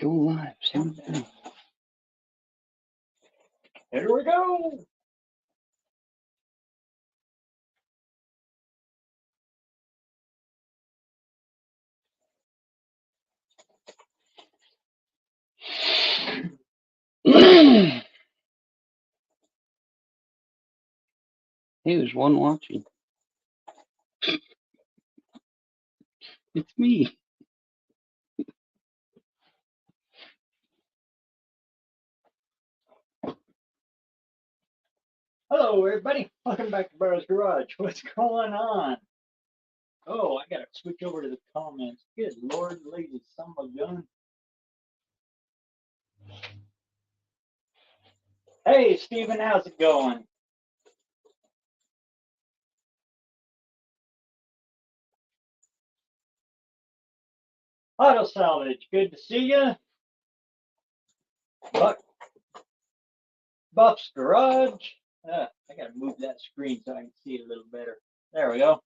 Go live. See what happens. Here we go. Hey, there's one watching. It's me. Hello, everybody. Welcome back to BareRose Garage. What's going on? Oh, I gotta switch over to the comments. Good Lord, ladies, son of a gun. Hey, Steven, how's it going? Auto Salvage, good to see you. Buff's Garage. I gotta move that screen so I can see it a little better. There we go.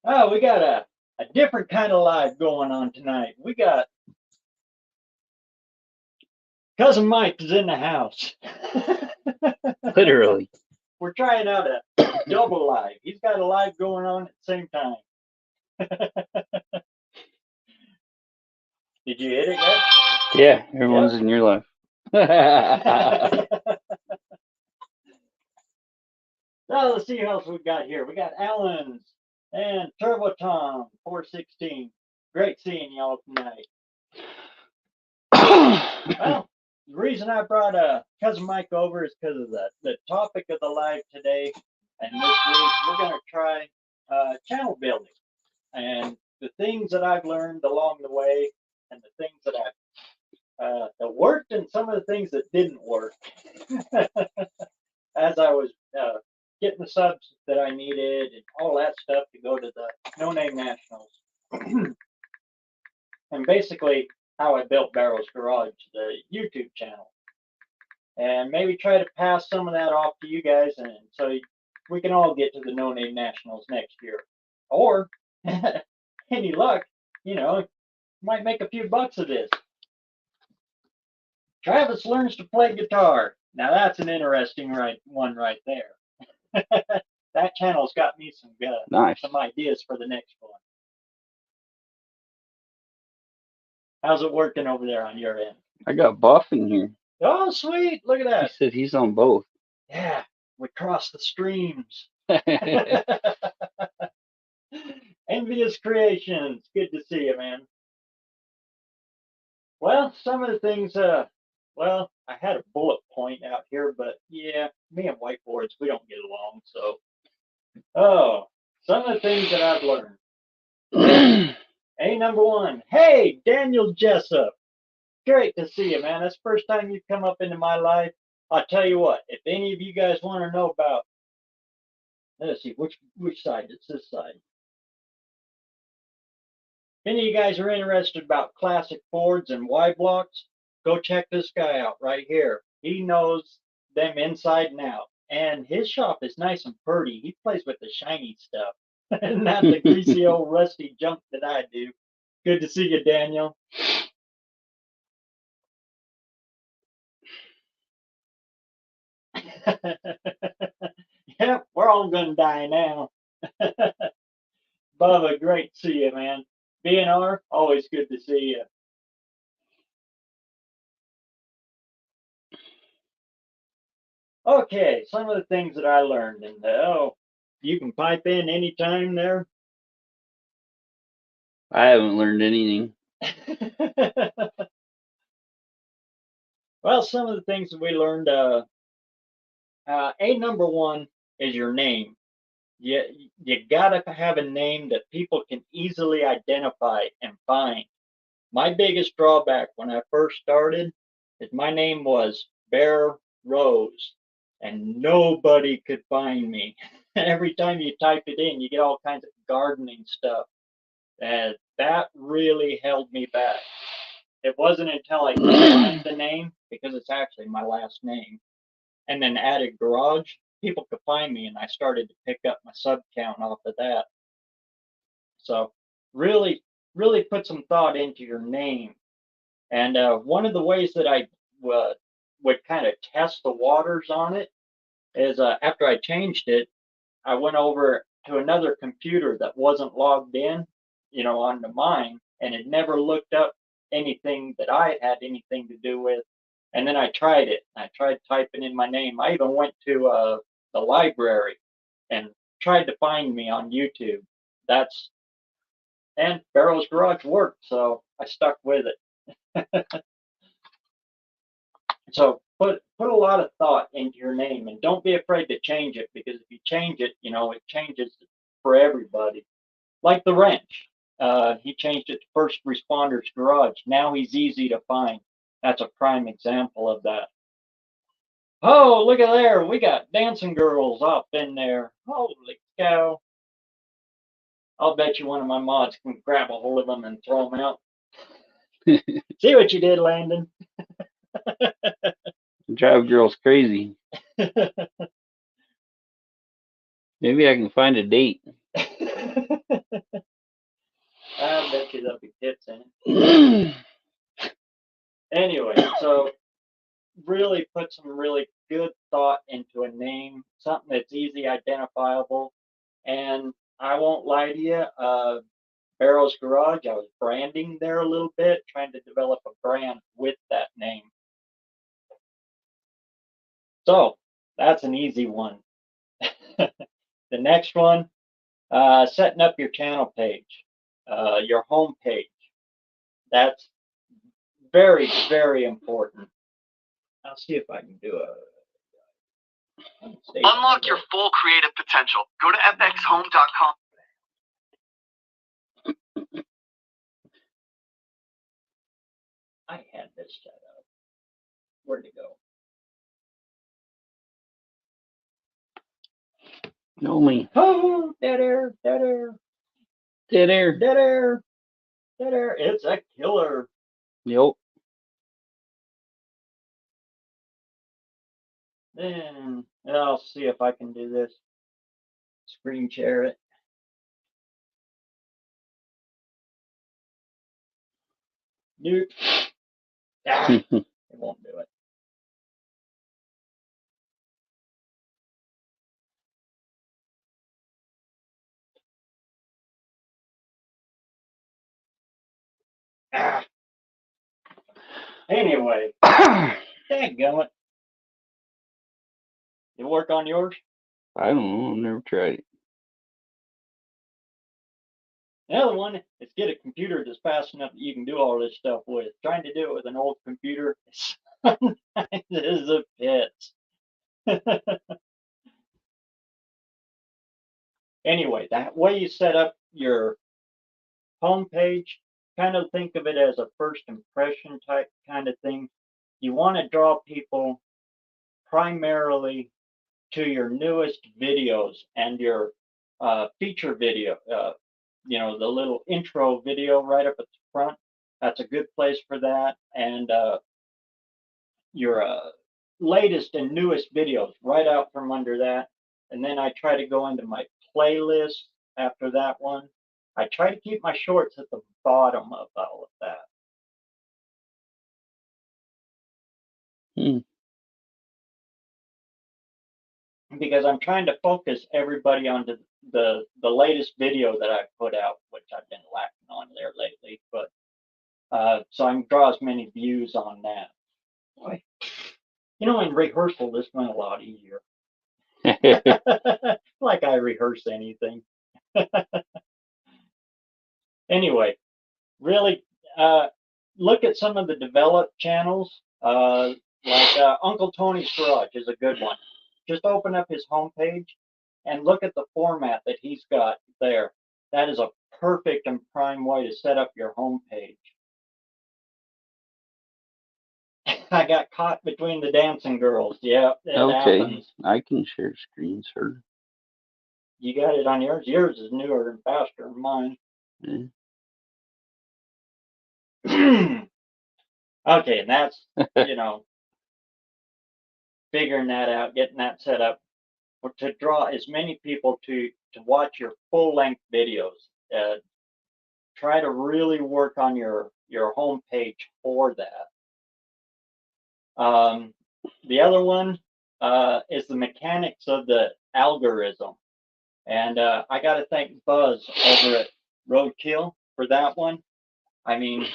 Oh, we got a different kind of live going on tonight. We got Cousin Mike is in the house. Literally. We're trying out a double live. He's got a live going on at the same time. Did you hit it yet? Yeah, everyone's in your life. So let's see who else we got here. We got Allen's and Turbo Tom 416. Great seeing y'all tonight. Well, the reason I brought Cousin Mike over is because of the topic of the live today. And this week we're going to try channel building and the things that I've learned along the way and the things that that worked and some of the things that didn't work as I was getting the subs that I needed and all that stuff to go to the No Name Nationals. And basically how I built BareRose Garage, the YouTube channel. And maybe try to pass some of that off to you guys and so we can all get to the No Name Nationals next year. Or, any luck, might make a few bucks of this. Travis learns to play guitar. Now that's an interesting one right there. That channel's got me Nice. some ideas for the next one. How's it working over there on your end? I got Buff in here. Oh, sweet. Look at He that. said he's on both. Yeah, we crossed the streams. Envious Creations. Good to see you, man. Well, some of the things, well, I had a bullet point out here, but yeah, me and whiteboards, we don't get along. So, oh, some of the things that I've learned. Number one. Hey, Daniel Jessup. Great to see you, man. That's the first time you've come up into my life. I'll tell you what, if any of you guys want to know about, let's see, which side? It's this side. If any of you guys are interested about classic Fords and Y blocks, go check this guy out right here. He knows them inside and out. And his shop is nice and pretty. He plays with the shiny stuff. Not the greasy old rusty junk that I do. Good to see you, Daniel. Yep, we're all gonna die now. Bubba, great to see you, man. BNR, always good to see you. Okay, some of the things that I learned, and you can pipe in anytime there. I haven't learned anything. Well, some of the things that we learned, number one is your name. You gotta have a name that people can easily identify and find. My biggest drawback when I first started is my name was BareRose, and nobody could find me. Every time you type it in, you get all kinds of gardening stuff. And that really held me back. It wasn't until I changed the name, because it's actually my last name, and then added garage, people could find me, and I started to pick up my sub count off of that. So really really put some thought into your name. And one of the ways that I would kind of test the waters on it is after I changed it, I went over to another computer that wasn't logged in, onto mine, and it never looked up anything that I had anything to do with. And then I tried it. I tried typing in my name. I even went to the library and tried to find me on YouTube. That's and BareRose Garage worked, so I stuck with it. So put a lot of thought into your name, and don't be afraid to change it, because if you change it, it changes for everybody. Like the wrench, he changed it to First Responders Garage. Now he's easy to find. That's a prime example of that. Oh, look at there! We got dancing girls up in there. Holy cow! I'll bet you one of my mods can grab a hold of them and throw them out. See what you did, Landon? Drive girls crazy. Maybe I can find a date. I bet you there'll be tips in it. Anyway, so really put some really good thought into a name, something that's easy identifiable. And I won't lie to you, BareRose Garage, I was branding there a little bit, trying to develop a brand with that name. So that's an easy one. The next one, setting up your channel page, your home page. That's very, very important. I'll see if I can do a. Unlock your full creative potential. Go to fxhome.com. I had this set up. Where'd it go? No me. Oh, dead air, dead air, Dead air. dead air, dead air. It's a killer. Yep. Then I'll see if I can do this. Screen share it. Nope. It won't do it. Anyway, dadgummit. It work on yours? I don't know. I've never tried it. The other one is get a computer that's fast enough that you can do all this stuff with. Trying to do it with an old computer is a pit. Anyway, that way you set up your homepage, kind of think of it as a first impression type kind of thing. You want to draw people primarily to your newest videos and your feature video, the little intro video right up at the front. That's a good place for that. And your latest and newest videos right out from under that. And then I try to go into my playlist after that one. I try to keep my shorts at the bottom of all of that. Because I'm trying to focus everybody onto the latest video that I put out, which I've been lacking on there lately. But so I can draw as many views on that. Boy, in rehearsal, this went a lot easier. Like I rehearse anything. Anyway, really look at some of the developed channels. Like Uncle Tony's Garage is a good one. Just open up his homepage and look at the format that he's got there. That is a perfect and prime way to set up your homepage. I got caught between the dancing girls. Yeah, it Okay, happens. I can share screen, sir. You got it on yours? Yours is newer and faster than mine. Yeah. Okay, and that's, figuring that out, getting that set up to draw as many people to watch your full length videos. try to really work on your home page for that. The other one is the mechanics of the algorithm. And I got to thank Buzz over at Roadkill for that one. I mean,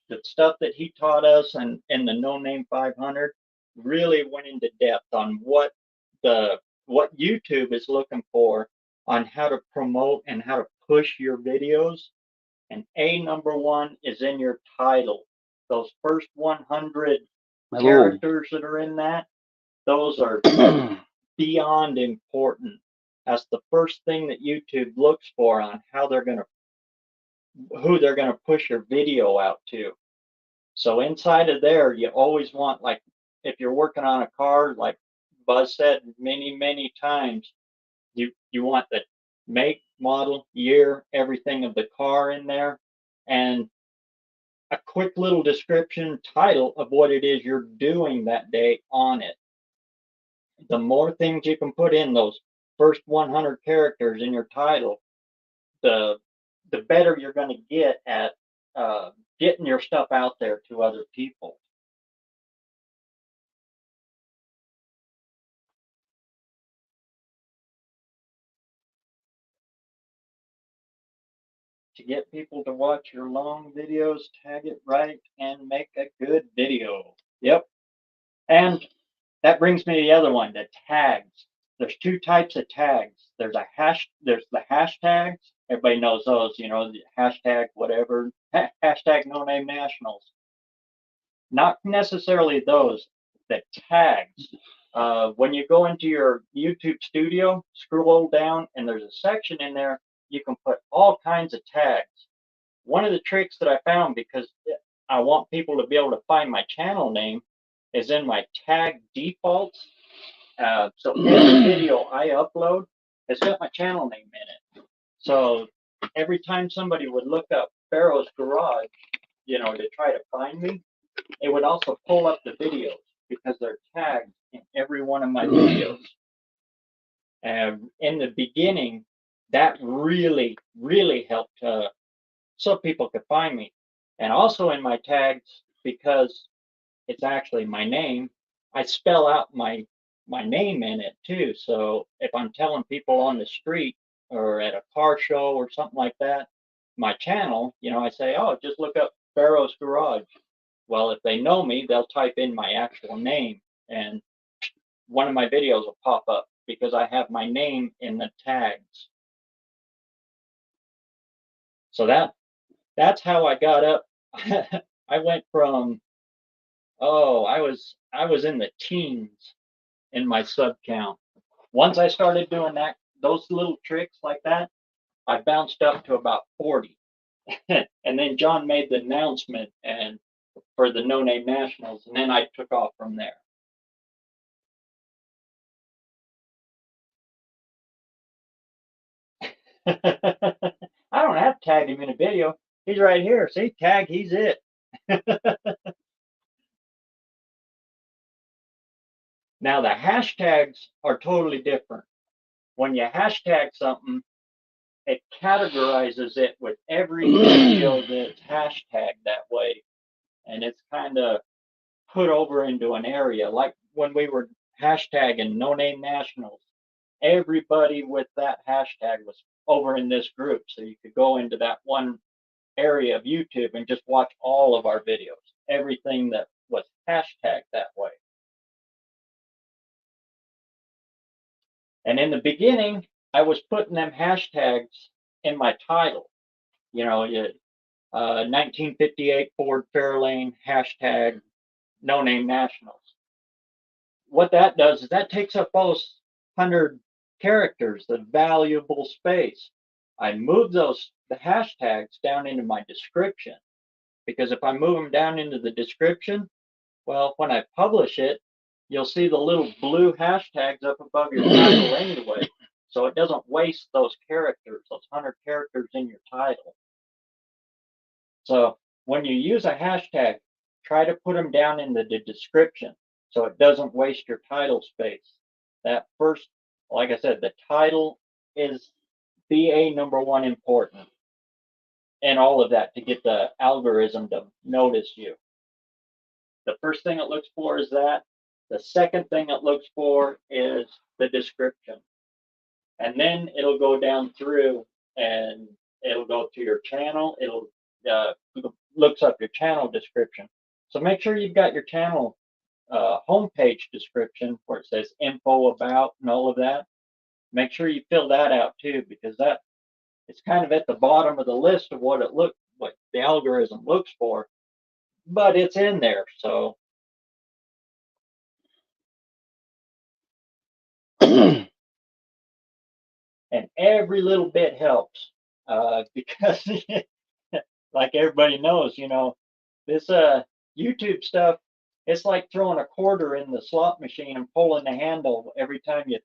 the stuff that he taught us and in the No Name 500 really went into depth on what YouTube is looking for on how to promote and how to push your videos. And number one is in your title. Those first 100 characters that are in that, those are beyond important. That's the first thing that YouTube looks for on how who they're gonna push your video out to. So inside of there, you always want, like, if you're working on a car, like Buzz said many times, you want the make, model, year, everything of the car in there, and a quick little description, title of what it is you're doing that day on it. The more things you can put in those first 100 characters in your title, the better you're going to get at getting your stuff out there to other people. To get people to watch your long videos, tag it right, and make a good video. Yep. And that brings me to the other one, the tags. There's two types of tags. There's the hashtags. Everybody knows those, the hashtag whatever, hashtag no name nationals. Not necessarily those, the tags. When you go into your YouTube studio, scroll down, and there's a section in there, you can put all kinds of tags. One of the tricks that I found, because I want people to be able to find my channel name, is in my tag defaults. So every video I upload has got my channel name in it. So every time somebody would look up BareRose Garage, to try to find me, it would also pull up the videos because they're tagged in every one of my videos. And in the beginning, that really helped so people could find me. And also in my tags, because it's actually my name, I spell out my name in it too. So if I'm telling people on the street or at a car show or something like that, my channel, I say, oh, just look up BareRose Garage. Well, if they know me, they'll type in my actual name and one of my videos will pop up because I have my name in the tags. So that's how I got up. I went from, I was in the teens in my sub count. Once I started doing those little tricks like that, I bounced up to about 40. And then John made the announcement and for the No Name Nationals, and then I took off from there. I don't have to tag him in a video. He's right here. See, tag, he's it. Now the hashtags are totally different. When you hashtag something, it categorizes it with every video that's hashtagged that way. And it's kind of put over into an area. Like when we were hashtagging No Name Nationals, everybody with that hashtag was over in this group. So you could go into that one area of YouTube and just watch all of our videos, everything that was hashtagged that way. And in the beginning, I was putting them hashtags in my title. 1958 Ford Fairlane, hashtag No Name Nationals. What that does is that takes up those 100 characters, the valuable space. I move the hashtags down into my description, because if I move them down into the description, well, when I publish it, you'll see the little blue hashtags up above your title anyway. So it doesn't waste those characters, those 100 characters in your title. So when you use a hashtag, try to put them down in the description so it doesn't waste your title space. That first, like I said, the title is number one important. and all of that to get the algorithm to notice you. The first thing it looks for is that. The second thing it looks for is the description. And then it'll go down through and it'll go to your channel. It'll looks up your channel description. So make sure you've got your channel homepage description where it says info about and all of that. Make sure you fill that out too, because that it's kind of at the bottom of the list of what the algorithm looks for, but it's in there. So and every little bit helps because like everybody knows, this YouTube stuff, it's like throwing a quarter in the slot machine and pulling the handle every time you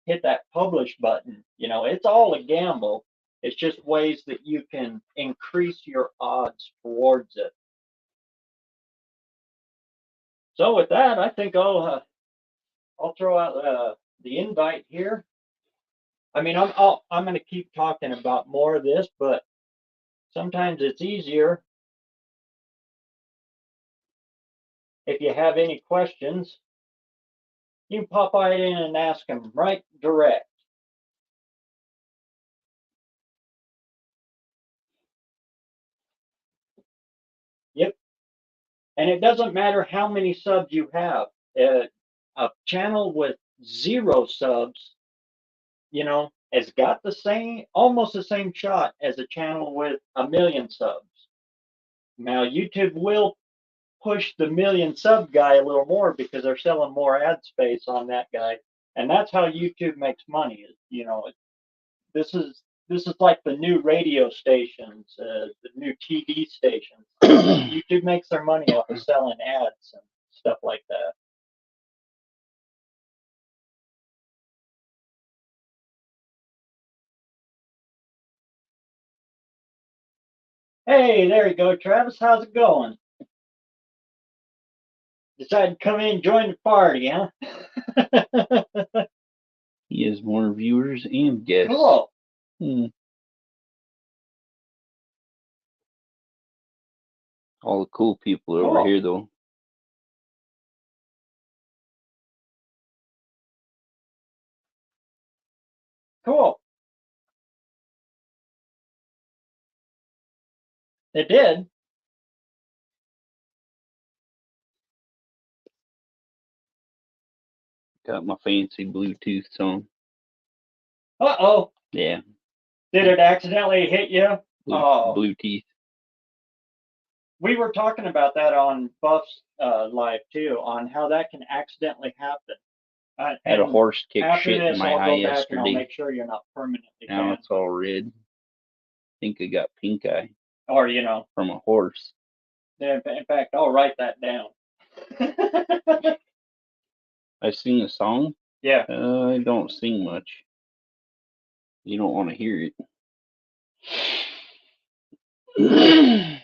hit that publish button. It's all a gamble. It's just ways that you can increase your odds towards it. So with that, I think I'll throw out the invite here. I mean, I'm going to keep talking about more of this, but sometimes it's easier if you have any questions. You can pop right in and ask them right direct. Yep. And it doesn't matter how many subs you have. A channel with 0 subs, has got almost the same shot as a channel with 1,000,000 subs. Now, YouTube will push the 1,000,000 sub guy a little more because they're selling more ad space on that guy, and that's how YouTube makes money. This is like the new radio stations, the new TV stations. YouTube makes their money off of selling ads and stuff like that. Hey, there you go, Travis. How's it going? Decided to come in and join the party, huh? He has more viewers and guests. Cool. All the cool people Cool. over here, though. Cool. It did. Got my fancy Bluetooth on. Uh-oh. Yeah. Did it accidentally hit you? Bluetooth. We were talking about that on Buff's live too, on how that can accidentally happen. Had a horse kick after shit in this, my I'll eye go back and I'll yesterday. make sure you're not permanently Now banned. it's all red. I think I got pink eye. Or, from a horse. In fact, I'll write that down. I sing a song? Yeah. I don't sing much. You don't want to hear it.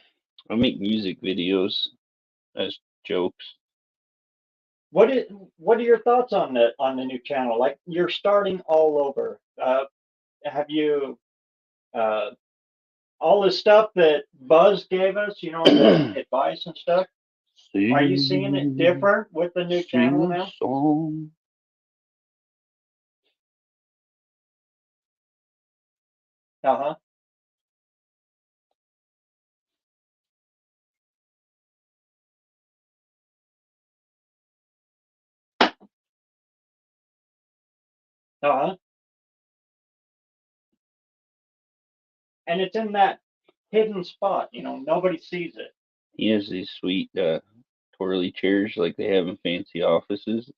I make music videos as jokes. What are your thoughts on the new channel? Like, you're starting all over. Have you all the stuff that Buzz gave us, the advice and stuff? Are you seeing it different with the new channel now? Song. Uh-huh. Uh-huh. And it's in that hidden spot, nobody sees it. He has these sweet twirly chairs like they have in fancy offices.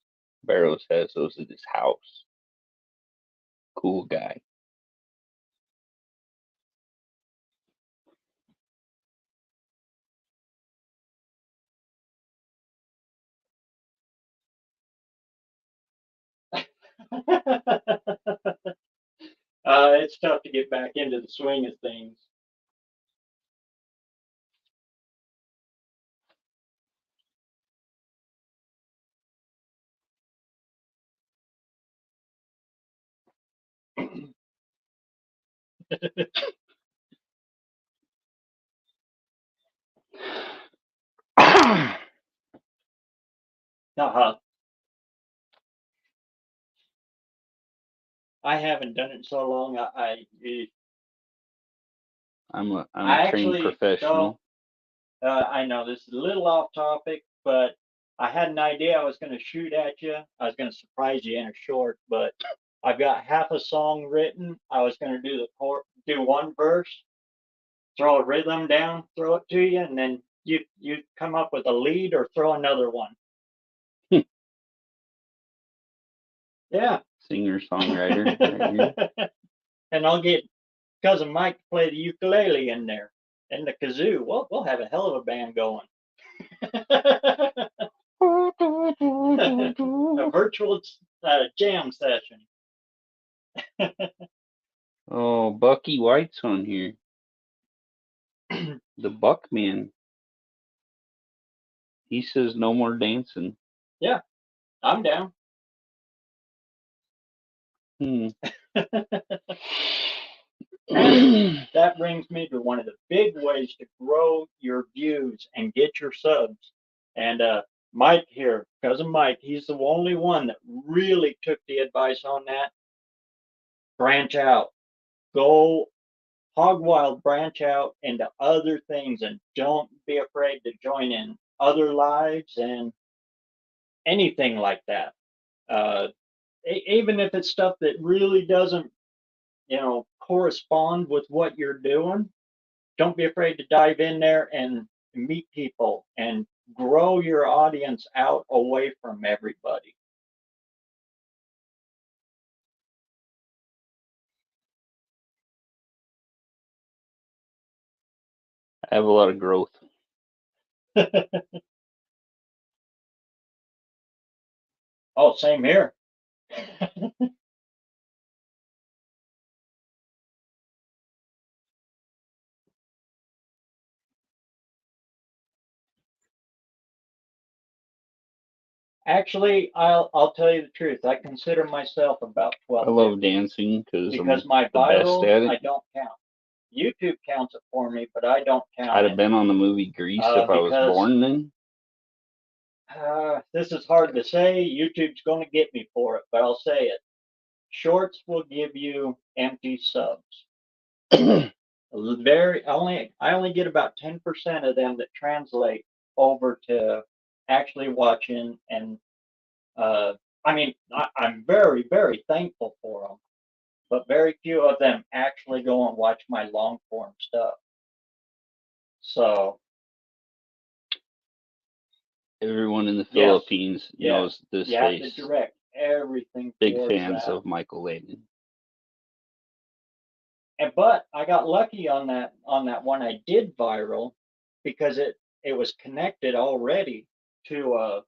BareRose has those at his house. Cool guy. It's tough to get back into the swing of things. Uh-huh. I haven't done it in so long. I'm a I trained actually professional. I know this is a little off topic, but I had an idea I was going to shoot at you. I was going to surprise you in a short, but I've got half a song written. I was going to do one verse, throw a rhythm down, throw it to you, and then you come up with a lead or throw another one. Yeah. Singer songwriter right here. And I'll get cousin Mike to play the ukulele in there and the kazoo. We'll have a hell of a band going. A virtual jam session. Oh, Bucky White's on here. The Buckman. He says no more dancing. Yeah, I'm down. And that brings me to one of the big ways to grow your views and get your subs. And Mike here, cousin Mike, he's the only one that really took the advice on that. Branch out. Go hog wild, branch out into other things, and don't be afraid to join in other lives and anything like that. Uh, Even if it's stuff that really doesn't, correspond with what you're doing, don't be afraid to dive in there and meet people and grow your audience out away from everybody. I have a lot of growth. Oh, same here. Actually, I'll tell you the truth. I consider myself about I 12 love dancing because I'm because my the best viral at I it. don't count. YouTube counts it for me, but I don't count I'd it. have been on the movie Grease if I was Because born then. this is hard to say. YouTube's going to get me for it, but I'll say it. Shorts will give you empty subs. I only get about 10% of them that translate over to actually watching, and I'm very, very thankful for them, but very few of them actually go and watch my long form stuff. So Everyone in the yes, Philippines knows this you have to face. direct everything Big towards fans that. of Michael Landon. But I got lucky on that one I did viral because it was connected already to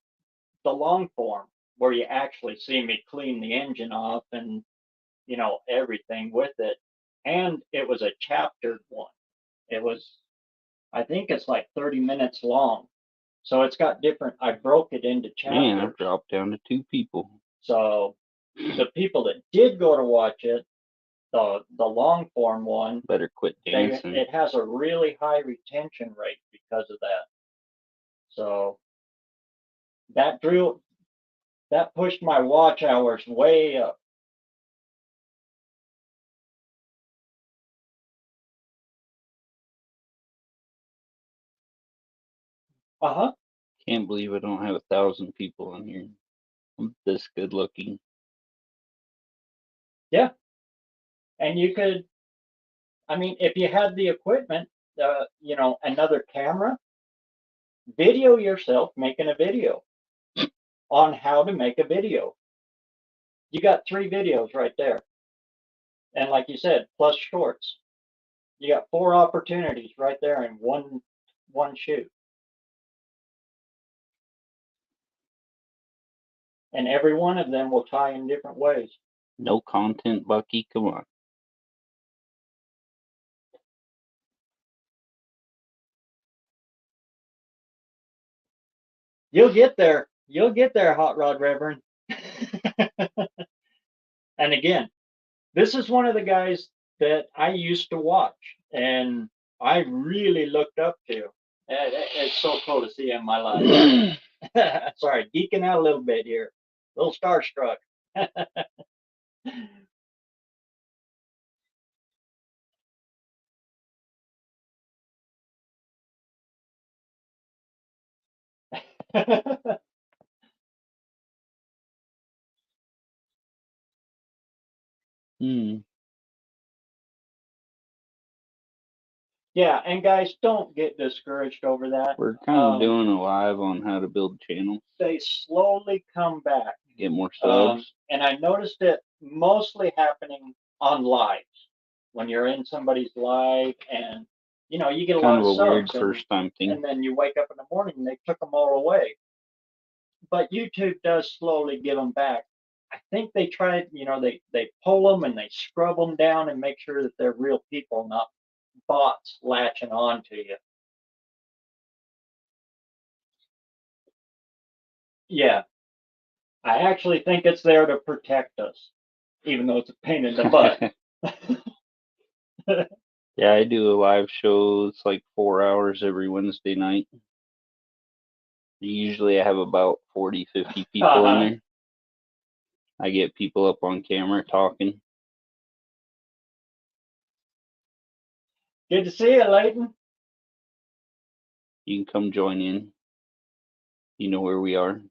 the long form where you actually see me clean the engine off and everything with it, and it was a chaptered one. It was, I think it's like 30 minutes long, so it's got different. I broke it into Man, I've chapters. dropped down to 2 people. So the people that did go to watch it, the long form one, Better quit dancing. it has a really high retention rate because of that. So that pushed my watch hours way up. Uh-huh. Can't believe I don't have 1,000 people on here. I'm this good looking. Yeah. And you could, if you had the equipment, another camera, video yourself making a video on how to make a video. You got 3 videos right there. And like you said, plus shorts. You got 4 opportunities right there in one shoot. And every one of them will tie in different ways. No content, Bucky. Come on. You'll get there. You'll get there, Hot Rod Reverend. And again, this is one of the guys that I used to watch and I really looked up to. It's so cool to see you in my life. Sorry, geeking out a little bit here. A little starstruck. Hmm. Yeah, and guys, don't get discouraged over that. We're kind of doing a live on how to build channels, They slowly come back. get more subs. And I noticed it mostly happening on lives when you're in somebody's live and you get a Kind lot of of a weird subs first time thing. and then you wake up in the morning and they took them all away. But YouTube does slowly give them back. I think they try, they pull them and they scrub them down and make sure that they're real people, not bots latching on to you. Yeah, I actually think it's there to protect us, even though it's a pain in the butt. Yeah, I do a live show. It's like 4 hours every Wednesday night. Usually I have about 40, 50 people in there. I get people up on camera talking. Good to see you, Leighton. You can come join in. You know where we are.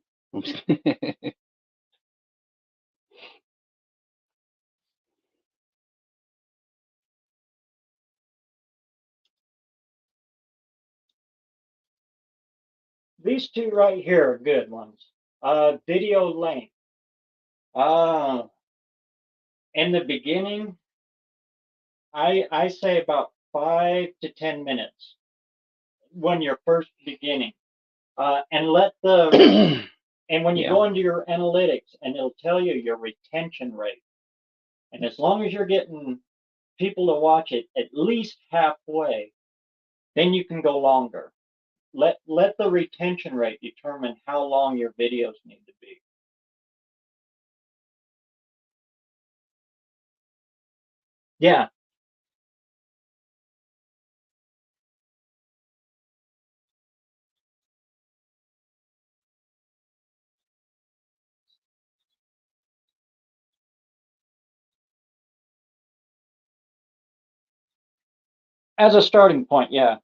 These two right here are good ones. Video length. Uh, in the beginning, I say about 5 to 10 minutes when you're first beginning. And let the and when you go into your analytics, and it'll tell you your retention rate. And as long as you're getting people to watch it at least halfway, then you can go longer. Let the retention rate determine how long your videos need to be. Yeah. As a starting point, yeah.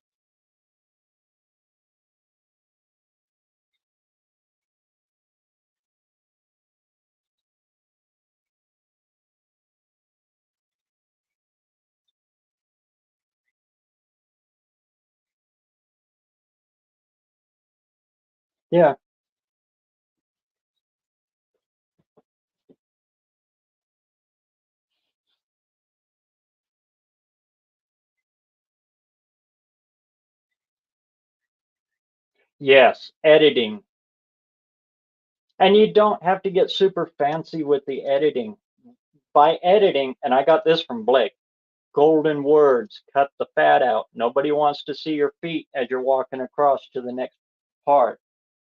Yeah. Yes, editing. And you don't have to get super fancy with the editing. By editing, and I got this from Blake, golden words, cut the fat out. Nobody wants to see your feet as you're walking across to the next part.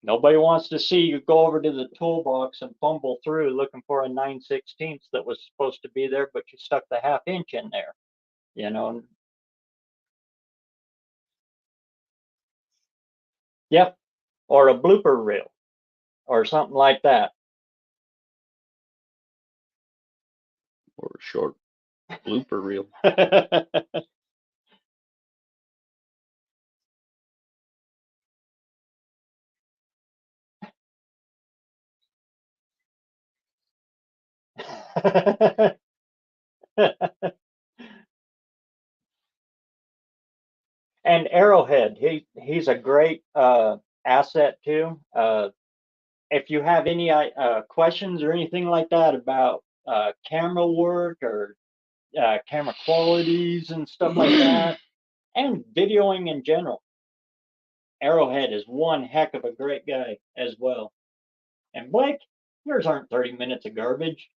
Nobody wants to see you go over to the toolbox and fumble through looking for a 9/16 that was supposed to be there, but you stuck the half inch in there, you know? Yep. Or a blooper reel or something like that. Or a short blooper reel. And Arrowhead, he's a great asset too. If you have any questions or anything like that about camera work or camera qualities and stuff like that, and videoing in general, Arrowhead is one heck of a great guy as well. And Blake, yours aren't 30 minutes of garbage.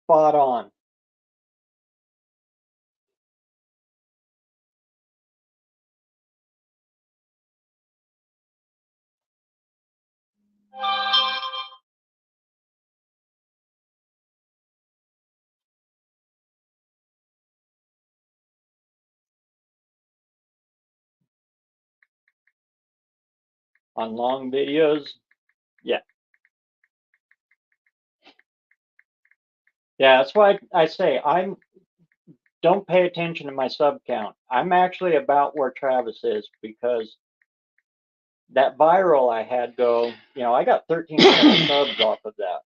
spot on. On long videos, yeah. Yeah, that's why I say don't pay attention to my sub count. I'm actually about where Travis is, because that viral I had go, I got 1,300 subs off of that.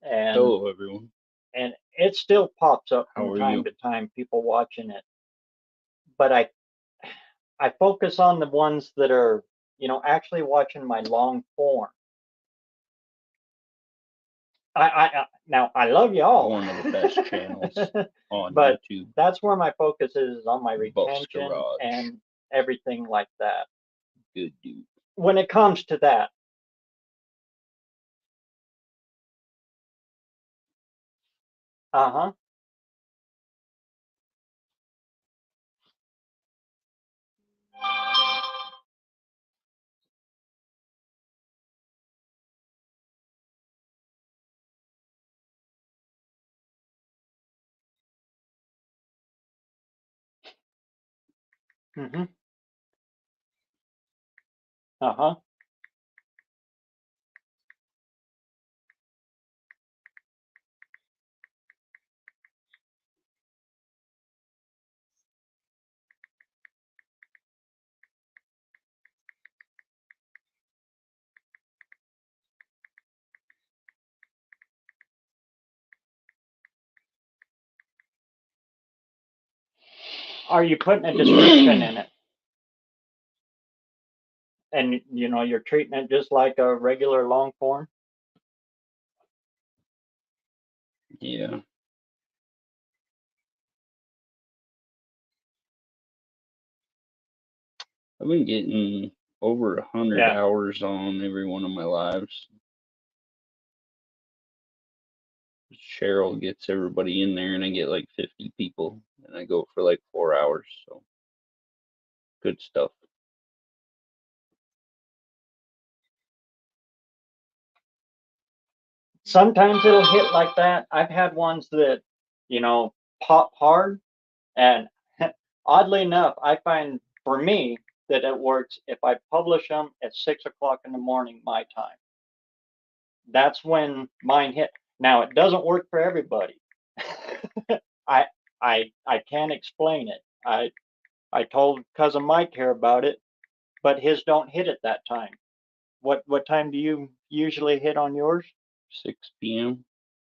And hello, everyone. And it still pops up How from are time you? to time, people watching it. But I focus on the ones that are, actually watching my long form. Now I love y'all. One of the best channels on but YouTube. that's where my focus is on my BareRose retention Garage. and everything like that. Good dude. When it comes to that. Uh-huh. Mm-hmm. Uh-huh. Are you putting a description in it? And you're treating it just like a regular long form? Yeah. I've been getting over 100 Yeah. hours on every one of my lives. Cheryl gets everybody in there, and I get like 50 people, and I go for like 4 hours. So good stuff. Sometimes it'll hit like that. I've had ones that, pop hard. And oddly enough, I find for me that it works if I publish them at 6 o'clock in the morning, my time. That's when mine hit. Now, it doesn't work for everybody. I I can't explain it. I told cousin Mike here about it, but his don't hit at that time. What time do you usually hit on yours? 6 p.m.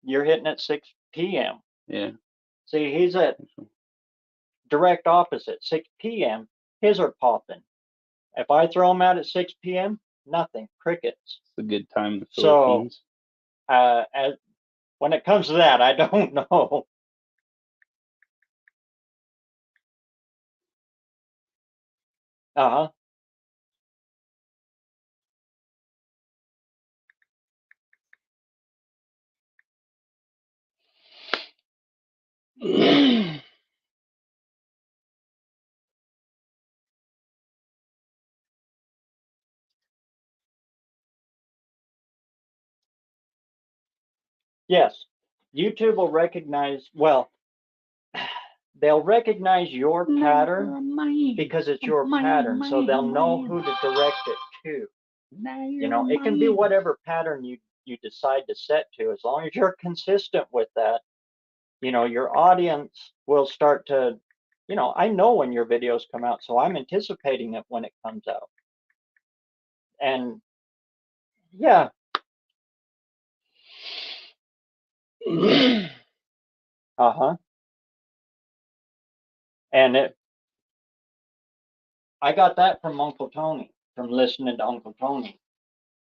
You're hitting at 6 p.m. Yeah. See, he's at direct opposite, 6 p.m. His are popping. If I throw them out at 6 p.m., nothing, crickets. It's a good time in the So, Philippines. When it comes to that, I don't know. Uh-huh. Yes, YouTube will recognize, well, they'll recognize your pattern because it's your pattern, so they'll know who to direct it to. It can be whatever pattern you decide to set to, as long as you're consistent with that. Your audience will start to, I know when your videos come out, so I'm anticipating it when it comes out. And yeah. Uh-huh. And I got that from Uncle Tony, from listening to Uncle Tony.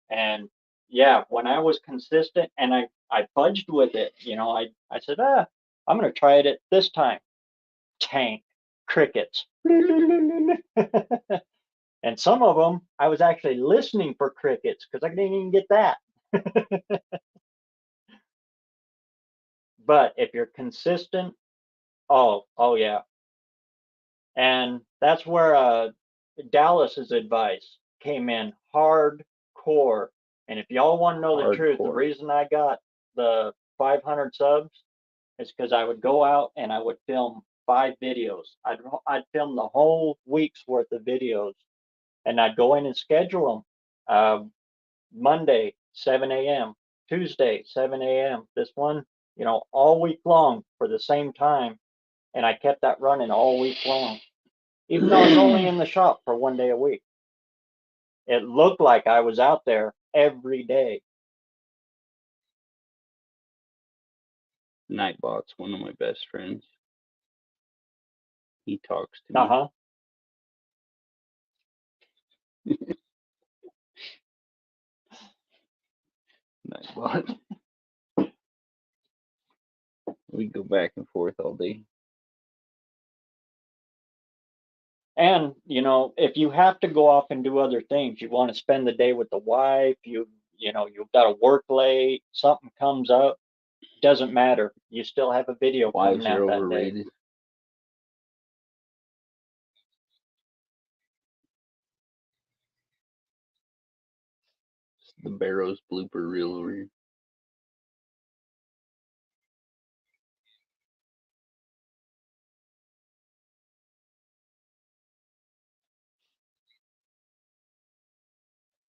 And yeah, when I was consistent and I fudged with it, I said, I'm gonna try it at this time. Tank, crickets. And some of them I was actually listening for crickets because I didn't even get that. But if you're consistent, oh yeah. And that's where Dallas's advice came in hardcore. And if y'all want to know the truth, the Hardcore. reason I got the 500 subs is because I would go out and I would film 5 videos. I'd film the whole week's worth of videos, and I'd go in and schedule them. Monday 7 a.m., Tuesday 7 a.m. This one, all week long for the same time, and I kept that running all week long, even though I was only in the shop for 1 day a week. It looked like I was out there every day. Nightbot's one of my best friends. He talks to me. Uh-huh. Nightbot. We go back and forth all day. And, if you have to go off and do other things, you want to spend the day with the wife, you've got to work late, something comes up, doesn't matter. You still have a video Wives coming are out that day. overrated. It's the BareRose blooper reel over here.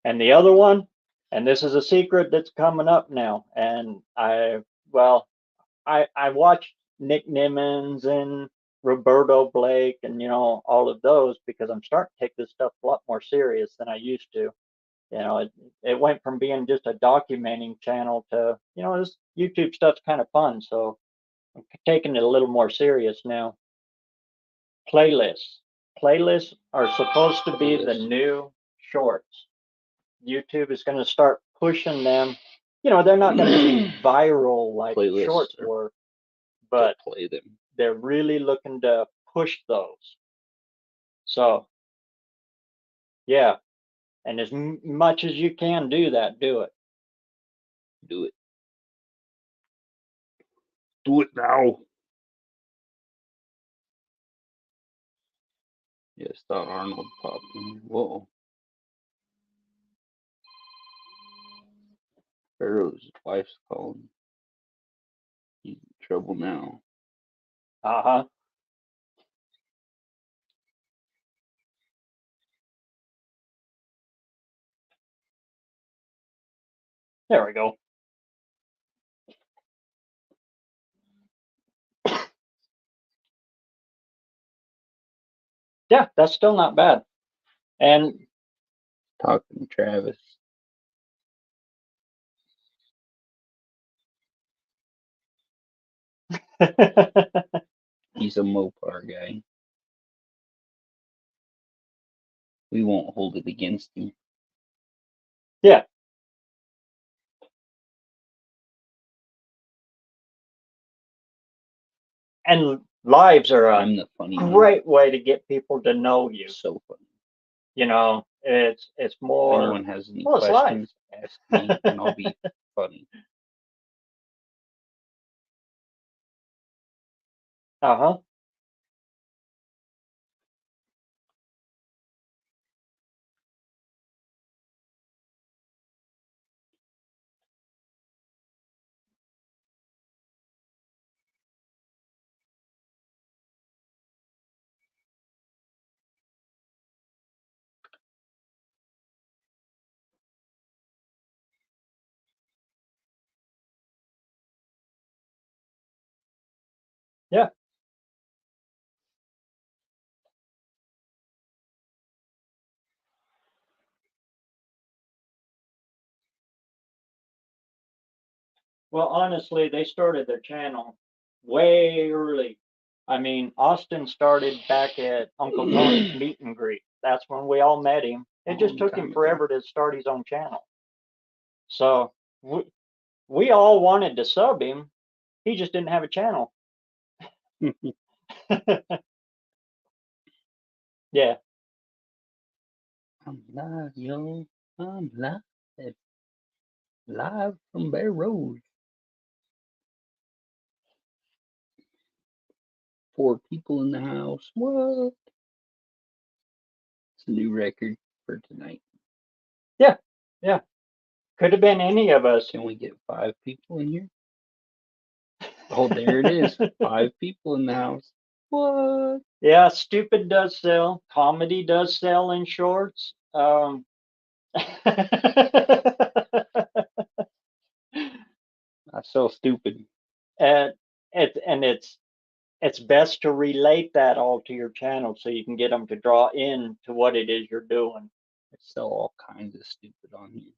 And the other one, and this is a secret that's coming up now, and I watched Nick Nimmons and Roberto Blake and all of those because I'm starting to take this stuff a lot more serious than I used to. It went from being just a documenting channel to this YouTube stuff's kind of fun, so I'm taking it a little more serious now. Playlists are supposed to be the new shorts. YouTube is going to start pushing them. They're not going to be viral like Playlists shorts are were, but to play them. they're really looking to push those. So, yeah. And as much as you can do that, do it. Do it. Do it now. Yes, thought Arnold popped in. Whoa. Pharaoh's wife's calling. He's in trouble now. Uh-huh. There we go. Yeah, that's still not bad. And Talking to Travis. He's a Mopar guy. We won't hold it against him. yeah. And lives are a I'm the funny one. great way to get people to know you. So funny. It's If more. anyone has any Well, it's questions, ask me and I'll be funny. Uh-huh. Yeah. Well, honestly, they started their channel way early. I mean, Austin started back at Uncle Tony's meet and greet. That's when we all met him. It just took him forever to start his own channel. So we all wanted to sub him. He just didn't have a channel. Yeah. I'm live, yo. I'm live. Live from BareRose. 4 people in the house. What? It's a new record for tonight. Yeah. Could have been any of us. Can we get 5 people in here? Oh, there it is. 5 people in the house. What? Yeah, stupid does sell. Comedy does sell in shorts. I sell stupid. and it's best to relate that all to your channel so you can get them to draw in to what it is you're doing. I sell all kinds of stupid on here.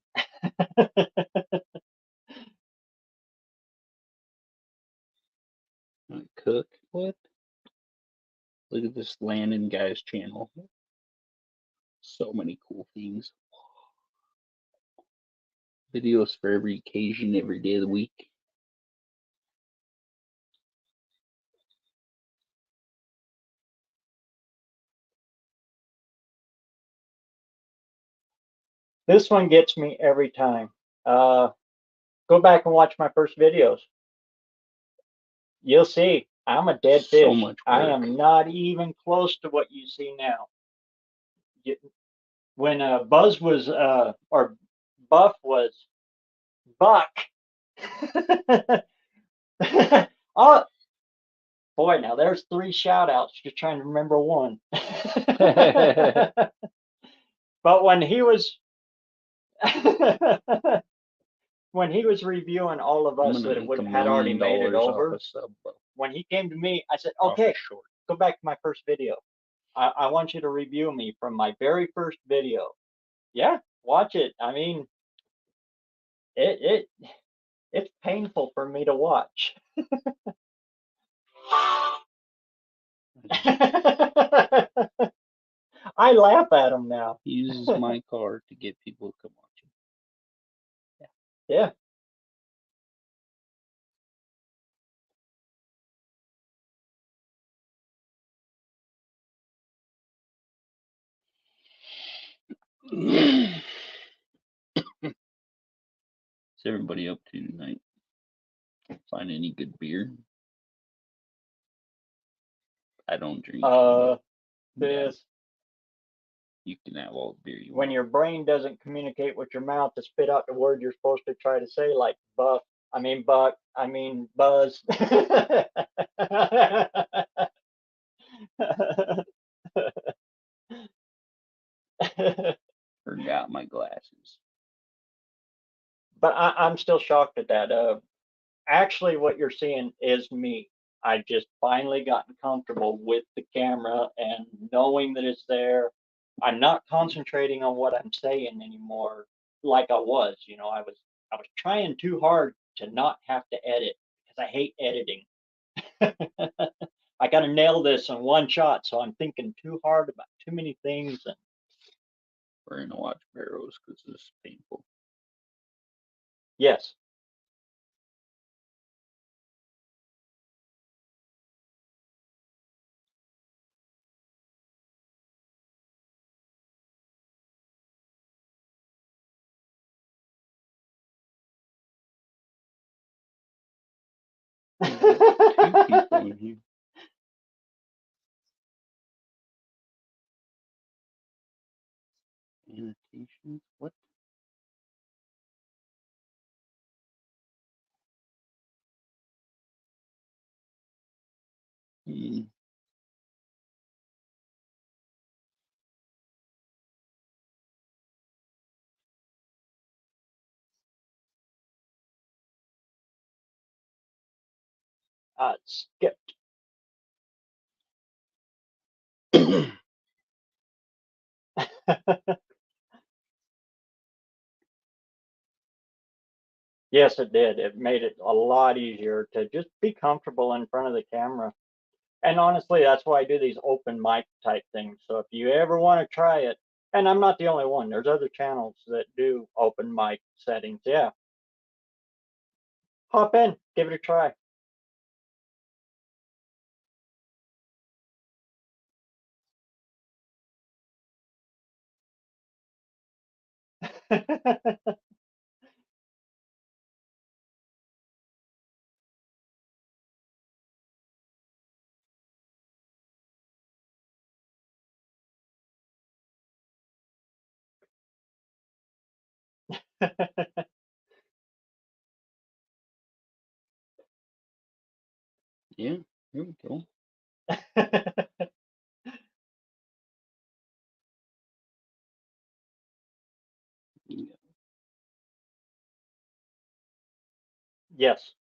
I cook. What? Look at this Landon guy's channel. So many cool things. Videos for every occasion, every day of the week. This one gets me every time. Go back and watch my first videos. You'll see I'm a dead So fish. much I work. am not even close to what you see now. When Buzz was or Buff was Buck. Oh boy, now there's 3 shout outs. Just trying to remember one. But when he was when he was reviewing all of I'm us gonna that make had already $1 made it million off over, a sub. when he came to me, I said, Off a okay, short. go back to my first video. I want you to review me from my very first video. Yeah, watch it. I mean, it's painful for me to watch. I laugh at him now. He uses my car to get people to come watch him. Yeah. What's everybody up to tonight? Find any good beer? I don't drink. But This you can have all the beer you when want. your brain doesn't communicate with your mouth to spit out the word you're supposed to try to say, like buff, I mean buck, I mean buzz. Forgot my glasses. But I'm still shocked at that. Actually, what you're seeing is me. I just finally gotten comfortable with the camera and knowing that it's there. I'm not concentrating on what I'm saying anymore like I was. I was trying too hard to not have to edit because I hate editing. I got to nail this in one shot, so I'm thinking too hard about too many things. And We're gonna watch BareRose because this is painful. yes. Two people in here. Annotations? What? Skip. Yes, it did. It made it a lot easier to just be comfortable in front of the camera. And honestly, that's why I do these open mic type things. So if you ever want to try it, and I'm not the only one, there's other channels that do open mic settings. Yeah. Hop in, give it a try. Yeah, here we go. Yeah. Yes.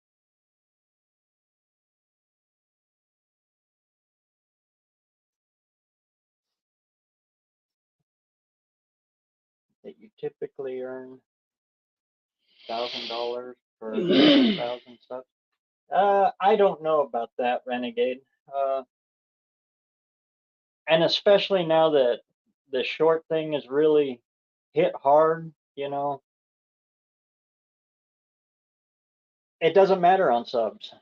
That you typically earn $1,000 for 1,000 subs. I don't know about that, Renegade. And especially now that the short thing is really hit hard, it doesn't matter on subs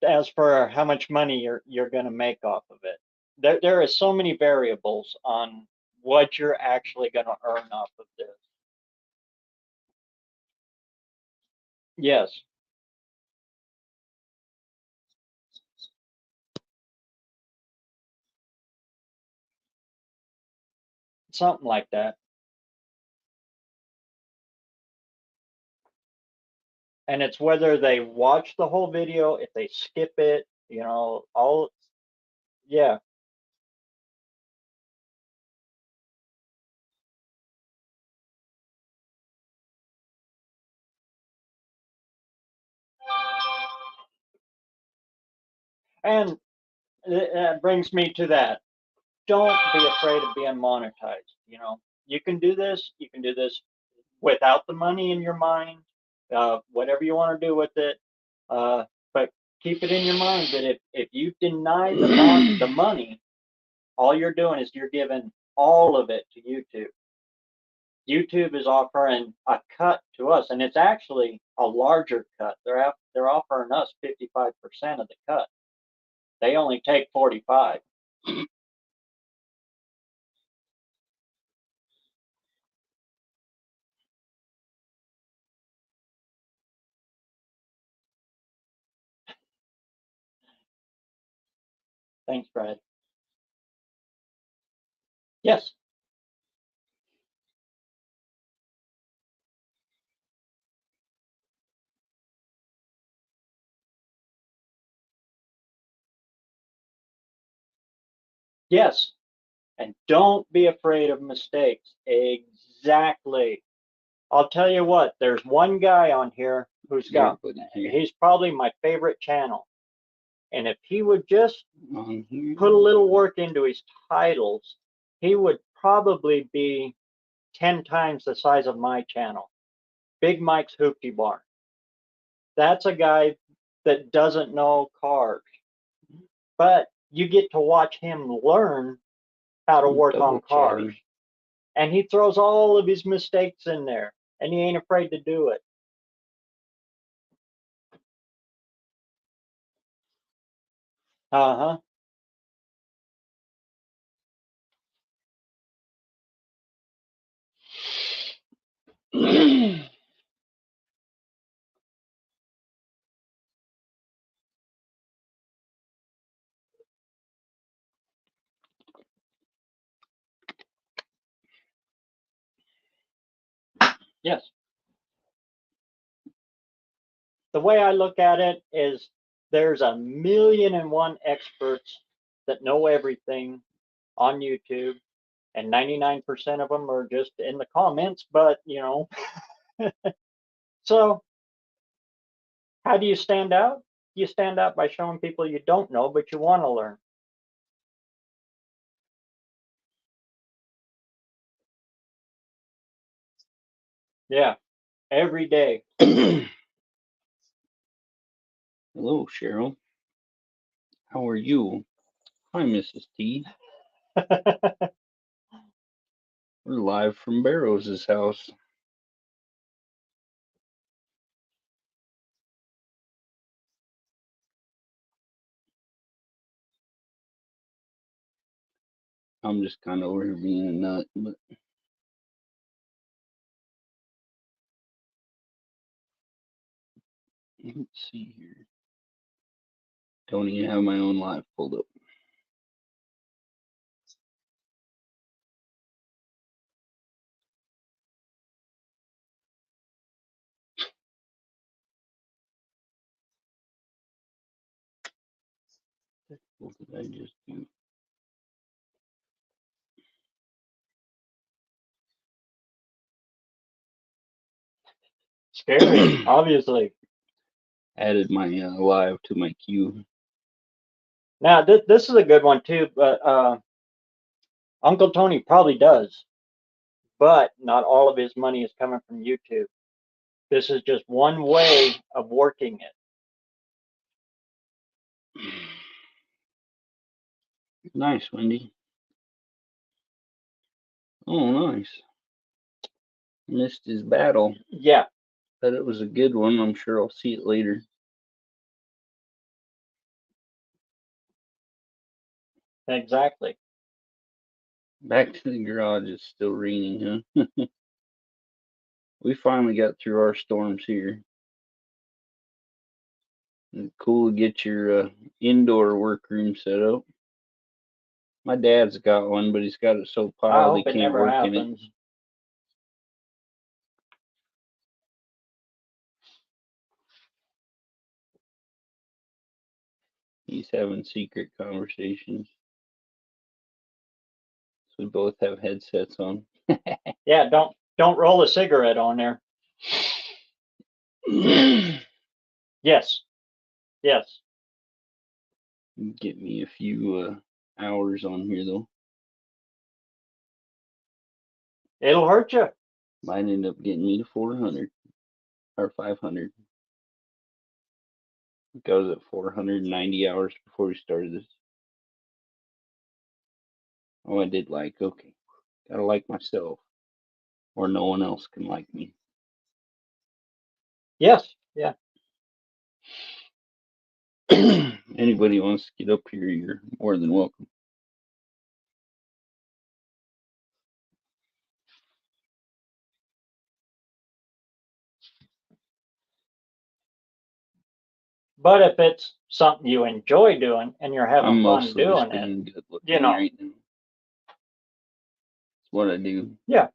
as for how much money you're going to make off of it. There is so many variables on what you're actually going to earn off of this. Yes, something like that. And it's whether they watch the whole video, if they skip it, all, yeah. And that brings me to that. Don't be afraid of being monetized. You can do this. You can do this without the money in your mind. Whatever you want to do with it, but keep it in your mind that if you deny the money, all you're doing is you're giving all of it to YouTube. YouTube is offering a cut to us, and it's actually a larger cut. They're offering us 55% of the cut. They only take 45. Thanks, Brad. Yes. Yes. And don't be afraid of mistakes. Exactly. I'll tell you what, there's one guy on here who's got, he's probably my favorite channel. And if he would just put a little work into his titles, he would probably be 10 times the size of my channel. Big Mike's Hoopty Barn. That's a guy that doesn't know cars, but you get to watch him learn how to work on cars. And he throws all of his mistakes in there, and he ain't afraid to do it. Uh-huh. Yes. The way I look at it is there's 1,000,001 experts that know everything on YouTube, and 99% of them are just in the comments, but so how do you stand out? You stand out by showing people you don't know, but you want to learn. Yeah, every day. Hello, Cheryl. How are you? Hi, Mrs. T. We're live from BareRose's house. I'm just kind of over here being a nut, but let's see here. Don't even have my own live pulled up. What did I just do? Scary, obviously. Added my live to my queue. Now, this is a good one too, but Uncle Tony probably does, but not all of his money is coming from YouTube. This is just one way of working it. Nice, Wendy. Oh, nice. Missed his battle. Yeah. But it was a good one. I'm sure I'll see it later. Exactly. Back to the garage. It's still raining, huh? We finally got through our storms here. It's cool to get your indoor workroom set up. My dad's got one, but he's got it so I piled he hope it can't never work in it. happens. He's having secret conversations. So we both have headsets on. Yeah, don't roll a cigarette on there. Yes. Yes. Get me a few hours on here though. It'll hurt you. Might end up getting me to 400 or 500. I was at 490 hours before we started this. Oh, I did like, okay. Gotta like myself, or no one else can like me. Yes. Yeah. Anybody wants to get up here, you're more than welcome. But if it's something you enjoy doing and you're having I'm fun mostly just doing being it, good looking you know. right now. It's what I do. Yeah.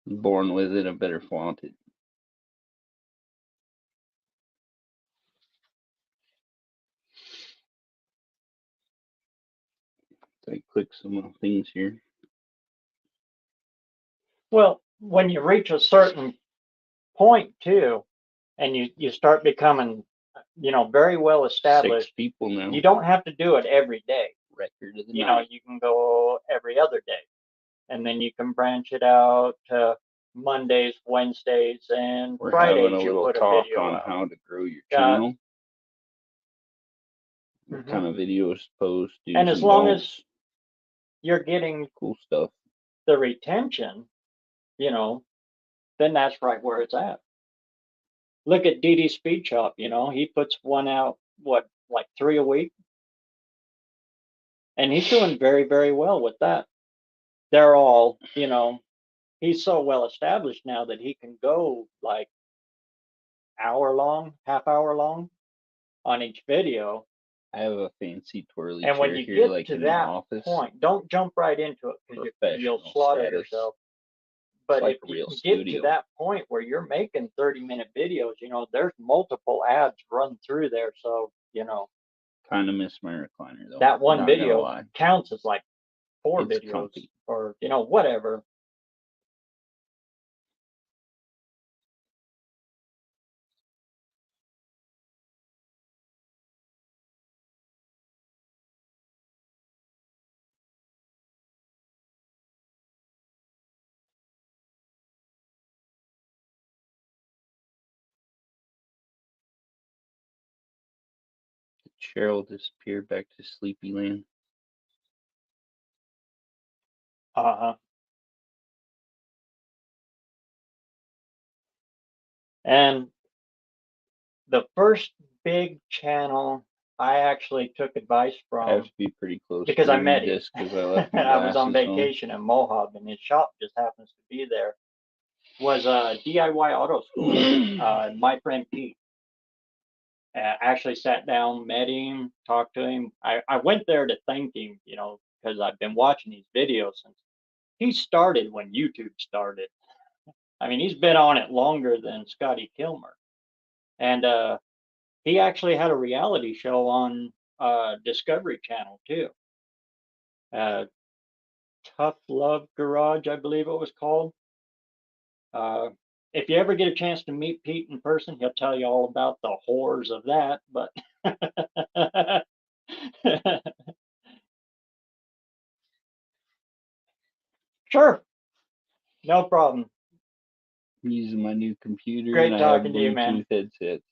I'm born with it, I better flaunt it. So I click some things here. Well, when you reach a certain point too, and you start becoming, very well 6 established, people now. you don't have to do it every day. Record of the You know, night. you can go every other day, and then you can branch it out to Mondays, Wednesdays, and We're Fridays. having a You little put a talk video on out. how to grow your channel. What Mhm. kind of videos to post, do's And as long don'ts, as you're getting cool stuff. the retention, then that's right where it's at. Look at DD Speed Shop, he puts one out, like 3 a week? And he's doing very, very well with that. They're all, he's so well established now that he can go like hour long, half hour long on each video. I have a fancy twirly And when chair you here, get like to in the that office. point, don't jump right into it because you'll Professional slaughter status. yourself. But like if a you real can get to studio. that point where you're making 30-minute videos, there's multiple ads run through there. So, Kind of miss my recliner though. that one Not gonna video lie. counts as like 4 It's videos comfy. or, whatever. Cheryl disappeared back to Sleepy Land. Uh-huh. And the first big channel I actually took advice I have from to be pretty close because to I read met him. this because I left my I was on glasses vacation in Mohawk, and his shop just happens to be there. Was DIY Auto School. My friend Pete. Actually sat down, met him, talked to him. I went there to thank him, because I've been watching these videos since he started when YouTube started. I mean, he's been on it longer than Scotty Kilmer. And He actually had a reality show on Discovery Channel too. Tough Love Garage, I believe it was called. If you ever get a chance to meet Pete in person, he'll tell you all about the horrors of that. But sure, no problem. I'm using my new computer Great and I have talking to you, man. Bluetooth headsets.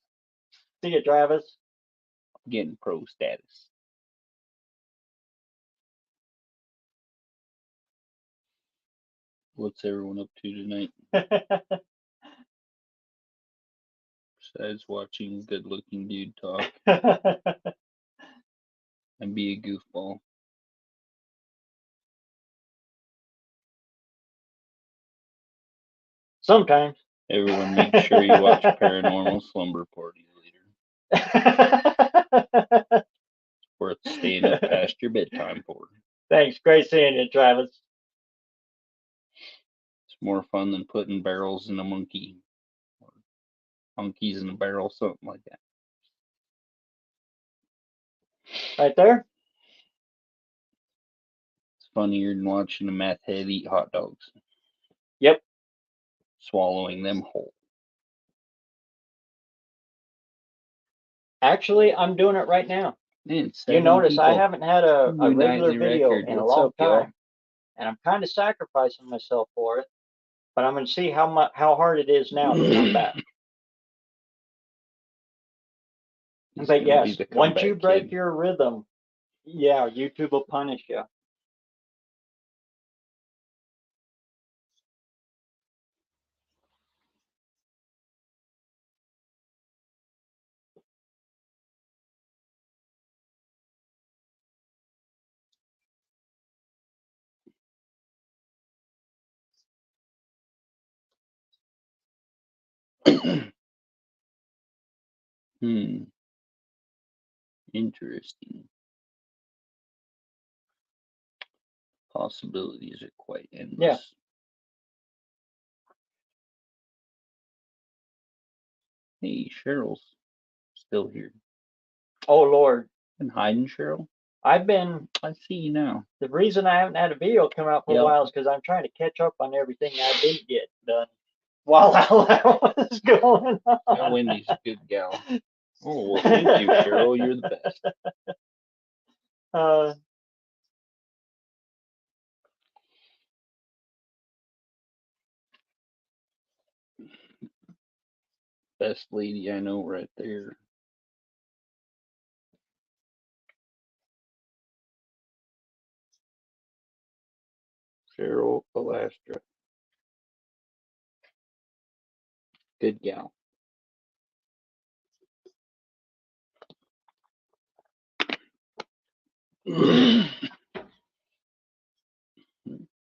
See you, Travis. Getting pro status. What's everyone up to tonight? Besides watching good-looking dude talk and be a goofball. Sometimes. Everyone make sure you watch Paranormal Slumber Party later. Worth staying up past your bedtime for. Thanks. Great seeing you, Travis. It's more fun than putting barrels in a monkey. Or monkeys in a barrel, something like that. Right there? It's funnier than watching a meth head eat hot dogs. Yep. Swallowing them whole. Actually, I'm doing it right now. Man, You notice I haven't had a New regular nightly video record. in a What's long up, y'all? time, and I'm kind of sacrificing myself for it. But I'm going to see how hard it is now to come back. But yes, once you break your rhythm, yeah, YouTube will punish you. Interesting. Possibilities are quite endless. Yeah. Hey, Cheryl's still here. Oh, Lord. Been hiding, Cheryl? I've been. I see you now. The reason I haven't had a video come out for a while is because I'm trying to catch up on everything I didn't get done while all that was going on. Yeah, Wendy's a good gal. Oh, well, thank you, Cheryl. You're the best. Best lady I know right there. Cheryl Alastra. Good gal.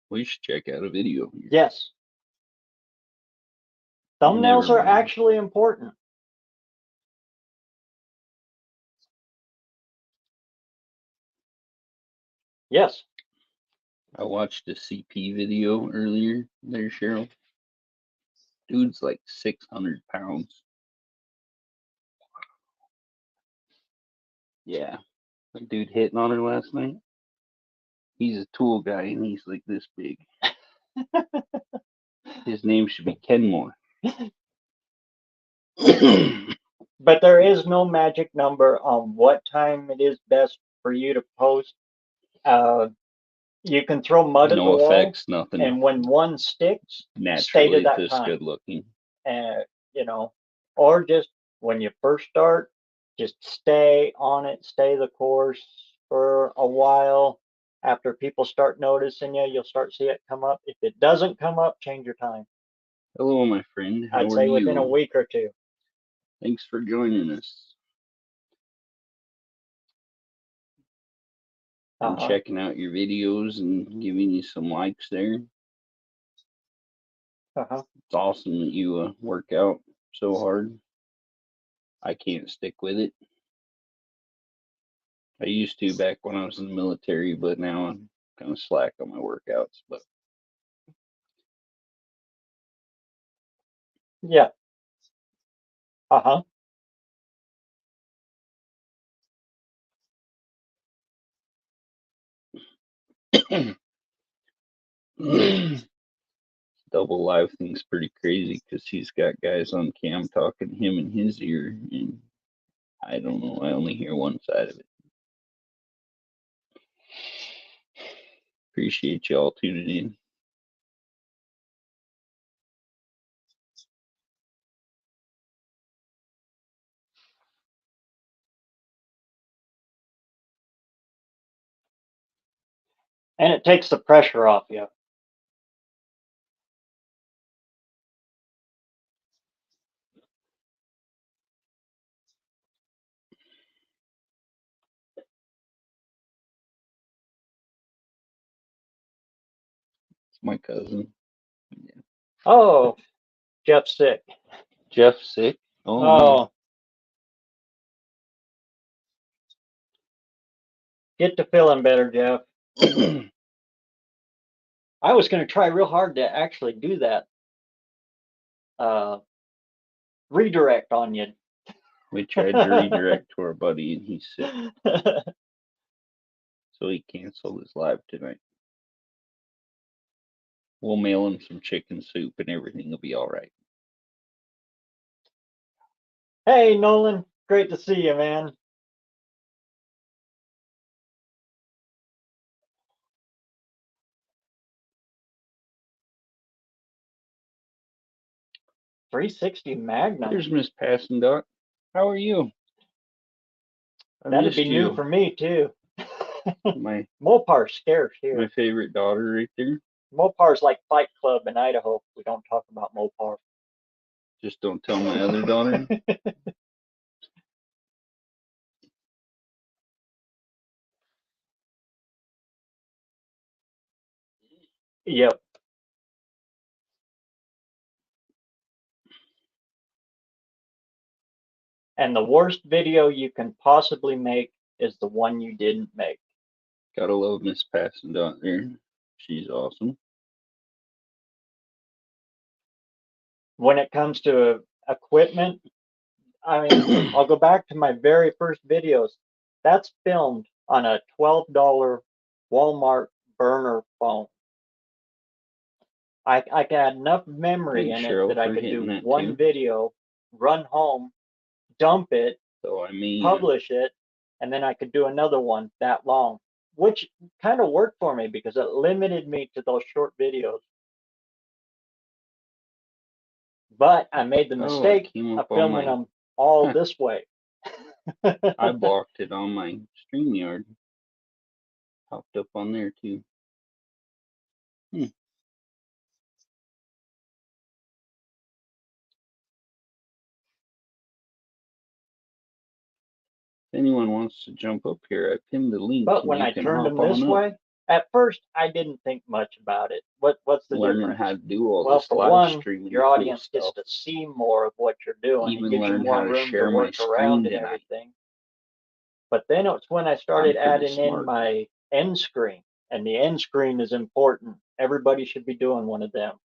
We should check out a video here. Yes. Thumbnails are actually important. Yes. I watched a CP video earlier there, Cheryl. Dude's like 600 pounds. Yeah. That dude hitting on her last night. He's a tool guy and he's like this big. His name should be Kenmore. But there is no magic number on what time it is best for you to post. You can throw mud at the wall. No effects, nothing. And when one sticks, naturally stay to that just time. good looking. You know, or just when you first start, just stay on it, stay the course for a while. After people start noticing you, you'll start to see it come up. If it doesn't come up, change your time. Hello, my friend. How I'd say within a week or two. Thanks for joining us. I'm checking out your videos and giving you some likes there. It's awesome that you work out so hard. I can't stick with it. I used to back when I was in the military, but now I'm kind of slack on my workouts. But yeah. Double live thing's pretty crazy because he's got guys on cam talking to him in his ear, and I don't know. I only hear one side of it. Appreciate y'all tuning in. And it takes the pressure off you. It's my cousin. Yeah. Oh, Jeff's sick. Jeff's sick. Oh, Oh. Get to feeling better, Jeff. no. I was going to try real hard to actually do that. Redirect on you. We tried to redirect to our buddy, and he's sick, so he canceled his live tonight. We'll mail him some chicken soup, and everything will be all right. Hey, Nolan. Great to see you, man. .360 Magnum. There's Miss Passendot. How are you? I That'd missed be new you. for me too. My Mopar's scarce here. my favorite daughter right there. Mopar's like Fight Club in Idaho. We don't talk about Mopar. Just don't tell my other daughter. Yep. And the worst video you can possibly make is the one you didn't make. Gotta love Miss Passendot there. She's awesome. When it comes to equipment, I mean, I'll go back to my very first videos. That's filmed on a $12 Walmart burner phone. I had enough memory Thanks, in it Cheryl, that I for could hitting do that one too. video, run home, dump it, So I mean, publish it, and then I could do another one that long, which kind of worked for me because it limited me to those short videos. But I made the mistake of filming them all this way. I blocked it on my StreamYard. Popped up on there too. If anyone wants to jump up here, I pinned the link. But when I turned them this way, at first I didn't think much about it. What's the learning difference? how to do all Well, this for live one, streaming, your cool audience gets stuff. to see more of what you're doing. Even It gives you learned more how to room share to my work screen around and tonight. everything. But then it's when I started I'm pretty adding in smart. my end screen, and the end screen is important. Everybody should be doing one of them,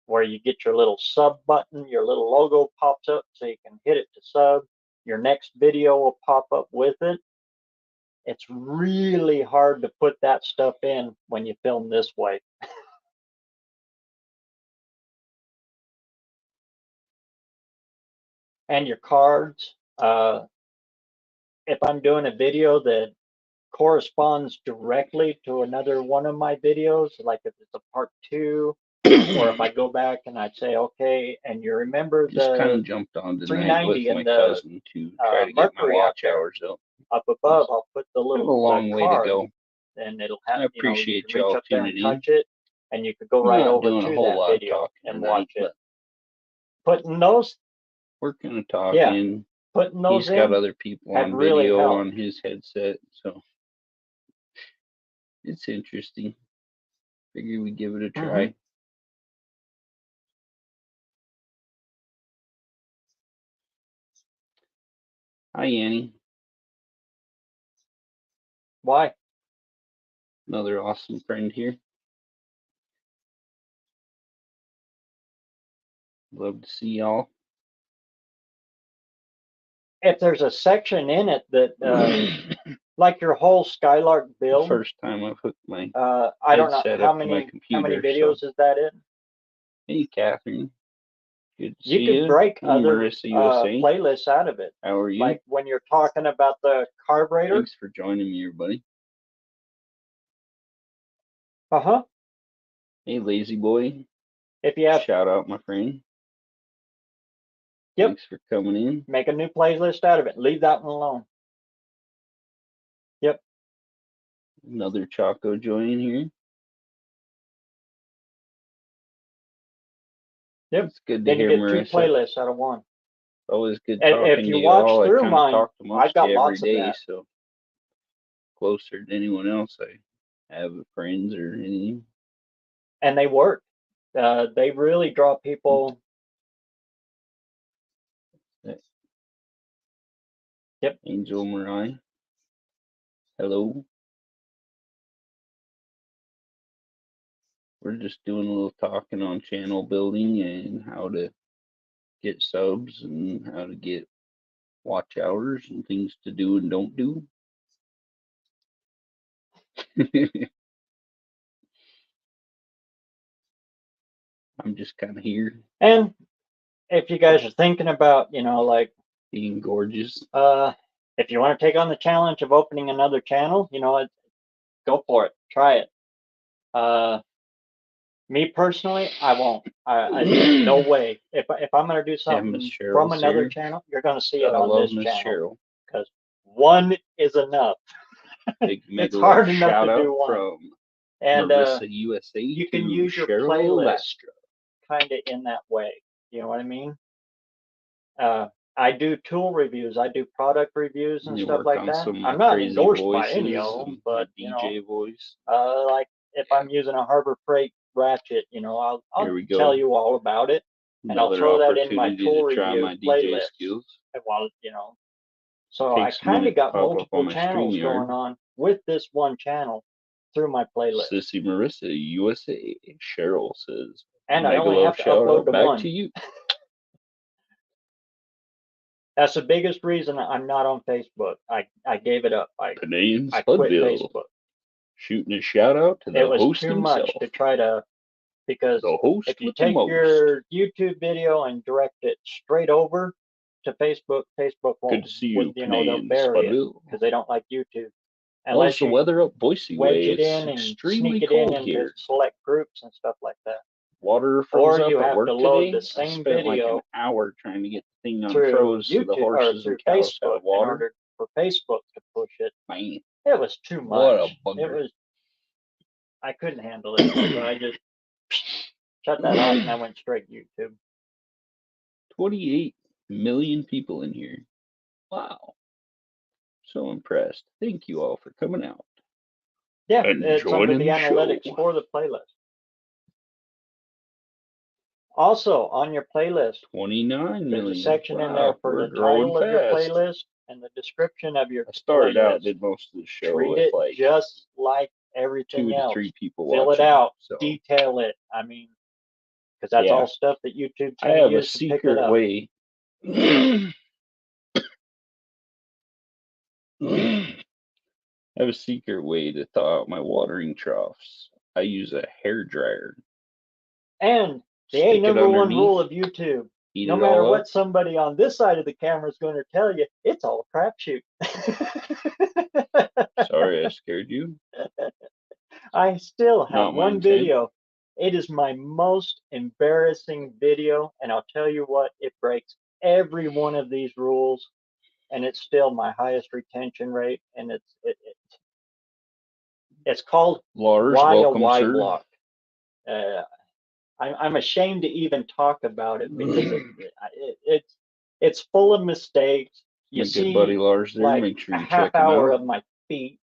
where you get your little sub button, your little logo pops up so you can hit it to sub. Your next video will pop up with it. It's really hard to put that stuff in when you film this way. And your cards. If I'm doing a video that corresponds directly to another one of my videos, like if it's a part 2, or if I go back and I say, okay, and you remember Just kind the of jumped on tonight 390 with my and the cousin to try to get my Mercury watch out there. hours up. Up above, I'll put the I have a little long way to card, go. and it'll have, I you can appreciate reach y'all up there and tuning in. touch it, and you could go We're right not over doing a to whole that lot of video talking and tonight, watch it. but Putting those, we're gonna talk yeah, in. putting those He's got in other people had on really video helped. on his headset, so it's interesting. Figure we give it a try. Hi, Annie. Why? Another awesome friend here. Love to see y'all. If there's a section in it that like your whole Skylark The build. first time I've hooked my I don't know headset how up to my many computer. videos is that in. Hey, Catherine. Good to You see could you. break Hey, other Marissa USA. playlists out of it. How are you? Like when you're talking about the carburetor. Thanks for joining me, everybody. Uh-huh. Hey, lazy boy. If you have, Shout out, my friend. Yep. Thanks for coming in. Make a new playlist out of it. Leave that one alone. Yep. Another Choco join here. Yep. It's good to Then hear, you get Marissa. 2 playlists out of one. Always good If talking you to you watch all. through I kind mine, of talk to most I've got of you every lots of day, that. so closer than anyone else I have friends or anything. And they work. They really draw people. Yep. Angel Mariah. Hello. We're just doing a little talking on channel building and how to get subs and how to get watch hours and things to do and don't do. I'm just kind of here. And if you guys are thinking about, like being gorgeous. If you want to take on the challenge of opening another channel, go for it. Try it. Me personally, I won't. No way. If I'm gonna do something from another channel, you're gonna see it on this channel. Because one is enough. It's hard enough to do one. From and Marissa USA, you can use your Cheryl playlist kind of in that way. You know what I mean? I do tool reviews. I do product reviews and stuff like that. I'm not endorsed by any of them, but DJ voice. Like if I'm using a Harbor Freight ratchet, I'll tell you all about it, and I'll throw that in my tool review playlist. While so I kind of got multiple channels going on with this one channel through my playlist. Sissy Marissa USA, Cheryl says, and I only have to upload to one. To you. That's the biggest reason I'm not on Facebook. I gave it up. I quit Facebook. Shooting a shout out to the host himself. It was too much to try to, because if you take your YouTube video and direct it straight over to Facebook, Facebook won't. Good to see you, they'll bury it because they don't like YouTube. Unless the weather up Boise wedge way, it in and sneak it in into select groups and stuff like that. Water froze or you up have at work to load today. the same I spent video like an hour trying to get the thing through unfroze so the YouTube horses or through and cows Facebook have water. in order for Facebook to push it. Man, it was too much. What a bugger. I couldn't handle it, so I just shut that off and I went straight YouTube. 28 million people in here. Wow. So impressed. Thank you all for coming out. Yeah, it's under the analytics for the playlist. Also, on your playlist, 29 million. There's a section in there for the title of your playlist and the description of your I started playlist. out, did most of the show Treat with it like just like everything 2 to else. 3 people Fill watching. it out, so. detail it. I mean, because that's all stuff that YouTube's I going to have use a to pick it secret up. way. I have a secret way to thaw out my watering troughs. I use a hair dryer. And the number one rule of YouTube, no matter what somebody on this side of the camera is going to tell you, it's all a crapshoot. Sorry, I scared you. I still have one video. It is my most embarrassing video, and I'll tell you what, it breaks every one of these rules, and it's still my highest retention rate, and it's called Lars, Why welcome, a Y sir. block. I'm ashamed to even talk about it because it's full of mistakes. You see, good buddy Lars there. Like make sure you a half check him hour out. of my feet.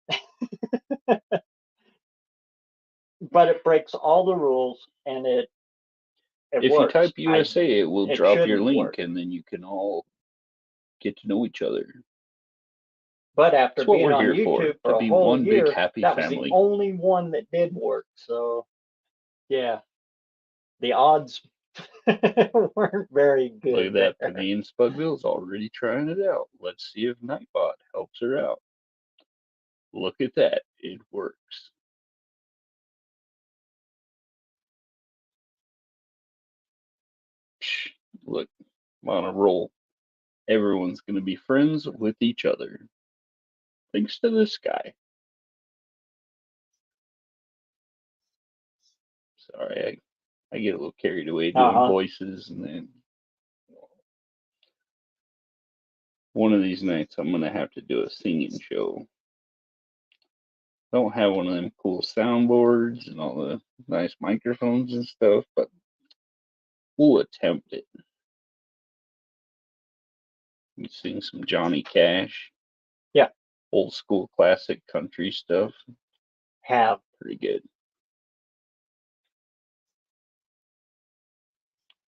But it breaks all the rules, and it if works. you type USA, it will drop your link, and then you can all get to know each other. But after being on YouTube for a whole year, that was the only one that did work. So, yeah, the odds weren't very good. Look at that. Panay Spugville's already trying it out. Let's see if Nightbot helps her out. Look at that. It works. Look, I'm on a roll. Everyone's going to be friends with each other. Thanks to this guy. Sorry, I get a little carried away doing voices, and then one of these nights I'm going to have to do a singing show. Don't have one of them cool soundboards and all the nice microphones and stuff, but we'll attempt it. We sing some Johnny Cash. Yeah. Old school classic country stuff. Have. Pretty good.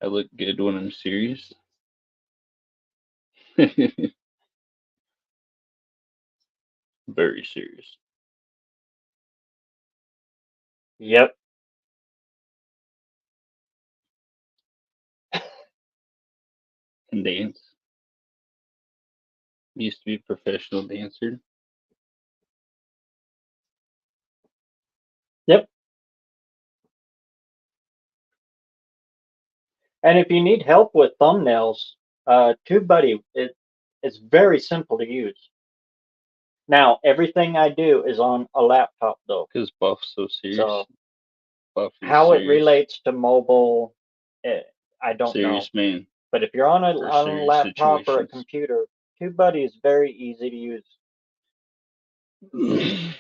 I look good when I'm serious. Very serious. Yep. And dance. Used to be a professional dancer. Yep. And if you need help with thumbnails, TubeBuddy, it's very simple to use. Now, everything I do is on a laptop, though. Because Buff's so serious. So Buff is how serious. it relates to mobile, I don't serious know. Man. But if you're on a laptop or a situations. computer, TubeBuddy is very easy to use.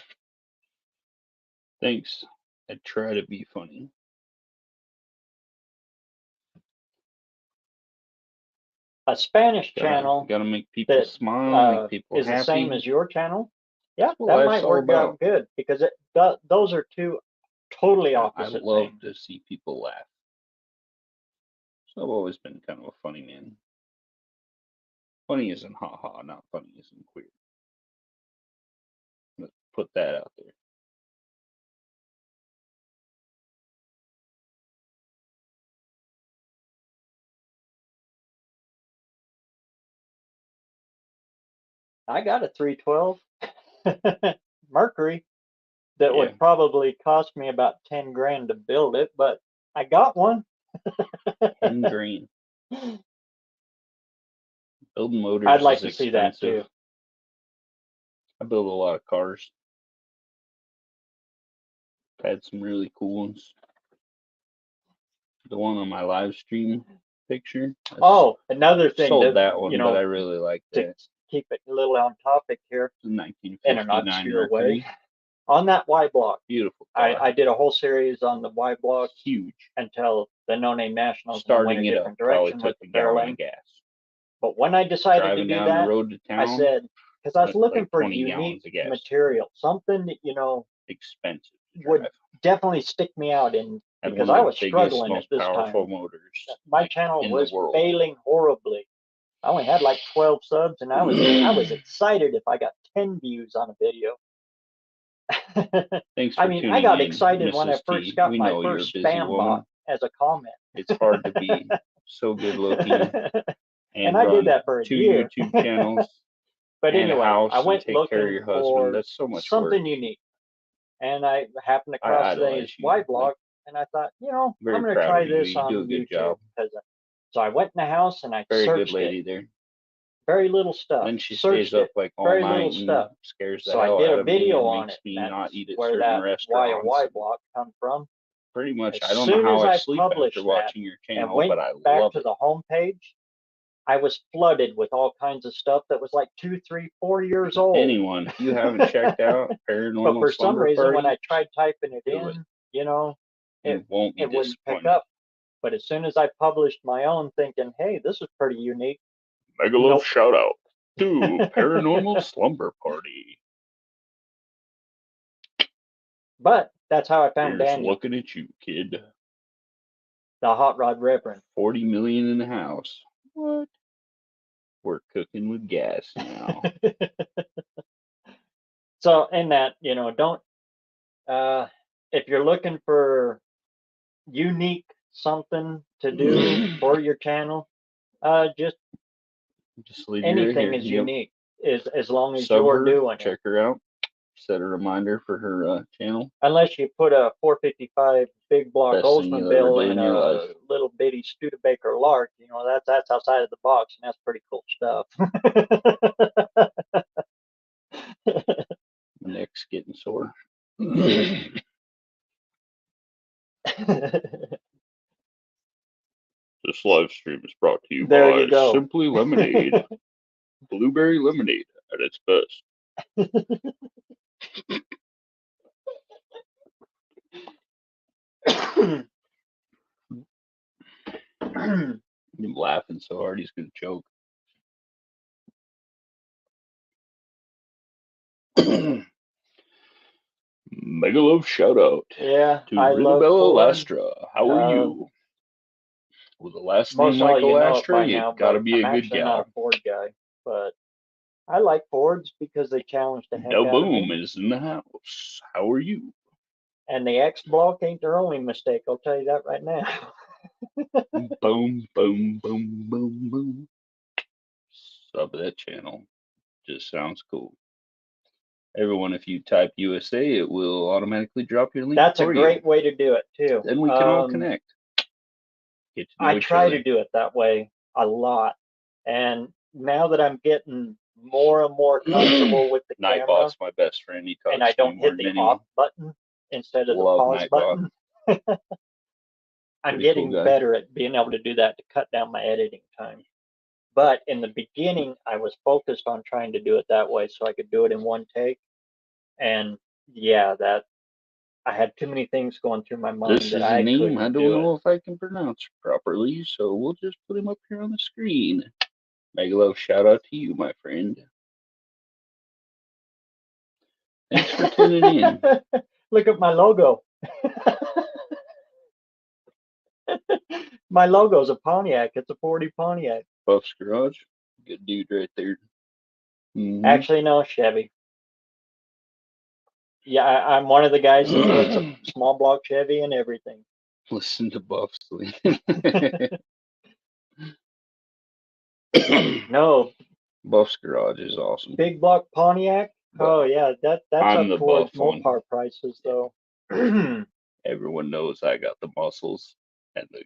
Thanks. I try to be funny. A Spanish channel gotta make people smile, make people is happy. the same as your channel. Yeah, what that life's might all work about. out good because those are two totally opposite I love things. to see people laugh. So I've always been kind of a funny man. Funny isn't ha-ha, not funny isn't queer. Let's put that out there. I got a 312 Mercury that would probably cost me about 10 grand to build it, but I got one. 10 grand. Building motors I'd like is to expensive. see that too. I build a lot of cars. I've had some really cool ones. The one on my live stream picture. Oh, another thing. Sold that one, but I really like that. Keep it a little on topic here. It's a 1959 in an obscure Mercury. way. On that Y block. Beautiful car. I did a whole series on the Y block. Huge. Until the No Name Nationals starting went a it different up probably direction took with a the gallon of gas. But when I decided Driving to do down that, the road to town, I said, because I was looking like for 20 unique gallons of gas. material, something that, expensive would definitely stick me out in, because I was struggling at this time. Motors My channel was failing horribly. I only had like 12 subs, and I was excited if I got 10 views on a video. Thanks for I mean, I got excited when I first got my first spam bot as a comment. It's hard to be so good looking and I did that for a year. 2 YouTube channels. But anyway, I went take looking care of your husband. That's so much something work. unique, and I happened across today's Y blog, and I thought, I'm going to try this on YouTube. So I went in the house and I Very searched good lady it. there. Very little stuff. Then she stays up like all very night little stuff. Scares the so hell I did out a of me video and on makes it. me not eat at where certain that restaurants. Y block come from. Pretty much, As I don't know soon how as I I sleep after published watching your and channel, went but I back love to it. the homepage, I was flooded with all kinds of stuff that was like 2, 3, 4 years old. Anyone, if you haven't checked out Paranormal But for some Slumber reason, Party, when I tried typing it do in, it won't be it wouldn't pick disappointed. up. But as soon as I published my own, thinking, hey, this is pretty unique. Mega love shout out to Paranormal Slumber Party. But that's how I found Here's Daniel. looking at you, kid. The Hot Rod Reverend. 40 million in the house. What? We're cooking with gas now. So in that, don't, if you're looking for unique something to do for your channel, just leave anything here. is unique, as long as Sub you're her, doing check her out. set a reminder for her channel. Unless you put a 455 big block Best thing you'll ever do Oldsmobile in in your a life. little bitty Studebaker Lark, that's outside of the box, and that's pretty cool stuff. My neck's getting sore. This live stream is brought to you There by you go. Simply Lemonade. Blueberry lemonade at its best. I'm laughing so hard he's gonna choke. Mega love shout out Yeah, to I love Rinabella Ford. Lastra. How are you? With the last Most name all like a you know it Lastra, by you now, gotta but be I'm a good actually not gal. a Ford guy, but I like Fords because they challenge the heck No out of Boom me. is in the house. How are you? And the X block ain't their only mistake. I'll tell you that right now. Boom, boom, boom, boom, boom. Sub that channel. Just sounds cool. Everyone, if you type USA, it will automatically drop your link. That's a for great you. way to do it too. Then we can all connect. Get to know I each try other. to do it that way a lot, and now that I'm getting more and more comfortable with the camera, Nightbot's my best friend. He talks and I to me don't more hit than the any. off button instead of the Love pause Nightbot. button. I'm Pretty getting cool guy. better at being able to do that to cut down my editing time. But in the beginning, I was focused on trying to do it that way so I could do it in one take. And yeah, that I had too many things going through my mind This that is a I name couldn't I don't do know if I can pronounce properly, so we'll just put him up here on the screen. Mega love shout out to you, my friend. Thanks for tuning in. Look at my logo. My logo's a Pontiac. It's a 40 Pontiac. Buff's Garage. Good dude right there. Actually, no, Chevy. Yeah, I'm one of the guys that puts a small block Chevy and everything. Listen to Buff sleep. No, Buff's Garage is awesome. big block Pontiac. Oh yeah, that's I'm the up towards Buff one. Mopar prices though. Everyone knows I got the muscles and the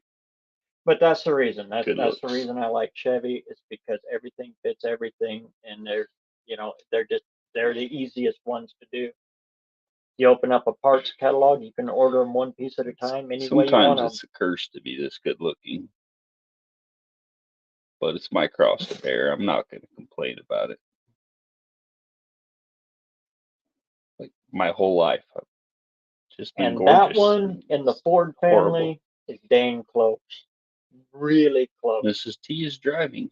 But that's the reason. That's good the looks. reason I like Chevy is because everything fits everything, and they're the easiest ones to do. You open up a parts catalog, you can order them one piece at a time, any way you want Sometimes them. it's a curse to be this good looking, but it's my cross to bear. I'm not going to complain about it. Like my whole life, I've just been And gorgeous. that one in the Ford family is dang close, really close. Mrs. T is driving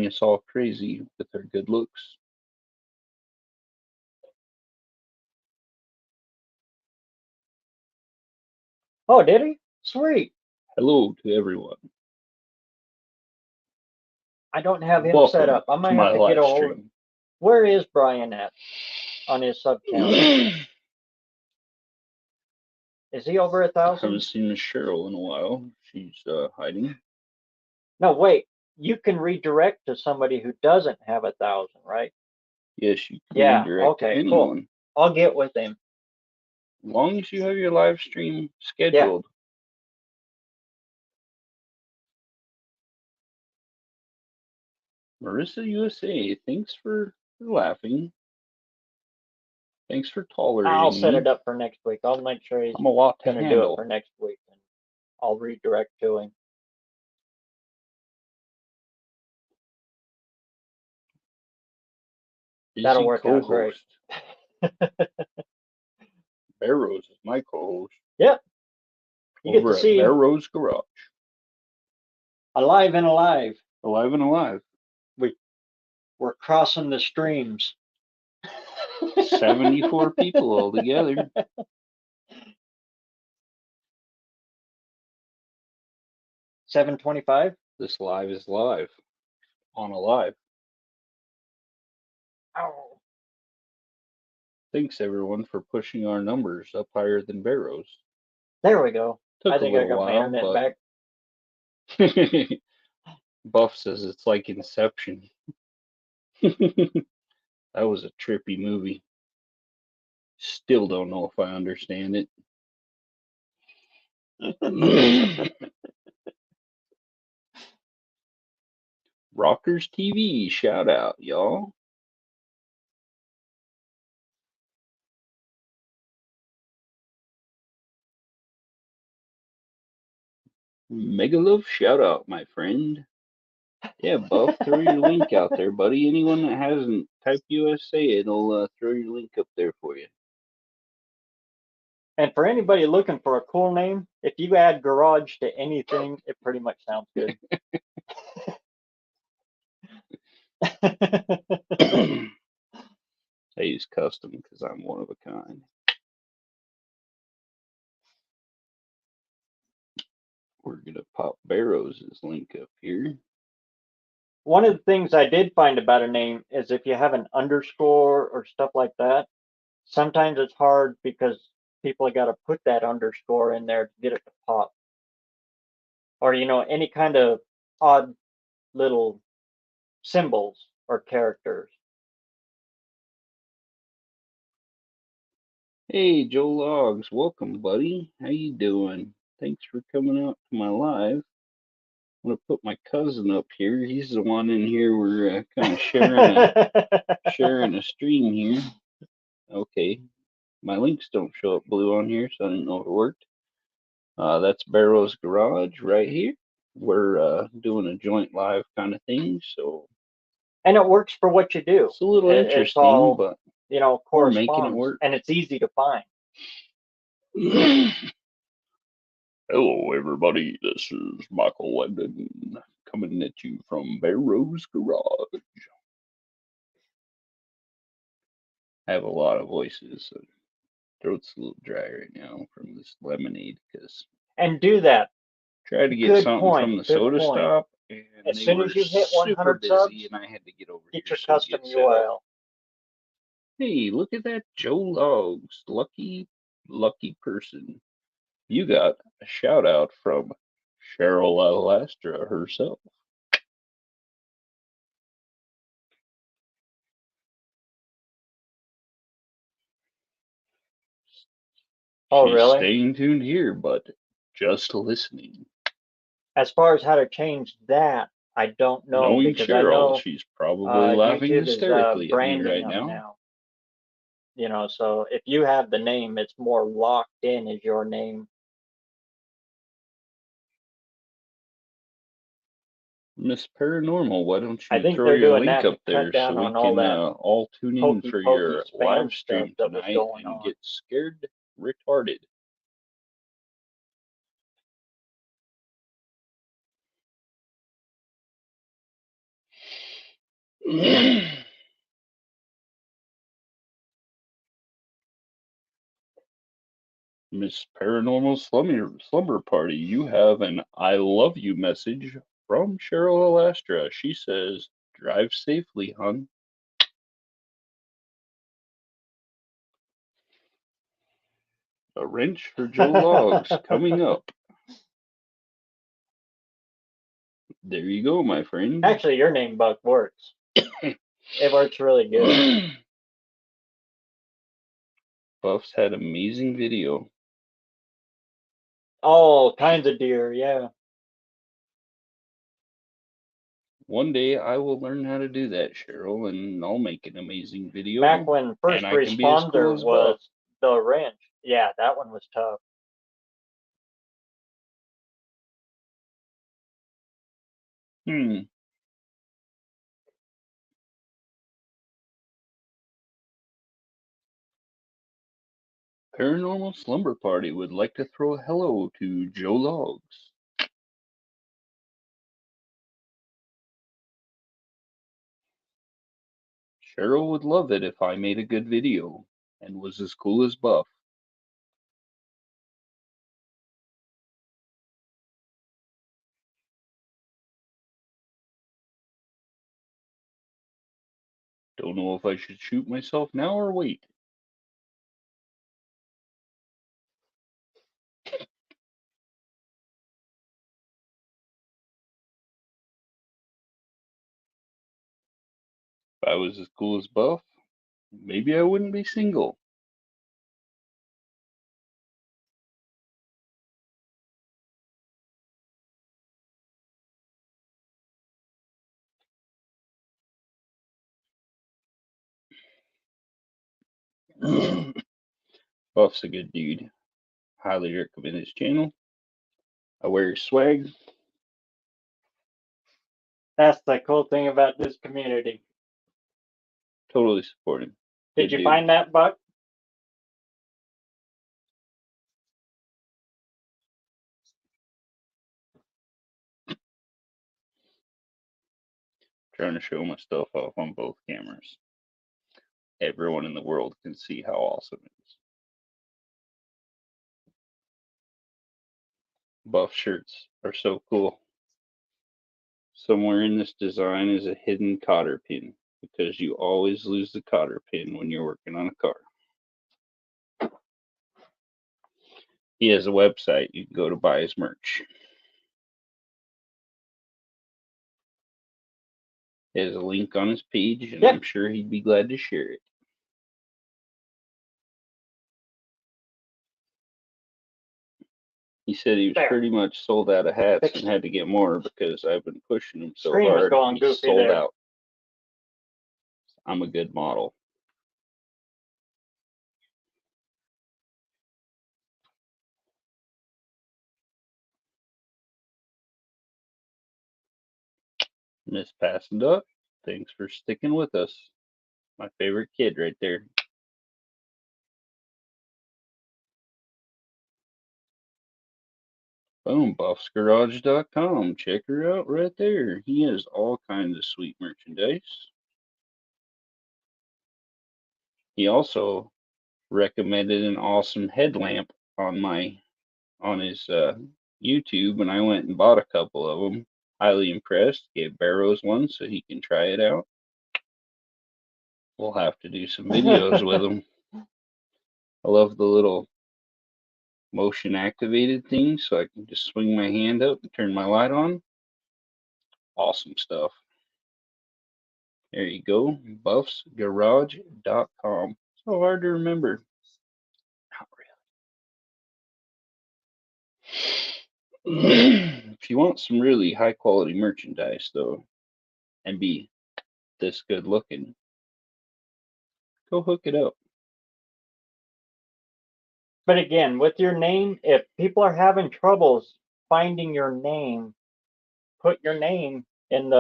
us all crazy with her good looks. Oh, did he? Sweet. Hello to everyone. I don't have him Welcome set up. I might to have my to get live a hold of. stream. Where is Brian at on his sub count? Is he over I 1,000? haven't seen Miss Cheryl in a while. She's hiding. No, wait. You can redirect to somebody who doesn't have 1,000, right? Yes, you can Yeah. redirect to Okay. anyone. Cool. I'll get with him. As long as you have your live stream scheduled. Yeah. Marissa USA, thanks for laughing. Thanks for tolerating I'll set me. it up for next week. I'll make sure he's I'm a lot to going to do it handle. for next week, and I'll redirect to him. That'll Busy work out great. co-host. BareRose is my co-host. Yep. You get Over to at see BareRose Garage. Alive and Alive. Alive and alive. We're crossing the streams. 74 people altogether. $7.25. This live is live. On a live. Oh. Thanks everyone for pushing our numbers up higher than BareRose. There we go. Took I think a I little got my while, internet but back. Buff says it's like Inception. That was a trippy movie. Still don't know if I understand it. Rockers TV, shout out, y'all. Mega love shout out, my friend. Yeah, Buff, throw your link out there, buddy. Anyone that hasn't typed USA, it'll throw your link up there for you. And for anybody looking for a cool name, if you add garage to anything, it pretty much sounds good. I use custom because I'm one of a kind. We're gonna pop BareRose's link up here. One of the things I did find about a name is if you have an underscore or stuff like that, sometimes it's hard because people got to put that underscore in there to get it to pop. Or, any kind of odd little symbols or characters. Hey, Joe Logs, welcome, buddy. How you doing? Thanks for coming out to my live. I'm gonna put my cousin up here. He's the one in here. We're kind of sharing a stream here. Okay, my links don't show up blue on here, so I didn't know if it worked. That's BareRose Garage right here. We're doing a joint live kind of thing, so And it works for what you do. it's a little It's interesting, all, but we're corresponds, making it work. and it's easy to find. Hello, everybody. This is Michael London coming at you from BareRose Garage. I have a lot of voices, so throat's a little dry right now from this lemonade because And do that. tried to get Good something point, from the good soda point. stop, and As they soon were as you hit super 100 busy, subs, and I had to get over get here your so custom get set up. URL. Hey, look at that Joe Logs, lucky person. You got a shout out from Cheryl Alastra herself. Oh, She's really? staying tuned here, but just listening. As far as how to change that, I don't know, Knowing because I Cheryl, know she's probably laughing YouTube is hysterically at me branding right them now. now. So if you have the name, it's more locked in as your name. Miss Paranormal, why don't I you think throw they're your doing link that up to cut there so down we on all can that all tune in hokey for pokey your spam live stuff stream that was tonight going and on. get scared retarded? Miss Paranormal Slumber Party, you have an I love you message from Cheryl Alastra. She says, drive safely, hun. A wrench for Joe Logs coming up. There you go, my friend. Actually, your name, Buck, works. It works really good. Buff's had amazing video. All kinds of deer, yeah. One day I will learn how to do that, Cheryl, and I'll make an amazing video. Back when First and I can be as cool Responder as was Buff. the wrench. Yeah, that one was tough. Paranormal Slumber Party would like to throw a hello to Joe Logs. Cheryl would love it if I made a good video and was as cool as Buff. Don't know if I should shoot myself now or wait. If I was as cool as Buff, maybe I wouldn't be single. Buff's a good dude. Highly recommend his channel. I wear his swag. That's the cool thing about this community. Totally support him. Did Good you dude. find that, Buck? Trying to show my stuff off on both cameras. Everyone in the world can see how awesome it is. Buff shirts are so cool. Somewhere in this design is a hidden cotter pin, because you always lose the cotter pin when you're working on a car. He has a website. You can go to buy his merch. He has a link on his page, and Yep. I'm sure he'd be glad to share it. He said he was There. pretty much sold out of hats Fixed and had to get more because I've been pushing him so Screen was hard. going He's goofy sold there. out. I'm a good model. Miss Passing Duck, thanks for sticking with us. My favorite kid right there. Boom, buffsgarage.com. Check her out right there. He has all kinds of sweet merchandise. He also recommended an awesome headlamp on his YouTube, and I went and bought a couple of them. Highly impressed. Gave BareRose one so he can try it out. We'll have to do some videos with him. I love the little motion activated thing, so I can just swing my hand up and turn my light on. Awesome stuff. There you go, buffsgarage.com. So hard to remember. Not really. If you want some really high quality merchandise though, and be this good looking, go hook it up. But again, with your name, if people are having troubles finding your name, put your name in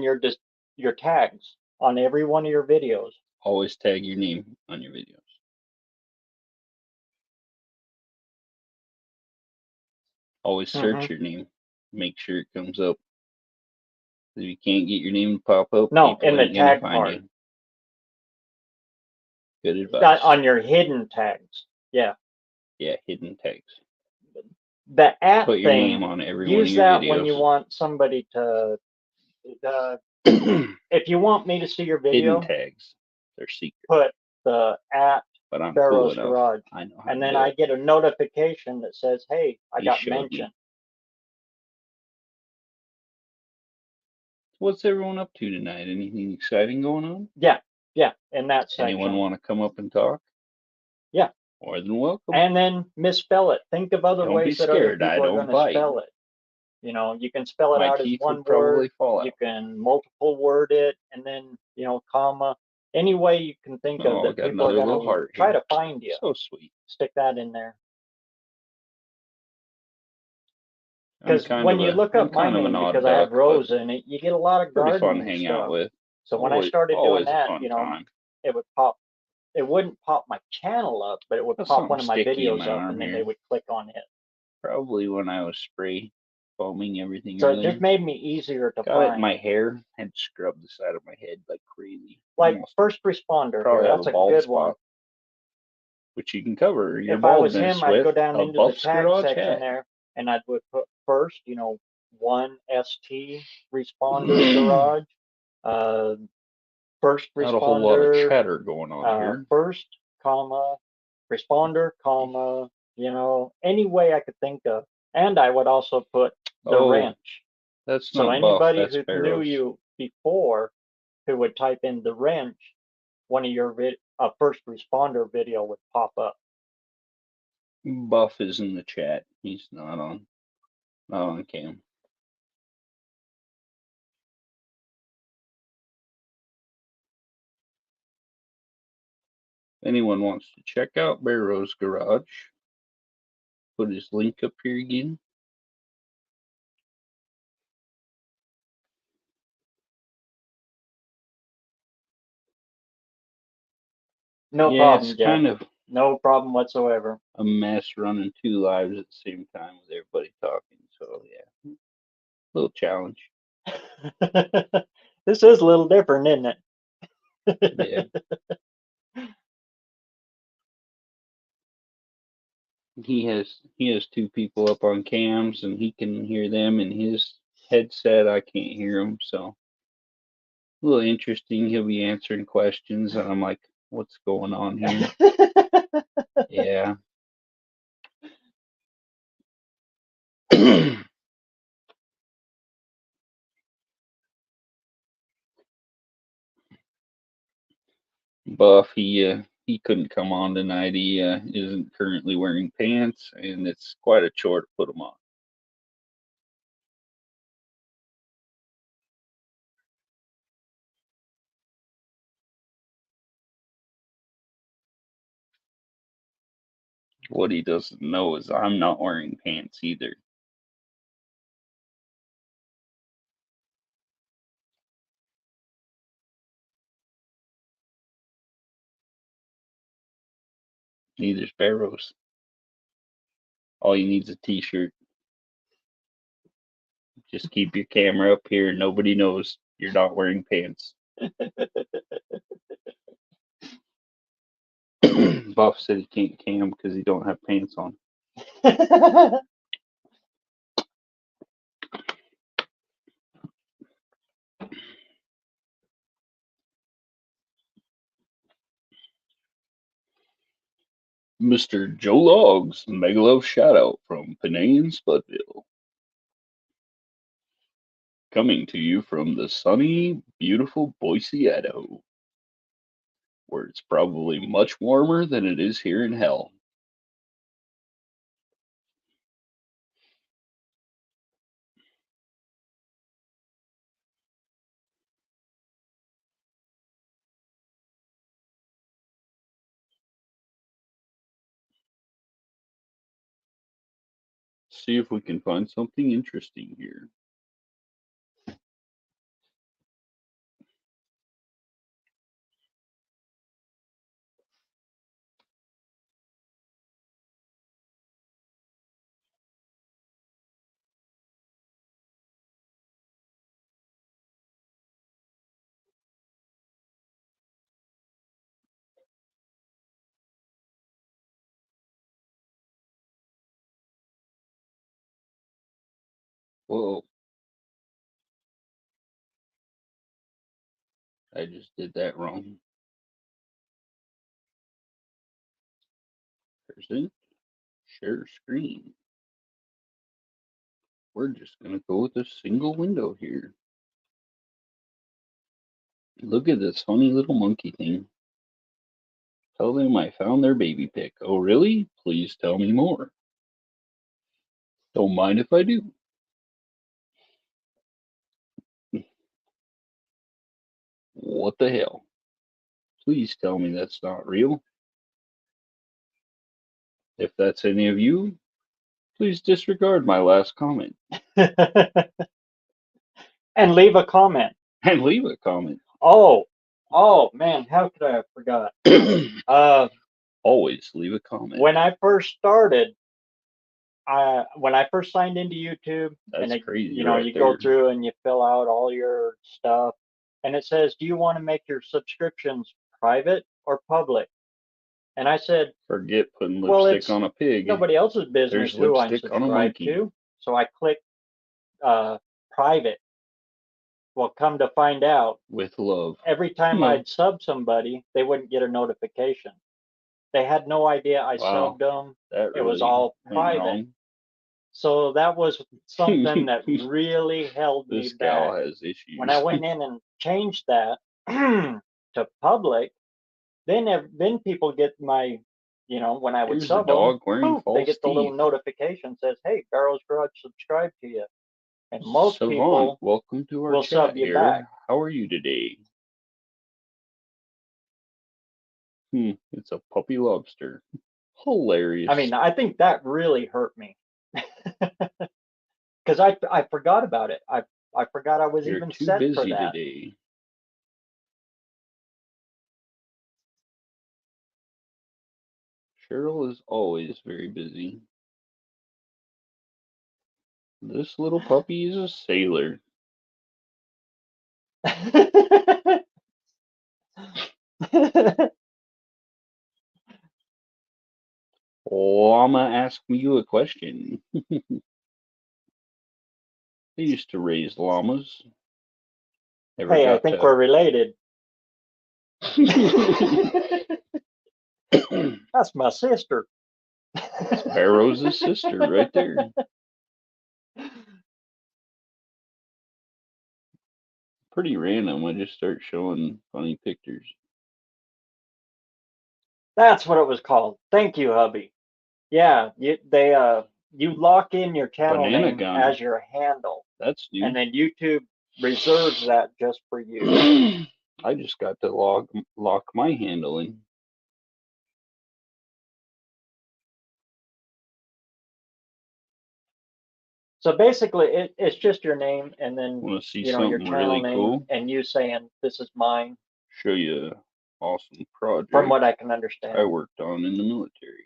your tags on every one of your videos. Always tag your name on your videos. Always search your name. Make sure it comes up. If you can't get your name to pop up, No, people in the ain't gonna tag find part. you. Good advice. On your hidden tags. Yeah. Yeah, hidden tags. The @ Put your thing, name on every one of use your that videos. when you want somebody to if you want me to see your video, hidden tags. They're secret. put the @ But I'm cool BareRose enough. Garage. I know how And to then do I it. get a notification that says, hey, I He got showed me. mentioned. What's everyone up to tonight? Anything exciting going on? Yeah, in that section. Anyone want to come up and talk? Yeah. More than welcome. And then misspell it. Think of other Don't ways be that other scared. I people are don't going to bite. spell it. You know, you can spell it My out as teeth one would probably word. fall You out. can multiple word it, and then, comma. Any way you can think Oh, of I that got people are another little going to heart try here. to find you. So sweet. Stick that in there. I'm Because kind when of you a look I'm up my kind of name, an odd because I have duck, Rose but in it, you get a lot of pretty fun to gardening hang stuff. out with. So when I started doing Always a that, fun time. it would pop. It wouldn't pop my channel up, but it would Got pop something one of my sticky in videos my up, arm and then here. they would click on it. Probably when I was spray foaming everything So earlier. it just made me easier to Got it in find. my hair. Had to scrub the side of my head like crazy. Like Almost first responder, probably have that's a a bald good spot, one. which you can cover your If I was baldness him, I'd with go down a into the Buff's tag Garage section hat. there, and I would put first, 1 ST responder garage, first Not a whole lot of responder, chatter going on here. first, comma, responder, comma, any way I could think of. And I would also put the wrench. That's So not Buff. anybody That's who knew BareRose. you before who would type in the wrench, one of your first responder video would pop up. Buff is in the chat. He's not on cam. If anyone wants to check out BareRose Garage, put his link up here again. No Yeah, problem, it's Jeff. kind of No problem whatsoever. a mess running 2 lives at the same time with everybody talking. So yeah, little challenge. This is a little different, isn't it? Yeah. He has 2 people up on cams, and he can hear them in his headset. I can't hear him, so a little interesting. He'll be answering questions, and I'm like, "What's going on here?" Yeah. Buff, he couldn't come on tonight. He isn't currently wearing pants, and it's quite a chore to put them on. What he doesn't know is I'm not wearing pants either. Neither's BareRose. All you need is a t-shirt. Just keep your camera up here. Nobody knows you're not wearing pants. Buff said he can't cam because he don't have pants on. Mr. Joe Logs, mega love shout out from Panay and Spudville. Coming to you from the sunny, beautiful Boise, Idaho, where it's probably much warmer than it is here in hell. See if we can find something interesting here. Whoa. I just did that wrong. Present, share screen. We're just going to go with a single window here. Look at this funny little monkey thing. Tell them I found their baby pic. Oh, really? Please tell me more. Don't mind if I do. What the hell? Please tell me that's not real. If that's any of you, please disregard my last comment. And leave a comment. And leave a comment. Oh man, how could I have forgot? Always leave a comment. When I first started, when I first signed into YouTube, That's and crazy. you know, right you there. go through and you fill out all your stuff, and it says, "Do you want to make your subscriptions private or public?" And I said, Forget putting well, lipstick it's on a pig. nobody else's business There's who I'm lipstick on a subscribed monkey. to. So I clicked private. Well, come to find out, With love. every time I'd sub somebody, they wouldn't get a notification. They had no idea I Wow. subbed them. That It was really all went private. wrong. So that was something that really held me This gal back. has issues. When I went in and changed that, to public, then people get my, when I would Here's a sub them, dog wearing poof, they false get the little teeth. notification says, "Hey, BareRose Garage subscribe to you," and most Savant, people welcome to our will chat sub you here. back. How are you today? It's a puppy lobster. Hilarious. I mean, I think that really hurt me because I forgot about it. I forgot I was You're even too set for busy that. today. Cheryl is always very busy. This little puppy is a sailor. Llama asked you a question. They used to raise llamas. Never Hey, I got think we're related. to. That's my sister. BareRose's sister right there. Pretty random. I just start showing funny pictures. That's what it was called. Thank you, hubby. Yeah, you lock in your channel Banana name gun. as your handle, That's new. and then YouTube reserves that just for you. I just got to lock my handle in. So basically, it's just your name, and then Want to see your something channel really name, cool? and you saying this is mine. Show you an awesome project From what I can I understand. worked on in the military.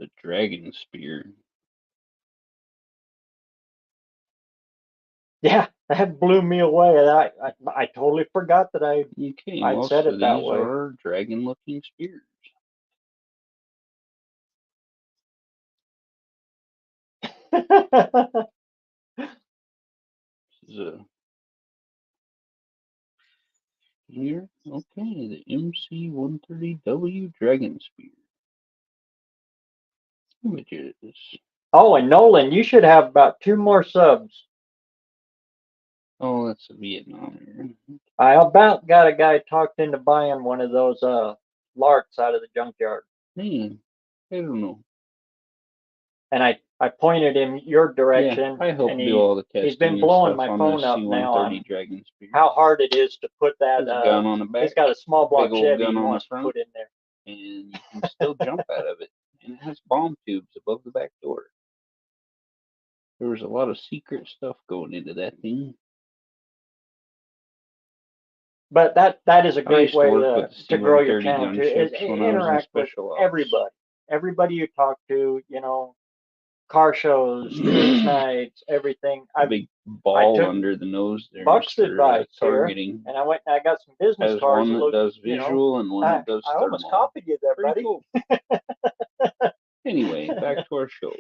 The dragon spear. Yeah, that blew me away. I totally forgot that Okay, I'd most said of it that these way. are dragon-looking spears. This is a here. Okay, the MC-130W dragon spear. Images. Oh, and Nolan, you should have about 2 more subs. Oh, that's a Vietnam. I about got a guy talked into buying one of those larks out of the junkyard. Man, I don't know. And I pointed him your direction, Yeah, I help and do all the testing he's been and blowing stuff my on phone the up now on C-130 dragon spear. how hard it is to put that. There's a gun on the back. He's got a small block big old Chevy gun he on the wants to front, put in there. and you can still jump out of it. And it has bomb tubes above the back door. There was a lot of secret stuff going into that thing. But that is a I great used to way work with the to grow your C-130 channel too. Is gunships when I was in interact with special ops. everybody you talk to. Car shows, street nights, everything. A big ball took under the nose there Buck's for advice here, targeting. and I went and I got some business Has cards. one that does visual and one that does I almost thermal. copied you there, Pretty buddy. cool. Anyway, back to our show.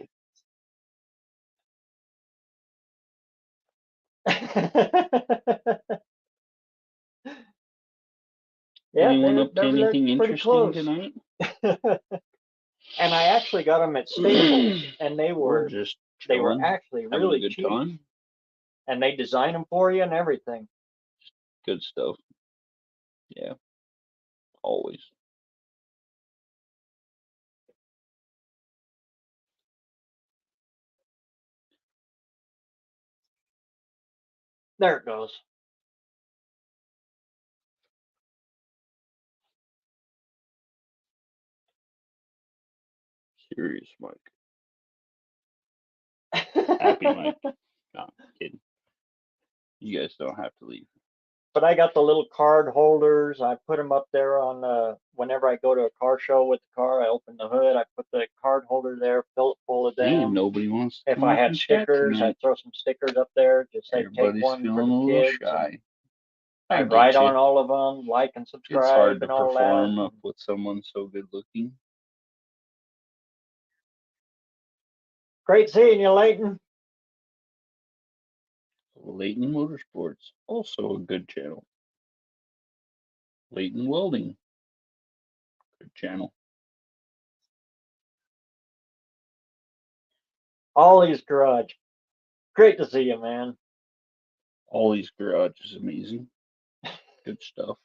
Yeah, Anyone up to anything pretty interesting close. tonight? And I actually got them at Staples, and they We're were just actually having really a good cheap, time. and they design them for you and everything. Good stuff. Yeah, always. There it goes. Serious Mike. Happy Mike. No, I'm kidding. You guys don't have to leave. But I got the little card holders. I put them up there on whenever I go to a car show with the car, I open the hood, I put the card holder there, fill it full of Man, them. nobody wants to If come I up had and chat stickers, tonight. I'd throw some stickers up there. Just say, take Everybody's one for feeling a the little kids. shy. I get write you. on all of them, like and subscribe, It's hard to and all perform that. up with someone so good looking. Great seeing you, Leighton. Leighton Motorsports, also a good channel. Leighton Welding, good channel. Ollie's Garage, Great to see you, man. Ollie's Garage is amazing. Good stuff.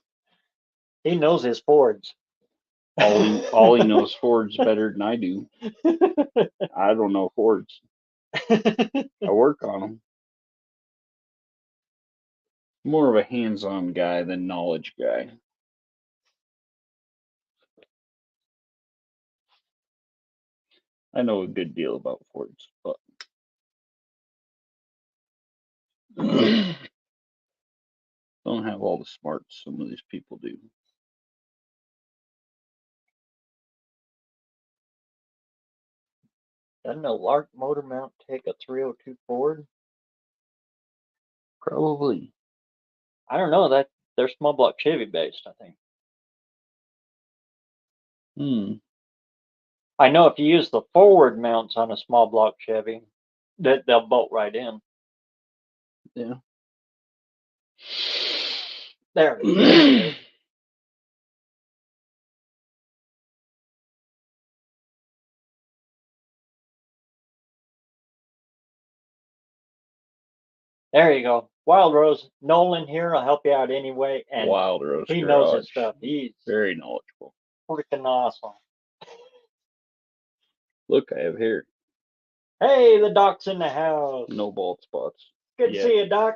He knows his Fords. Ollie knows Fords better than I do. I don't know Fords. I work on them. More of a hands-on guy than knowledge guy. I know a good deal about Fords, but don't have all the smarts some of these people do. Doesn't a Lark motor mount take a 302 Ford? Probably. I don't know. That they're small block Chevy based, I think. I know if you use the forward mounts on a small block Chevy, that they'll bolt right in. Yeah. There it is. There you go. Wild Rose. Nolan here. I'll help you out anyway. And Wild Rose he Garage. knows his stuff. He's very knowledgeable. freaking awesome. Look, I have hair. Hey, the Doc's in the house. No bald spots. Good to see you, Doc.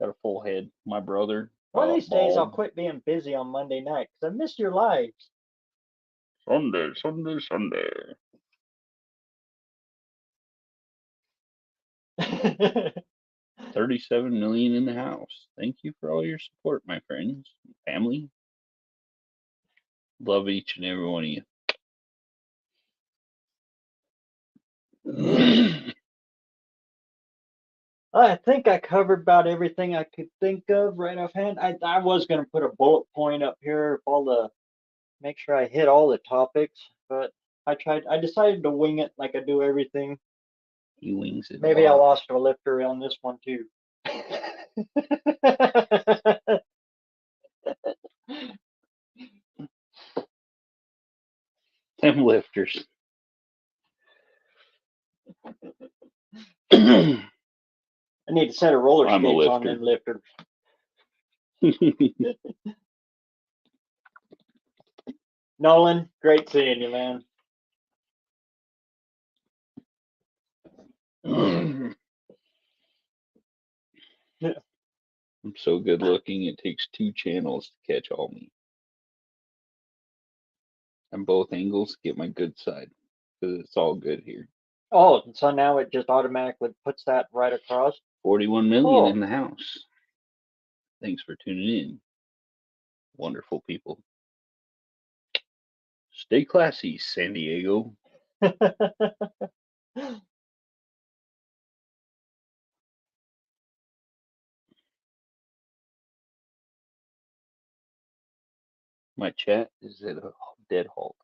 Got a full head. My brother. One of these days I'll bald. quit being busy on Monday night because I missed your lives. Sunday, Sunday, Sunday. 37 million in the house. Thank you for all your support, my friends, family. Love each and every one of you. I think I covered about everything I could think of right offhand. I was going to put a bullet point up here of make sure I hit all the topics, but I decided to wing it like I do everything. He wings it. Maybe I lost a lifter on this one too. Them lifters. I need a set of roller I'm a skates on lifter. them lifters. Nolan, great seeing you, man. I'm so good looking, it takes 2 channels to catch all me. And both angles get my good side because it's all good here. Oh, so now it just automatically puts that right across? 41 million in the house. Thanks for tuning in. Wonderful people. Stay classy, San Diego. My chat is at a dead halt.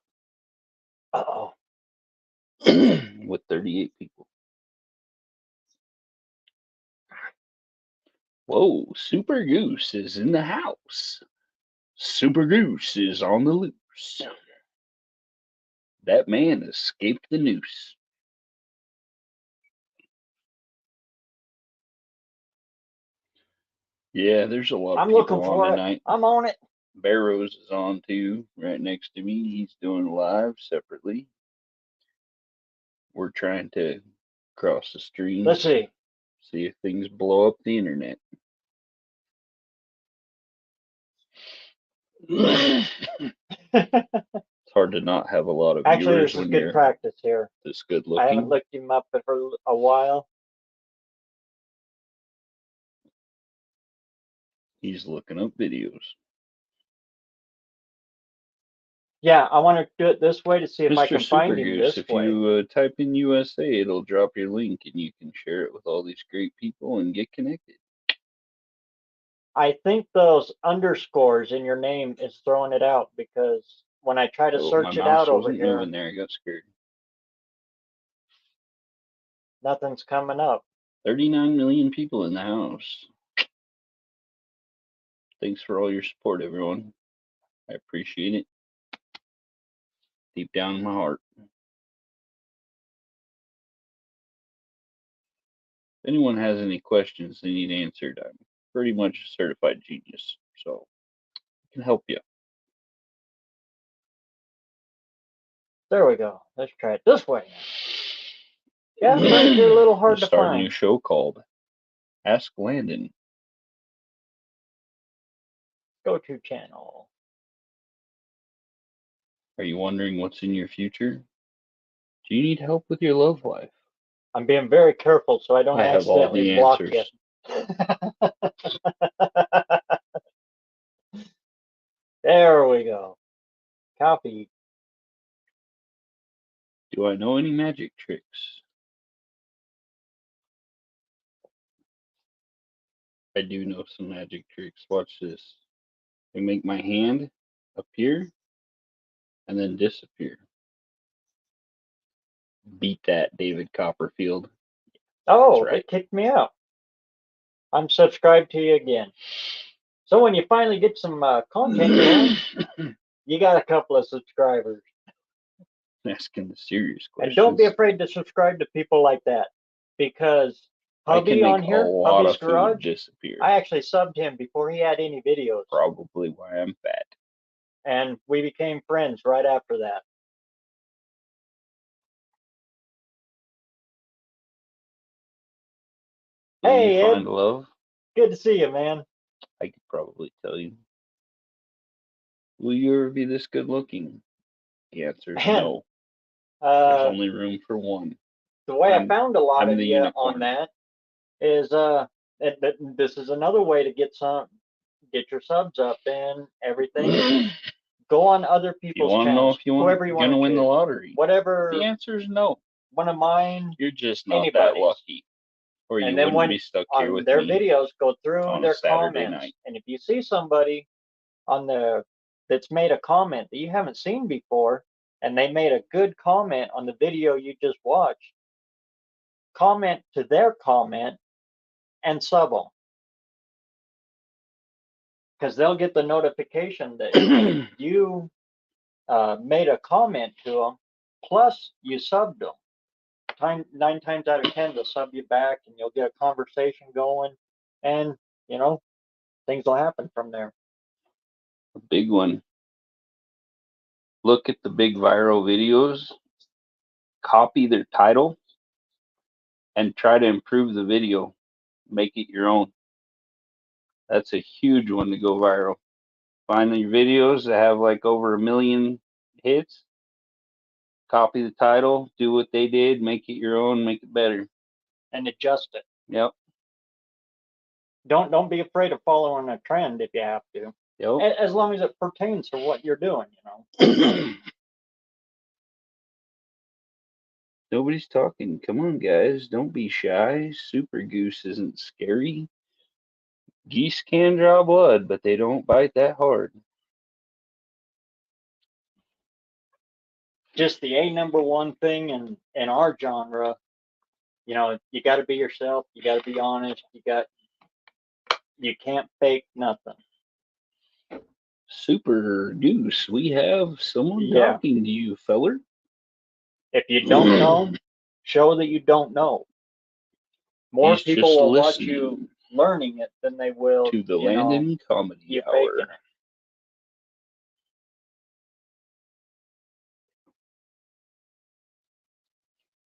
Uh-oh. With 38 people. Whoa, Super Goose is in the house. Super Goose is on the loose. That man escaped the noose. Yeah, there's a lot of people on tonight. I'm on it. BareRose is on too, right next to me. He's doing live separately. We're trying to cross the stream. Let's see. See if things blow up the internet. It's hard to not have a lot of Actually, viewers there's when good you're practice here. this good looking. I haven't looked him up for a while. He's looking up videos. Yeah, I want to do it this way to see if Mr. I can find him Goose, this if way. you type in USA, it'll drop your link and you can share it with all these great people and get connected. I think those underscores in your name is throwing it out because when I try to search it out over here, moving there. I got scared. Nothing's coming up. 39 million people in the house. Thanks for all your support, everyone. I appreciate it. Deep down in my heart. If anyone has any questions they need answered, I'm pretty much a certified genius, so I can help you. There we go. Let's try it this way. Yeah, friends are a little hard to Start a new find. show called Ask Landon. Go-to channel. Are you wondering what's in your future? Do you need help with your love life? I'm being very careful so I don't I have all accidentally the block you. answers. There we go. Copy. Do I know any magic tricks? I do know some magic tricks. Watch this. I make my hand appear and then disappear. Beat that, David Copperfield. Oh, right. It kicked me out. I'm subscribed to you again. So when you finally get some content going, you got a couple of subscribers. Asking the serious questions. And don't be afraid to subscribe to people like that, because Hubby on here, Hubby's Garage, disappear. I actually subbed him before he had any videos. Probably why I'm fat. And we became friends right after that. Hey, you Ed. find love? Good to see you, man. I could probably tell you. Will you ever be this good looking? The answer is no. There's only room for one. The way I found a lot of the you unicorn. on that is this is another way to get your subs up and everything. Go on other people's you want to know channels. if you Whoever you want to win the lottery? Whatever. The answer is no. One of mine. You're just not anybody's. that lucky. Or you And then wouldn't when be stuck on here with their me videos, go through on their a Saturday comments. night. And if you see somebody on that's made a comment that you haven't seen before, and they made a good comment on the video you just watched, comment to their comment and sub them, because they'll get the notification that you made a comment to them, plus you subbed them. 9 times out of 10, they'll sub you back, and you'll get a conversation going, and things will happen from there. A big one. Look at the big viral videos, copy their title, and try to improve the video. Make it your own. That's a huge one to go viral. Find your videos that have like over 1 million hits, copy the title, do what they did, make it your own, make it better. And adjust it. Yep. Don't be afraid of following a trend if you have to. Yep. As long as it pertains to what you're doing, Nobody's talking. Come on, guys. Don't be shy. Super Goose isn't scary. Geese can draw blood, but they don't bite that hard. Just the #1 thing in our genre, you got to be yourself. You got to be honest. You can't fake nothing. Super Goose, we have someone talking to you, feller. If you don't know, show that you don't know. More people will watch you learning it than they will to the Landon Comedy Hour. It.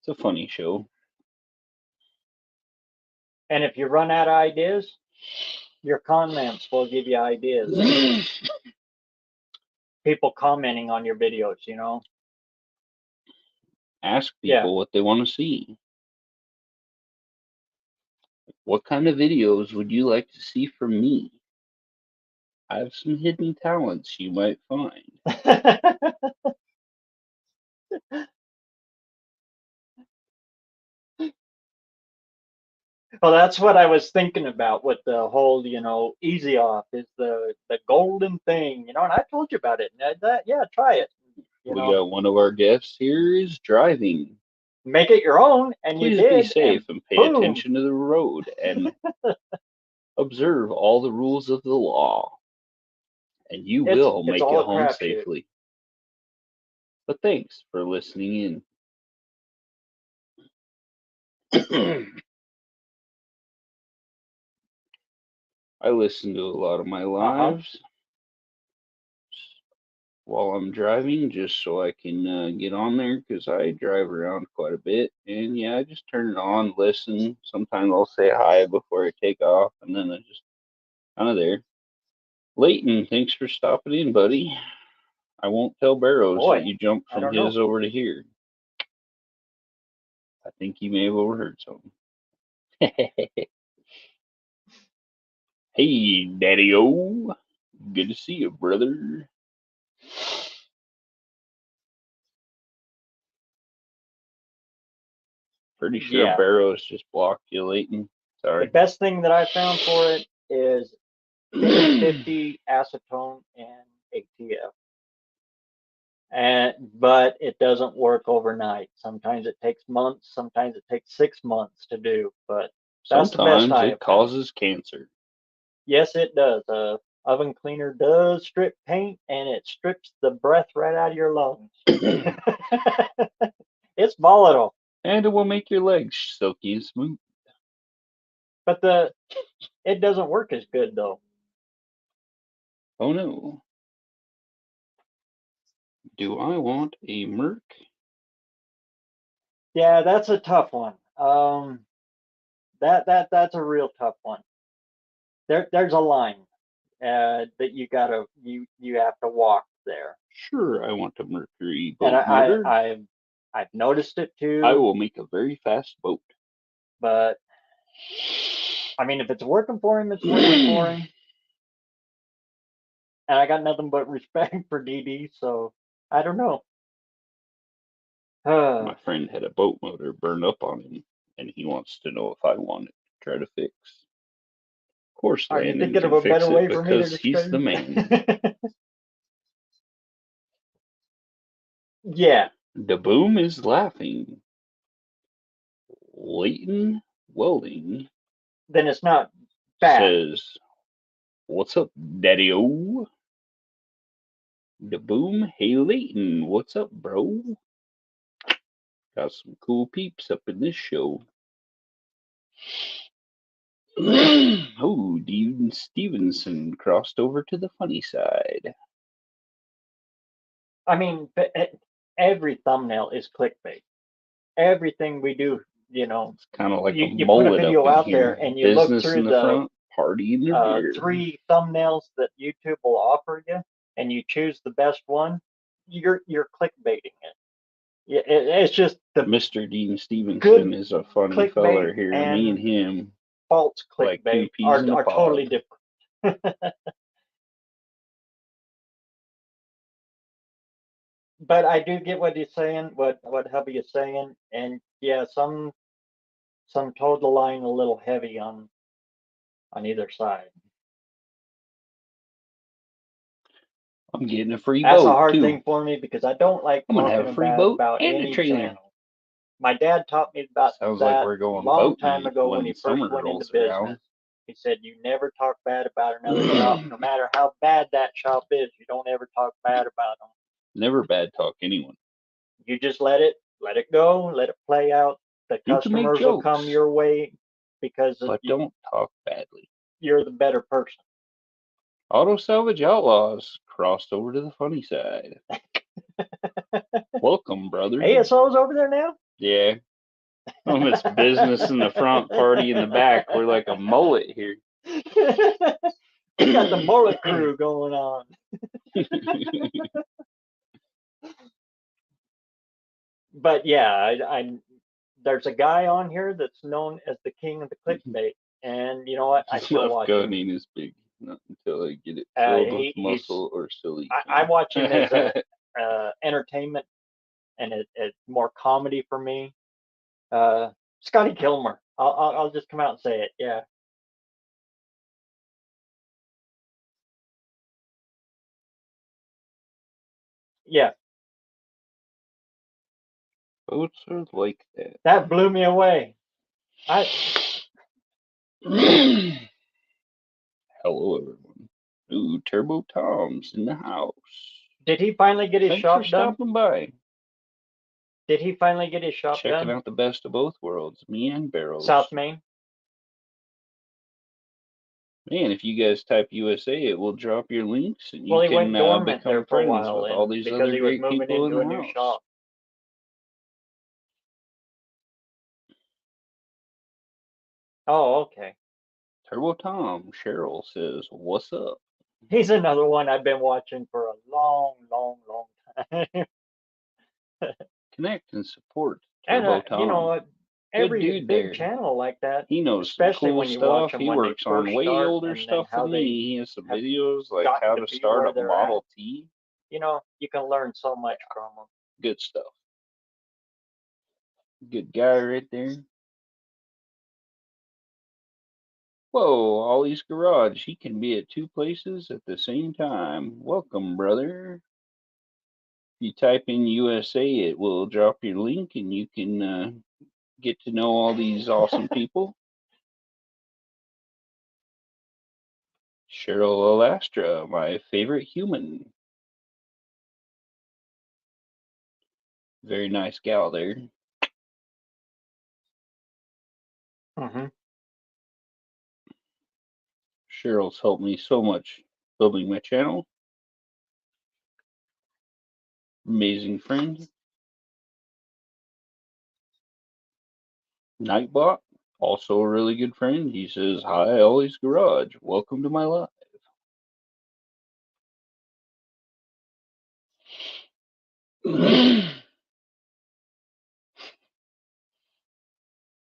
It's a funny show. And if you run out of ideas, your comments will give you ideas. People commenting on your videos, Ask people what they want to see. What kind of videos would you like to see from me? I have some hidden talents you might find. Well, that's what I was thinking about with the whole, easy off is the golden thing, and I told you about it. Try it. We got one of our guests here is driving. Make it your own, and Please you did. Be safe and pay attention to the road and observe all the rules of the law, and you will make it home safely. But thanks for listening in. I listen to a lot of my lives while I'm driving, just so I can get on there, because I drive around quite a bit. And yeah, I just turn it on, listen. Sometimes I'll say hi before I take off, and then I just kind of there. Leighton, thanks for stopping in, buddy. I won't tell Barrows Boy, that you jumped I from don't know. his over to here. I think you may have overheard something. Hey, Daddy-O. Good to see you, brother. Pretty sure Yeah. Barrows just blocked you, Leighton. The Sorry. best thing that I found for it is 50-50 acetone and ATF. But it doesn't work overnight. Sometimes it takes months, sometimes it takes 6 months to do, but that's the best Sometimes I it have found. causes cancer. Yes, it does. Oven cleaner does strip paint, and it strips the breath right out of your lungs. It's volatile, And it will make your legs silky and smooth. but it doesn't work as good though. Oh no. Do I want a Merc? Yeah, that's a tough one. That's a real tough one. There's a line that you have to walk there, Sure, I want a Mercury and boat motor. I've noticed it too. I will make a very fast boat. But I mean, if it's working for him, it's working for him. And I got nothing but respect for DD, so I don't know. My friend had a boat motor burned up on him, and he wants to know if I want it to try to fix. Of course, Are you Landon thinking of can a fix better it way for me to because he's the describe? man. Yeah, The boom is laughing. Leighton Welding then it's not bad. says, "What's up, Daddy-O?" The boom, hey Leighton, what's up, bro? Got some cool peeps up in this show. Oh, Dean Stevenson crossed over to the funny side. I mean, every thumbnail is clickbait. Everything we do, It's kind of like a you put a mullet up video in out here. there and you look Business through in the the front, party in the rear. 3 thumbnails that YouTube will offer you, and you choose the best one. You're clickbaiting it. Yeah, it's just the Mr. Dean Stevenson good is a funny clickbait feller here. Me and and him, false like two clickbait peas in a are totally pod. different. But I do get what he's saying, what hubby is saying, and yeah, some toe the line a little heavy on either side. I'm getting a free That's a boat hard too. thing for me because I don't like I'm gonna have talking a free bad boat about and a any trailer. channel. My dad taught me about Sounds like that we're a going long boating time ago when he first summer went into rolls business. around. He said, "You never talk bad about another shop, no matter how bad that shop is. You don't ever talk bad about them. Never bad talk anyone. You just let it go, let it play out. The You can make customers will come jokes, your way because but don't talk badly. you're the better person." Auto Salvage Outlaws crossed over to the funny side. Welcome, brother. ASO's over there now? Yeah. Oh, it's business in the front, party in the back. We're like a mullet here. We got the mullet crew going on. But yeah, I there's a guy on here that's known as the king of the clickbait, and you know what? I still Left watch gun him. ain't as big, not until I get it filled with muscle or silicone. I watch him as a entertainment, and it's more comedy for me. Scotty Kilmer. I'll just come out and say it. Yeah. Yeah. Boats are like that. That blew me away. Hello, everyone. Ooh, Turbo Tom's in the house. Did he finally get his Thanks shop for done? stopping by. Did he finally get his shop Checking done? out the best of both worlds, me and Barrows. South Main. Man, if you guys type USA, it will drop your links and Well, you he went can dormant there become for a friends while, with all and these because other he was great moving people in into a the new house. shop. Oh, okay. Turbo Tom, Cheryl says, "What's up?" He's another one I've been watching for a long, long, long time. Connect and support And Turbo you know Tom. what? Good Every dude big there. channel like that, He knows some especially cool when you watch stuff. them He when they works on first way start, older and then stuff how than they me. He has some have videos like gotten how to to be start where a they're at. Model T. You know, you can learn so much from them. Good stuff. Good guy right there. Whoa, Ollie's Garage. He can be at 2 places at the same time. Welcome, brother. If you type in USA, it will drop your link and you can get to know all these awesome people. Cheryl Alastra, my favorite human. Very nice gal there. Mm-hmm. Cheryl's helped me so much building my channel. Amazing friend. Nightbot, also a really good friend. He says, "Hi, Ollie's Garage. Welcome to my life."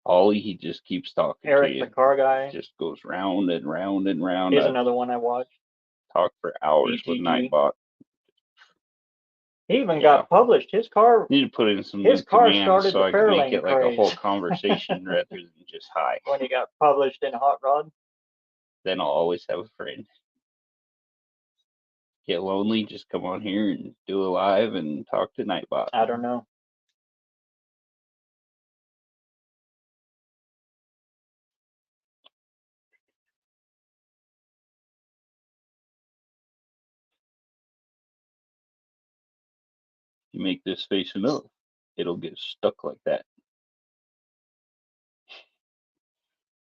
Ollie, he just keeps talking to Eric, you. the car guy, Just goes round and round and round. he's I another one I watched. talk for hours with ETG. Nightbot. He even Yeah. got published. His car Need to put in some His new car commands started so the I can make Fairlane it like a whole craze. conversation rather than just hi. when he got published in Hot Rod. Then I'll always have a friend. Get lonely, just come on here and do a live and talk to Nightbot. I don't know. You make this face enough, it'll get stuck like that.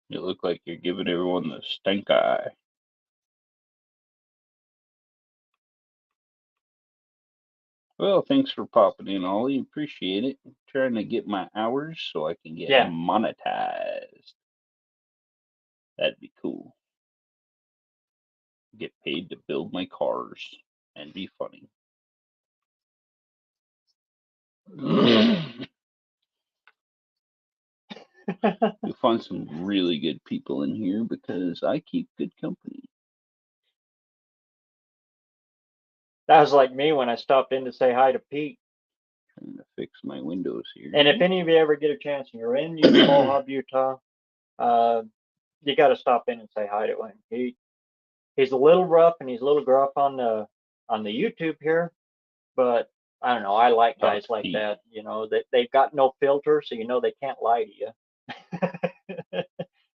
You look like you're giving everyone the stink eye. Well, thanks for popping in, Ollie. Appreciate it. I'm trying to get my hours so I can get monetized. That'd be cool. Get paid to build my cars and be funny. You'll find some really good people in here because I keep good company. That was like me when I stopped in to say hi to Pete. Trying to fix my windows here. And if any of you ever get a chance and you're in Mohawk, Utah, you got to stop in and say hi to him. He's a little rough and he's a little gruff on the YouTube here, but I don't know. I like guys like Pete. that. You know, they've got no filter, so you know they can't lie to you.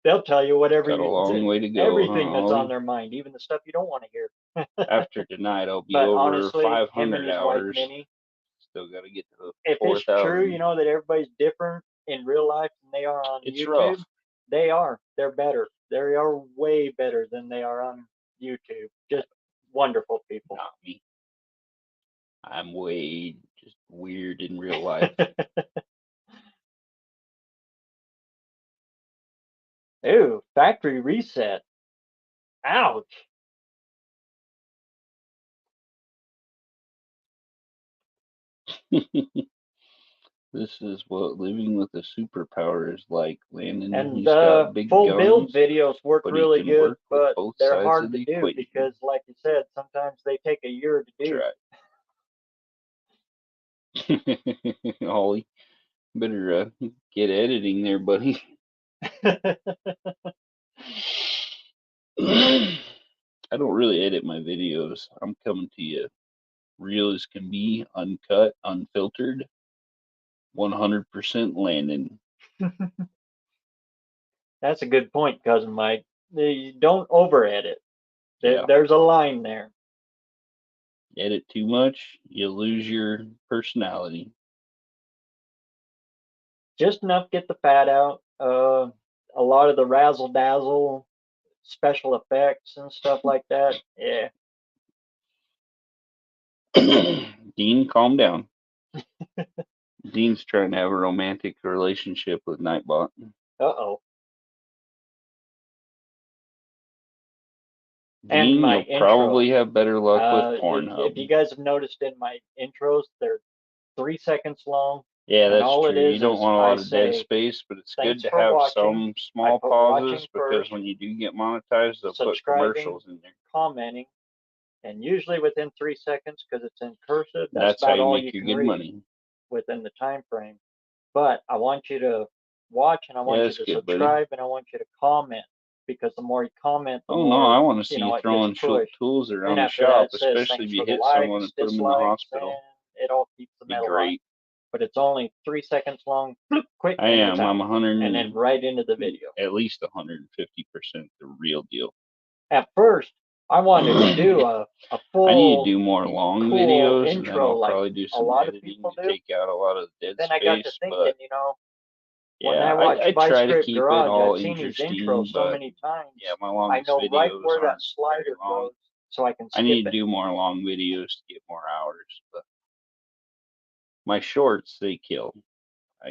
They'll tell you whatever Got a long way to go, everything huh, that's Ollie? on their mind, even the stuff you don't want to hear. After tonight, I'll be But over honestly, him and 500 his wife hours. Minnie, Still got to get to the if it's 4,000. true, you know, that everybody's different in real life than they are on It's YouTube. rough. They are. They're better. They are way better than they are on YouTube. Just wonderful people. Not me. I'm way just weird in real life. Ew, factory reset. Ouch. This is what living with a superpower is like. Landon, And he's got big full guns, build videos work but really he can good, work with but both they're sides hard of to the do equation. because, like you said, sometimes they take a year to do. That's right. Ollie, better get editing there, buddy. I don't really edit my videos. I'm coming to you real as can be, uncut, unfiltered, 100% Landon. That's a good point, Cousin Mike. You don't over edit. Yeah. There's a line there. Edit too much, you lose your personality. Just enough get the fat out. A lot of the razzle dazzle special effects and stuff like that. Yeah. Dean, calm down. Dean's trying to have a romantic relationship with Nightbot. Uh-oh. And Dean, my you'll intro. probably have better luck with If Pornhub. you guys have noticed in my intros, they're 3 seconds long. Yeah, and that's all true. it You is don't want a lot I of dead say, space, but it's good "Thanks to for have watching." some small put pauses watching because first, when you do get monetized, they'll put subscribing, commercials in there. commenting, and usually within 3 seconds, because it's in cursive, That's about how you all make you your can good read money. within the time frame. But I want you to watch, and I want you that's to good, buddy. subscribe, and I want you to comment, because the more you comment, the Oh more no, I want to see you it throwing gets pushed. tools around And the after that, shop, it says especially if thanks you for the hit someone likes, and put them in the dislikes, hospital. and it all keeps the Be metal on. great. But it's only 3 seconds long. Bloop, quick, I and am. it's I'm out. 100. And then right into the video. At least 150% the real deal. At first, I wanted to do a full. I need to do more long cool videos, and then intro I'll like probably do a some lot of editing people to do. take out a lot of the dead Then space. I got to thinking, But when yeah, I watch I try to BareRose keep Garage, it all I've seen his interesting. intro so But many times. yeah, my I longest know right videos where that aren't slider very long. goes, so I can skip I need to it. do more long videos to get more hours. But my shorts, they kill.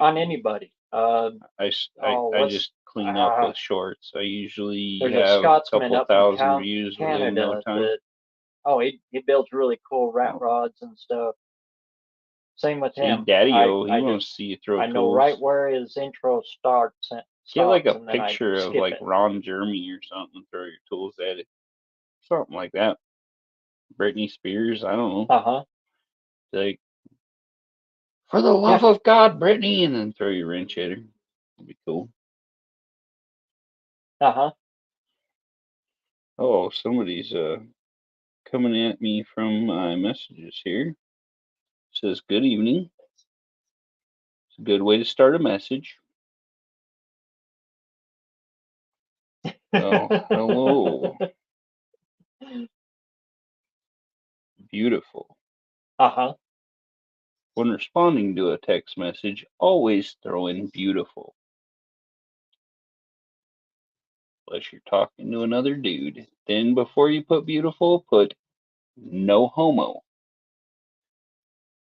On anybody. I just clean up with shorts. I usually There's a have a Scotsman couple up in thousand views within no Canada time. that he builds really cool rat rods and stuff. Same with See, him. Daddy-O, he wants to see you throw I tools. know right where his intro starts. Get like a and then picture of like Ron Jeremy or something and throw your tools at it. Something like that. Britney Spears, I don't know. Like, for the love of God, Britney, and then throw your wrench at her. That'd be cool. Oh, somebody's coming at me from my messages here. Says, good evening. It's a good way to start a message. Oh, hello. Beautiful. When responding to a text message, always throw in beautiful. Unless you're talking to another dude. Then before you put beautiful, put no homo.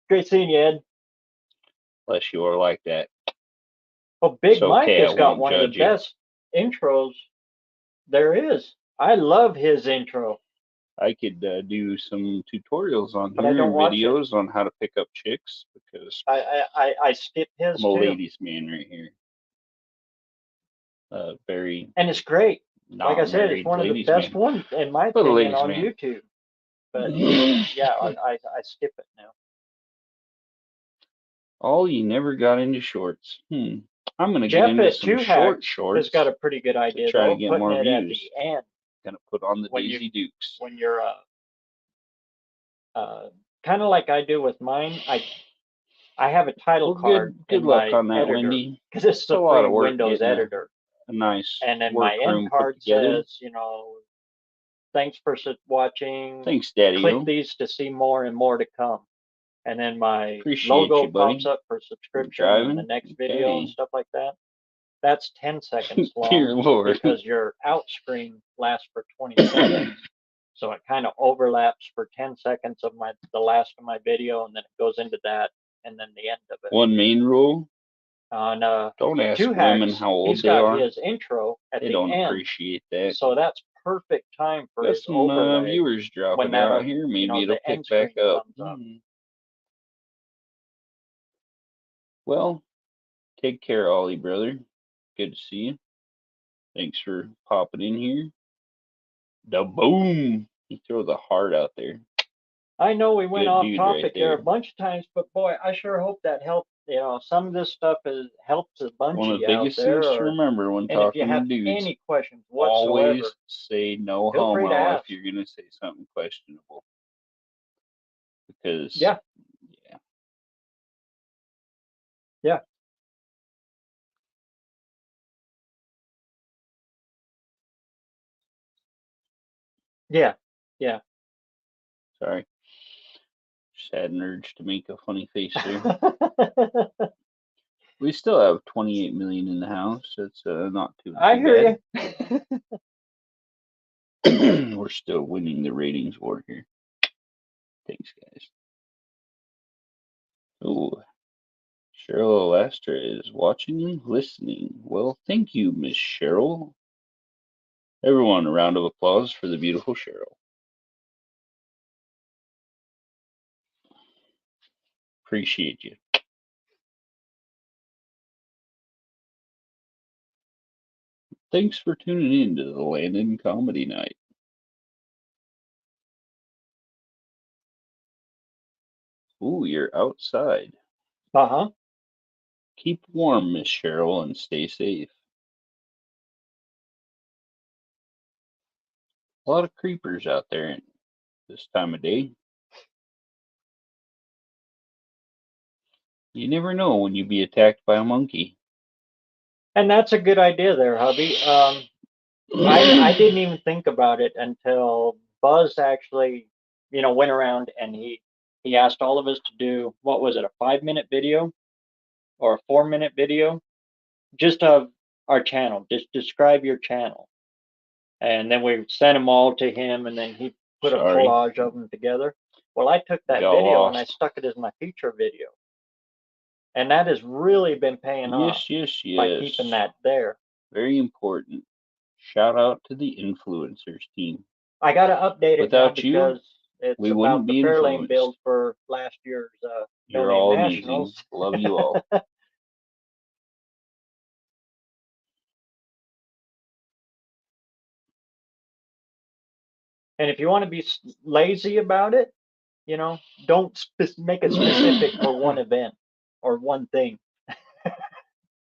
Great seeing you, Ed. Unless you are like that. Well, Big Mike has got one of the best intros there is. I love his intro. I could do some tutorials on here and videos on how to pick up chicks because I skip his I'm a ladies man right here. And it's great. Like I said, it's one of the best ones in my opinion on YouTube. But yeah, I skip it now. Oh, you never got into shorts. I'm gonna get into some shorts. Has got a pretty good idea. Try to get more views. At the end. Gonna put on the Daisy Dukes. When you're kind of like I do with mine, I have a title card. Good luck on that, Wendy. Because it's a lot of work. Windows editor. A nice and then my end card says, thanks for watching. Thanks, Daddy. Click these to see more and more to come. And then my logo pops up for subscription in the next video and stuff like that. That's 10 seconds long. Dear Lord. Because your out screen lasts for 20 seconds. So it kind of overlaps for 10 seconds of the last of my video, and then it goes into that, and then the end of it. One main rule. On don't ask women how old they are. His intro at they the don't end. Appreciate that. So that's perfect time for his some overlay. Viewers dropping out here. Maybe it'll pick back up. Well, take care, Ollie, brother. Good to see you. Thanks for popping in here. The boom. You throw the heart out there. I know we went off topic there a bunch of times, but boy, I sure hope that helped. Some of this stuff has helped a bunch of you out there. One of the biggest things to remember when talking to dudes. If you have any questions whatsoever, always say no homo if you're going to say something questionable. Because yeah. Sorry. Just had an urge to make a funny face there. We still have 28 million in the house. It's not too bad. I hear you. We're still winning the ratings war here. Thanks, guys. Oh, Cheryl Alastra is watching and listening. Well, thank you, Miss Cheryl. Everyone, a round of applause for the beautiful Cheryl. Appreciate you. Thanks for tuning in to the Landon Comedy Night. Ooh, you're outside. Uh-huh. Keep warm, Miss Cheryl, and stay safe. A lot of creepers out there this time of day. You never know when you'll be attacked by a monkey. And that's a good idea there, hubby. I didn't even think about it until Buzz actually, went around and he asked all of us to do, what was it, a 5-minute video or a 4-minute video, just of our channel. Just describe your channel, and then we sent them all to him, and then he put a collage of them together. Well, I took that video and I stuck it as my feature video, and that has really been paying off. Yes. By keeping that there. Very important. Shout out to the influencers team. I got to update it Without now because it's we about wouldn't the be Fairlane influenced. build for last year's You're No all Name amazing. Nationals. Love you all. And if you want to be lazy about it, don't make it specific for one event or one thing.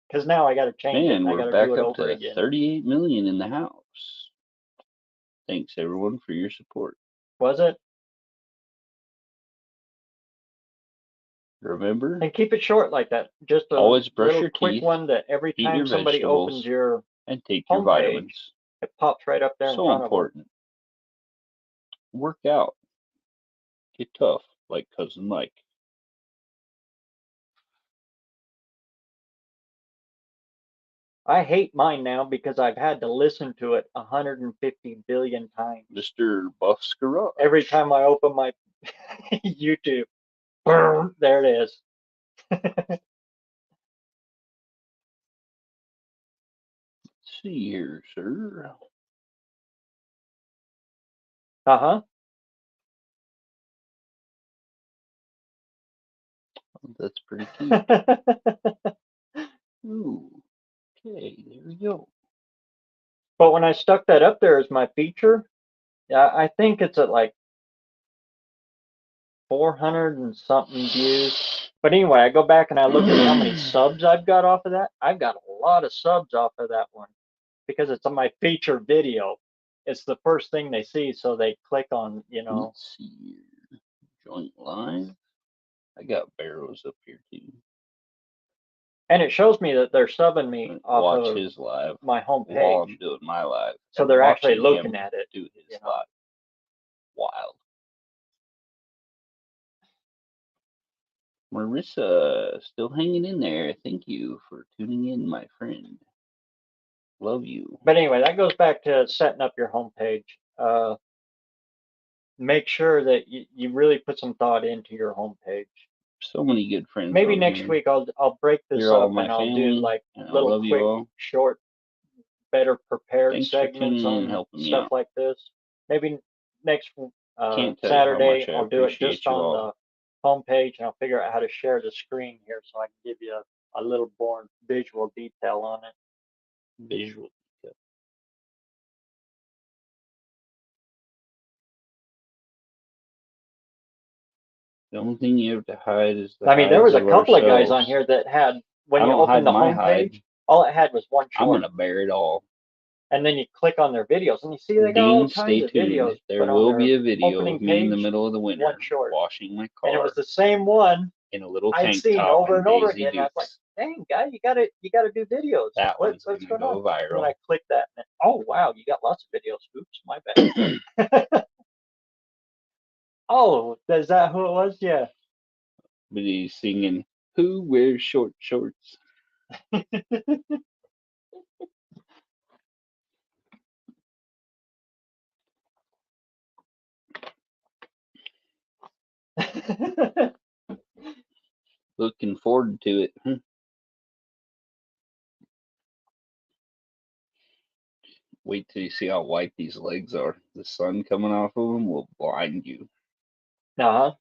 Because now I got to change it. And I got to do it over again. 38 million in the house. Thanks everyone for your support. Was it? Remember? And keep it short like that. Just a always brush little your quick teeth, one that every time somebody opens your and take your vitamins. It pops right up there in front important. Work out. Get tough like Cousin Mike. I hate mine now because I've had to listen to it 150 billion times. Mr. Buff's Garage. Every time I open my YouTube, there it is. Let's see here, sir. Uh-huh. That's pretty cute. Ooh. Okay, there we go. But when I stuck that up there as my feature, I think it's at like 400 and something views. But anyway, I go back and I look at how many subs I've got off of that. I've got a lot of subs off of that one because it's on my feature video. It's the first thing they see, so they click on, Let's see here. Joint live. I got BareRose up here too. And it shows me that they're subbing me off of his live my homepage while I'm doing my live. So they're actually looking at it. Do his live. Wild. Marissa, still hanging in there. Thank you for tuning in, my friend. Love you. But anyway, that goes back to setting up your homepage. Make sure that you really put some thought into your homepage. So many good friends. Maybe next week I'll break this up and I'll do like little quick, short, better prepared segments on stuff like this. Maybe next Saturday I'll do it just on the homepage, and I'll figure out how to share the screen here so I can give you a little more visual detail on it. Visual detail. The only thing you have to hide is the there was a couple of guys on here that had, when you open the homepage, all it had was one short. I'm going to bear it all. And then you click on their videos, and you see they got all kinds of videos. There will be a video of me in the middle of the winter washing my car. And it was the same one in a little I'd seen over and over again. I was like, dang, guy, you gotta do videos. What's going on? Viral. And I clicked that, and oh wow, you got lots of videos. Oops, my bad. Oh, is that who it was? Yeah. But he's singing, "Who wears short shorts?" Looking forward to it. Wait till you see how white these legs are. The sun coming off of them will blind you. Uh-huh.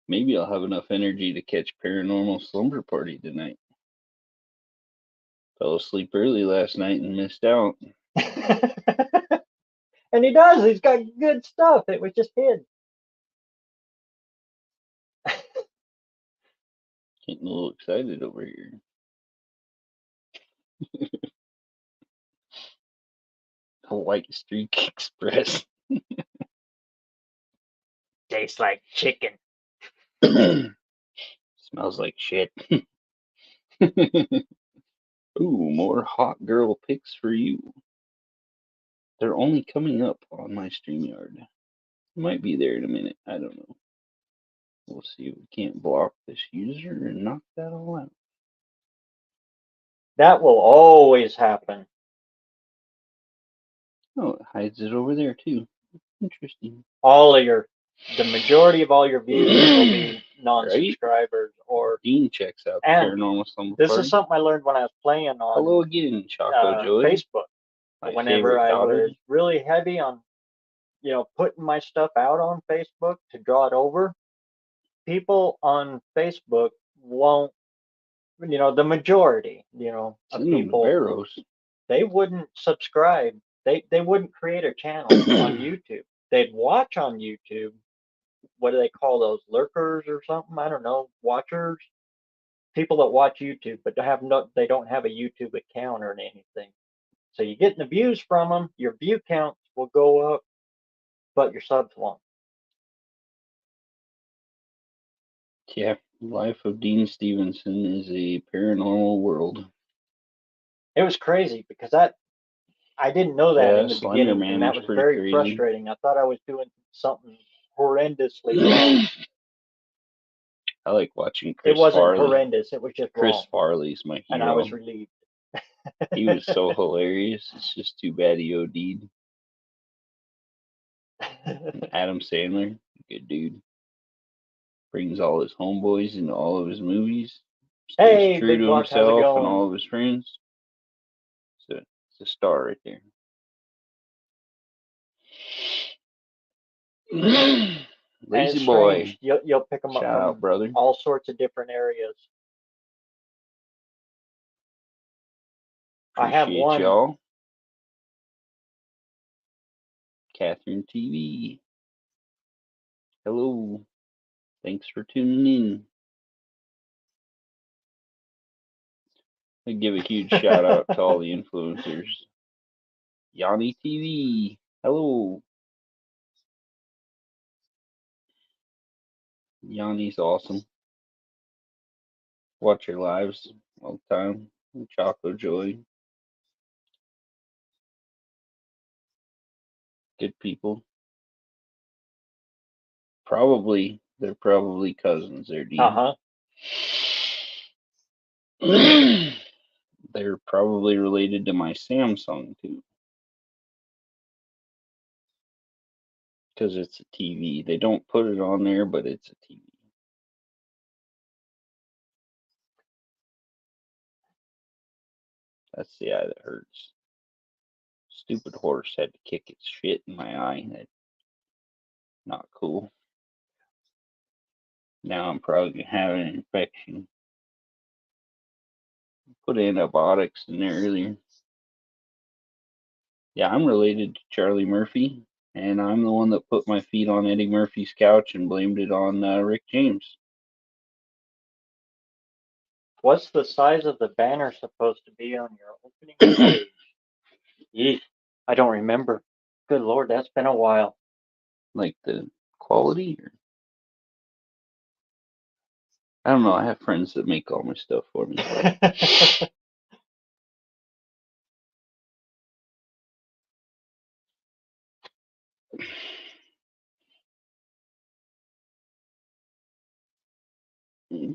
Maybe I'll have enough energy to catch Paranormal Slumber Party tonight. Fell asleep early last night and missed out. And he does. He's got good stuff. It was just hid. Getting a little excited over here. A White Streak Express. Tastes like chicken. Smells like shit. Ooh, more hot girl pics for you. They're only coming up on my StreamYard. Might be there in a minute. I don't know. We'll see if we can't block this user and knock that all out. That will always happen. Oh, it hides it over there too. Interesting. The majority of all your views will be non-subscribers or. Dean checks out And Paranormal Slumber this Party. is something I learned when I was playing on. Hello again, Choco Joey. Facebook. Whenever I was really heavy on, putting my stuff out on Facebook to draw it over, people on Facebook won't, the majority, of Send them to people, BareRose. they wouldn't subscribe. They wouldn't create a channel on YouTube. They'd watch on YouTube. What do they call those? Lurkers or something? I don't know. Watchers. People that watch YouTube, but they don't have a YouTube account or anything. So you're getting the views from them. Your view counts will go up, but your subs won't. Yeah, Life of Dean Stevenson is a paranormal world. It was crazy because I didn't know that in the beginning, and that was very crazy. frustrating. I thought I was doing something horrendously wrong. I like watching Chris It wasn't Farley. Horrendous. It was just Chris wrong. Farley's my hero. And I was relieved. He was so hilarious. It's just too bad he OD'd. Adam Sandler, good dude. Brings all his homeboys into all of his movies. Stays true to himself and all of his friends. It's a star right there. Lazy boy. You'll pick them up Shout out, brother. All sorts of different areas. Appreciate I have one. Y'all. Catherine TV. Hello. Thanks for tuning in. I give a huge shout out to all the influencers. Yanni TV. Hello. Yanni's awesome. Watch your lives all the time. Choco Joy. Good people. They're probably cousins. They're Dean. They're probably related to my Samsung too. Because it's a TV. They don't put it on there, but it's a TV. That's the eye that hurts. Stupid horse had to kick its shit in my eye. That's not cool. Now I'm probably going to have an infection. Put antibiotics in there earlier. Yeah, I'm related to Charlie Murphy, and I'm the one that put my feet on Eddie Murphy's couch and blamed it on Rick James. What's the size of the banner supposed to be on your opening page? Yeesh, I don't remember. Good Lord, that's been a while. Like the quality? I don't know. I have friends that make all my stuff for me.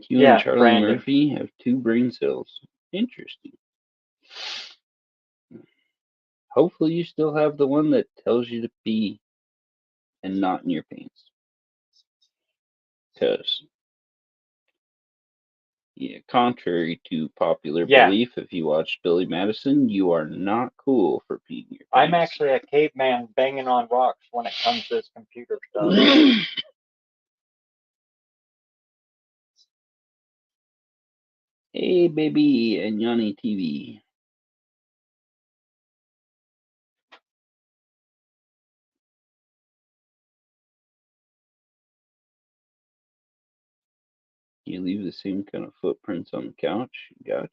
You and Charlie Murphy have two brain cells. Interesting. Hopefully you still have the one that tells you to pee and not in your pants. Because, yeah, contrary to popular belief, if you watch Billy Madison, you are not cool for peeing in your pants. I'm actually a caveman banging on rocks when it comes to this computer stuff. Hey, baby, and Yanni TV. You leave the same kind of footprints on the couch? Gotcha.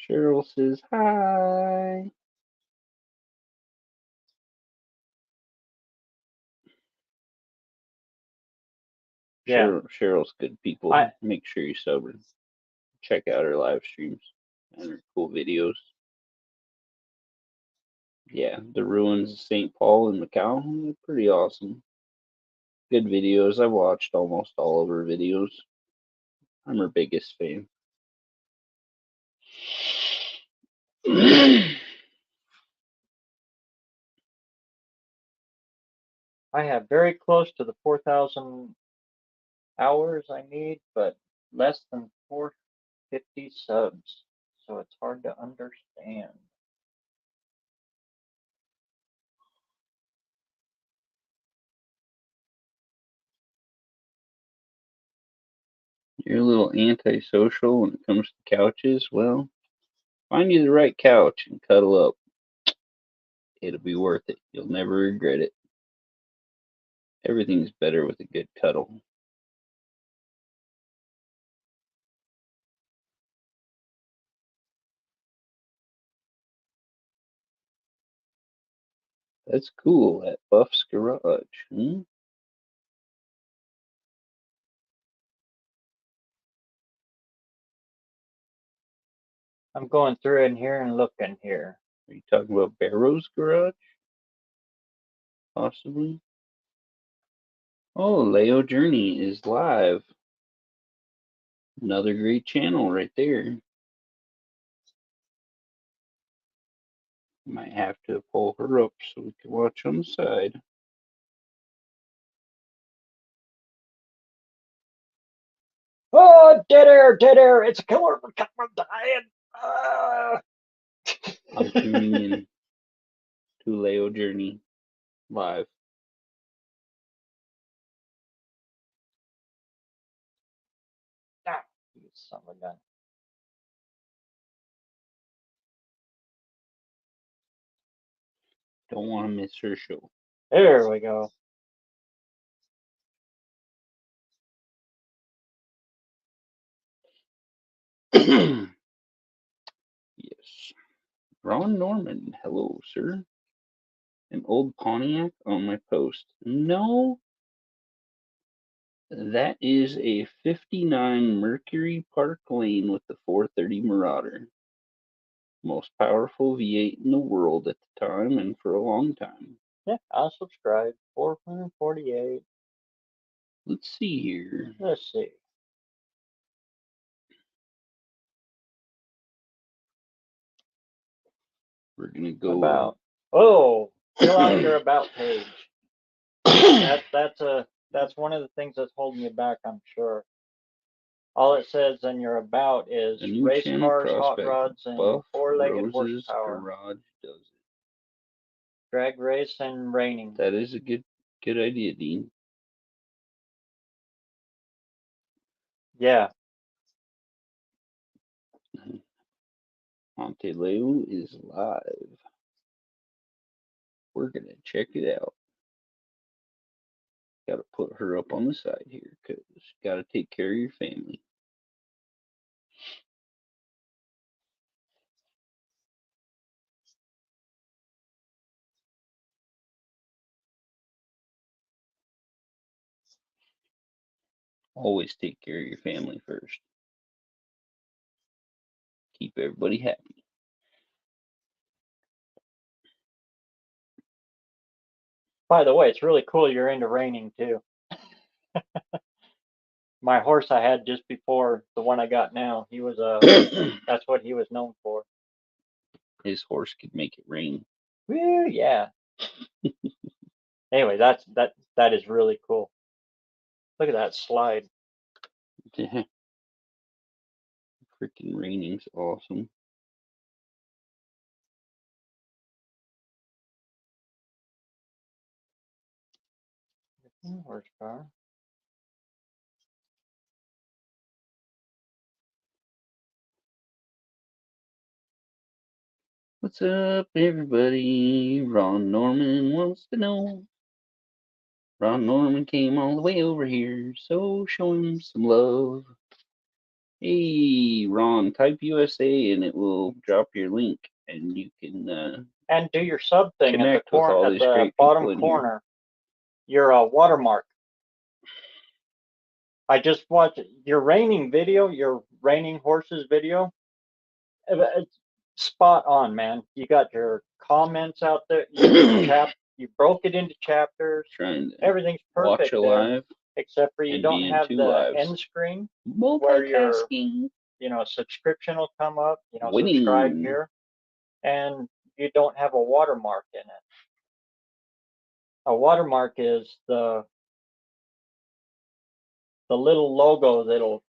Cheryl says hi. Yeah. Cheryl's good people. Make sure you're sober. Check out her live streams and her cool videos. Yeah, the ruins of St. Paul and Macau, they're pretty awesome. Good videos. I've watched almost all of her videos. I'm her biggest fan. I have very close to the 4,000 hours I need, but less than 450 subs, so it's hard to understand. You're a little antisocial when it comes to couches. Well, find you the right couch and cuddle up. It'll be worth it. You'll never regret it. Everything's better with a good cuddle. That's cool at Buff's Garage. I'm going through in here and looking here. Are you talking about BareRose Garage? Possibly. Oh, Leo Journey is live. Another great channel right there. Might have to pull her up so we can watch on the side. Oh, dead air, it's a killer, I'm dying. I'm tuning in to Leo Journey live. You son of a gun. Don't want to miss her show. There we go. Yes. Ron Norman, hello, sir. An old Pontiac on my post. No, that is a 59 Mercury Park Lane with the 430 Marauder. Most powerful V8 in the world at the time and for a long time. Yeah, I'll subscribe. 448. Let's see here. Let's see. We're gonna go about. Oh, fill out your about page. That's one of the things that's holding you back, I'm sure. All it says in your about is race cars, hot rods, and Buff four-legged Rose's horsepower. Garage does it. Drag race and raining. That is a good idea, Dean. Yeah. Monte Leo is live. We're gonna check it out. Gotta put her up on the side here because gotta take care of your family. Always take care of your family first. Keep everybody happy. By the way, it's really cool you're into raining too. My horse I had just before the one I got now, he was that's what he was known for. his horse could make it rain. Woo, yeah. Anyway, that is really cool. Look at that slide. Yeah. Freaking raining's awesome. Horsepower. What's up, everybody? Ron Norman wants to know. Ron Norman came all the way over here, so show him some love. Hey, Ron, type USA and it will drop your link, and you can And do your sub thing at the connect with all corner, at these the great bottom people in here. corner. Your watermark. I just watched your raining video, your raining horses video. It's spot on, man. You got your comments out there. You broke it into chapters. Trying to Everything's watch perfect a there, live except for you and don't be in have 2 the lives. end screen where your Multitasking. subscription will come up. Winning. Subscribe here, and you don't have a watermark in it. A watermark is the little logo that'll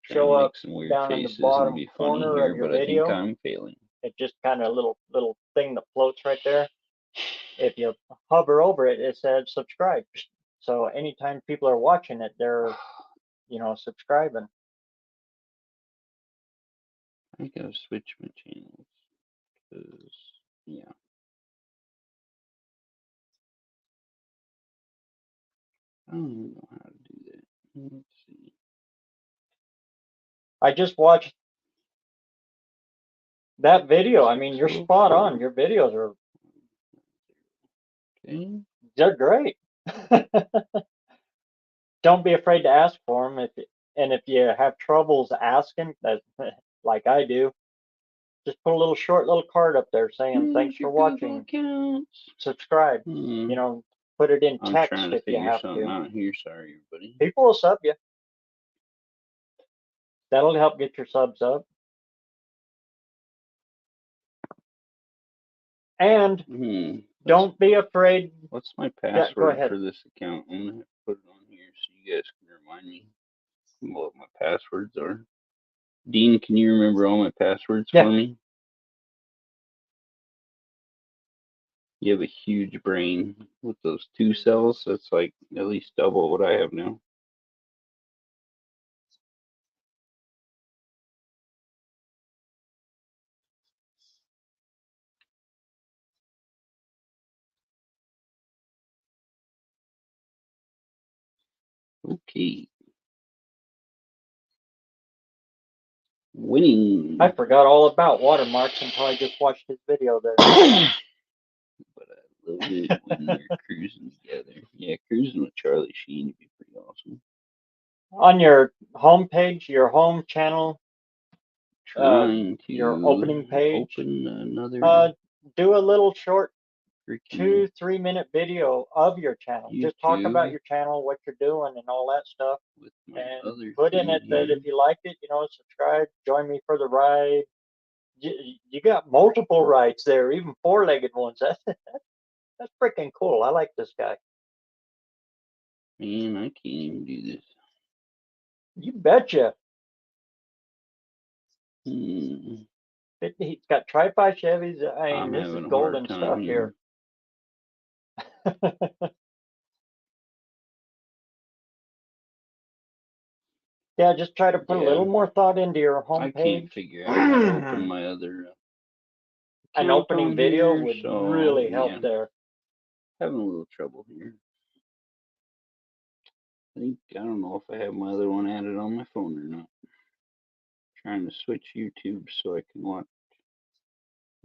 Trying show to up make some weird down in the faces and bottom be funny corner here, of your but I think video. I'm failing. It's just kind of a little thing that floats right there. If you hover over it, it says subscribe. So anytime people are watching it, they're subscribing. I gotta switch my channels, because, yeah. I don't even know how to do that. Let's see. I just watched that video. I mean, you're spot on. Your videos are Okay. they're great. Don't be afraid to ask for them. If you have troubles asking, that like I do, just put a short little card up there saying thanks for watching. Subscribe. Put it in I'm text trying to if you figure have something to. out here. Sorry, everybody. People will sub you. That'll help get your subs up. And don't be afraid. What's my Go password ahead. for this account? I'm gonna have to put it on here so you guys can remind me what my passwords are. Dean, can you remember all my passwords for me? You have a huge brain with those 2 cells. That's like at least double what I have now. Okay. Winning. I forgot all about watermarks until I just watched his video there. But I love it when we're cruising together. Yeah, cruising with Charlie Sheen would be pretty awesome. On your home page, your home channel, Trying to your opening page, open another do a little short 2-3 minute video of your channel. Just talk about your channel, what you're doing, and all that stuff. And put in it that if you liked it, subscribe, join me for the ride. You got multiple rides there, even 4-legged ones. That's freaking cool. I like this guy. Man, I can't even do this. You betcha. He's got Tri-Fi Chevys. I mean, this is golden stuff here. Yeah, just try to put a little more thought into your home I page. can't figure out how to open my other an opening video would really help there. Having a little trouble here. I don't know if I have my other one added on my phone or not. Trying to switch YouTube so I can watch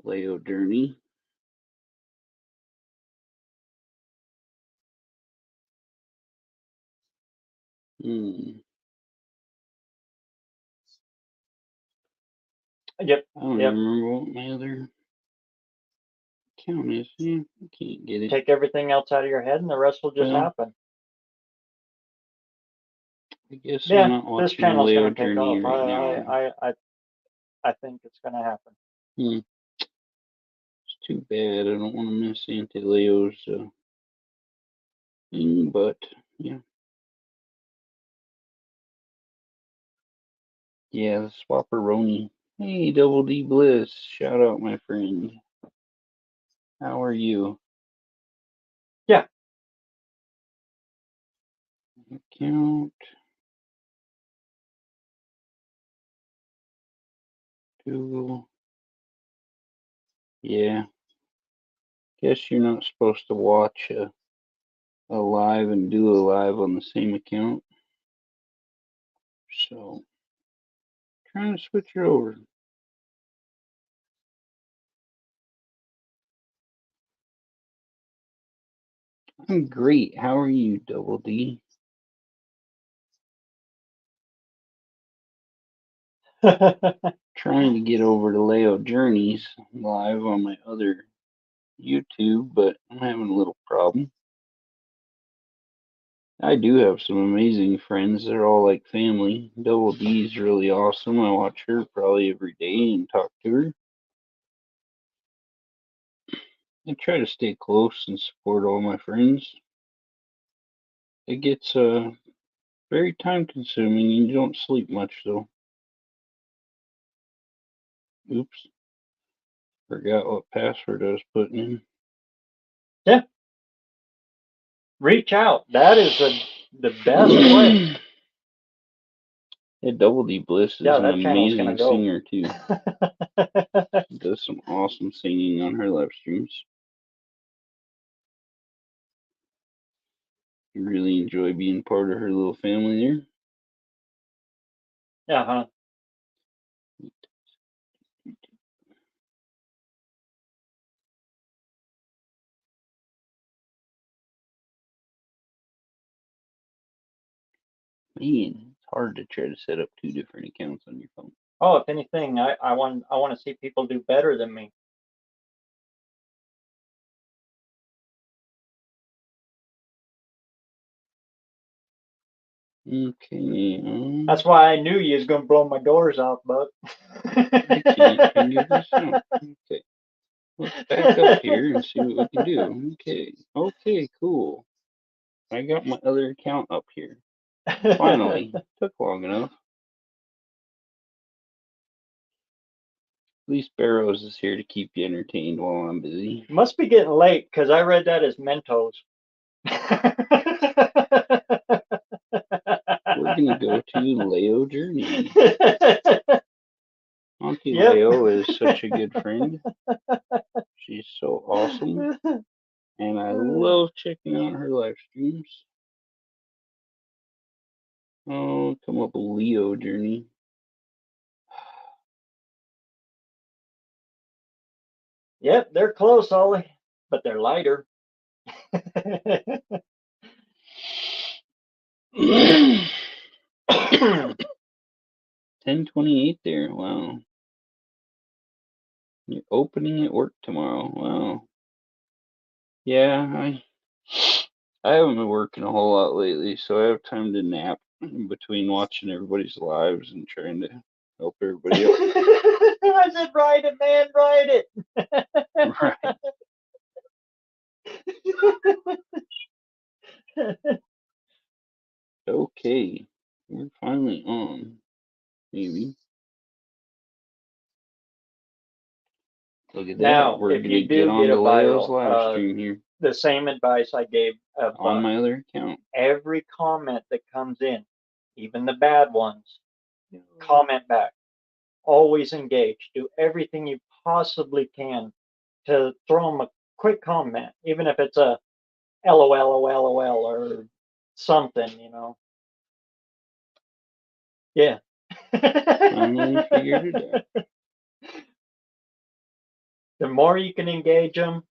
Leo Journey. Yep. I don't remember what my other account is. Yeah, I can't get it. Take everything else out of your head and the rest will just happen. I guess I'm not watching this channel's Leo gonna take Journey off. right now. I think it's gonna happen. too bad. I don't want to miss Auntie Leo's thing, but yeah. Yeah, the Swapperoni. Hey, Double D Bliss. Shout out, my friend. How are you? Yeah. Account. Google. Yeah. Guess you're not supposed to watch a live and do a live on the same account. So, trying to switch it over. I'm great. How are you, Double D? Trying to get over to Leo Journeys live on my other YouTube, but I'm having a little problem. I do have some amazing friends. They're all like family. Double D's really awesome. I watch her probably every day and talk to her. I try to stay close and support all my friends. It gets very time consuming and you don't sleep much though. Oops. Forgot what password I was putting in. Yeah. Reach out. That is the best way. Yeah, Double D Bliss is Yeah, an that channel's gonna amazing go. singer too. Does some awesome singing on her live streams. Really enjoy being part of her little family there. Yeah, huh? Man, it's hard to try to set up two different accounts on your phone. Oh, if anything, I want to see people do better than me. Okay. That's why I knew you was gonna blow my doors off, bud. I can't figure this out. Okay. Let's back up here and see what we can do. Okay. Okay, cool. I got my other account up here. Finally. Took long enough. At least BareRose is here to keep you entertained while I'm busy. Must be getting late because I read that as Mentos. We're gonna go to Leo Journey. Auntie Yep. Leo is such a good friend. She's so awesome. And I love checking out her live streams. Oh, come up Leo Journey. Yep, they're close, Ollie, but they're lighter. 10:28 there. Wow. You're opening at work tomorrow. Wow. Yeah, I haven't been working a whole lot lately, so I have time to nap in between watching everybody's lives and trying to help everybody out. I said, ride it, man, ride it. Right. Okay. We're finally on. Maybe. Look at that. Now, We're if gonna you get do on get a to Leo's viral, live stream here the same advice I gave of on my other account. every comment that comes in, even the bad ones, comment back. Always engage. Do everything you possibly can to throw them a quick comment, even if it's a LOL, LOL, or something, you know. Yeah. Finally figured it out. The more you can engage them,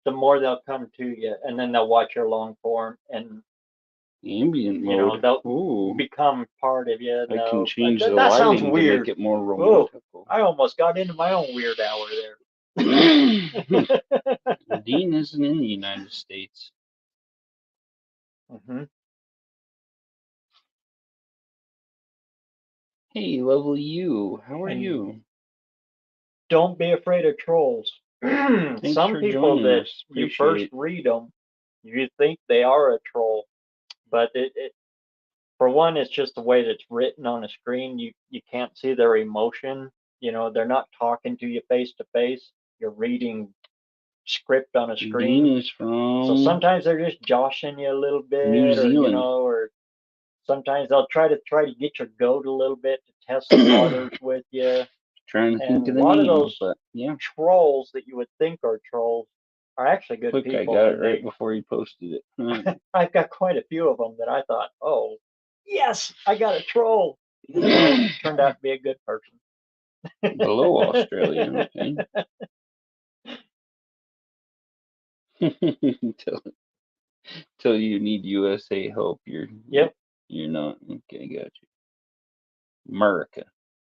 the more they'll come to you, and then they'll watch your long form, and Ambient you know mode. they'll Ooh. become part of you. I can change the that sounds lighting to weird. make it more Whoa, romantic. I almost got into my own weird hour there. Dean isn't in the United States. Mm-hmm. Hey, lovely you. How are And you? don't be afraid of trolls. Thanks some for people joining that us. you Appreciate first it. read them, you think they are a troll, but for one, it's just the way that's written on a screen. You can't see their emotion. You know, they're not talking to you face to face. You're reading script on a Dean screen. is from So sometimes they're just joshing you a little bit, New or Zealand. or sometimes they'll try to get your goat a little bit to test the waters with you. Trying to And think a of the lot of name, those but yeah. trolls that you would think are trolls are actually good Quick, I people. got it and right before you posted it. I've got quite a few of them that I thought, oh, yes, I got a troll. Turned out to be a good person. Below Australia, okay. Till you need USA help, you're not okay. Got you. America.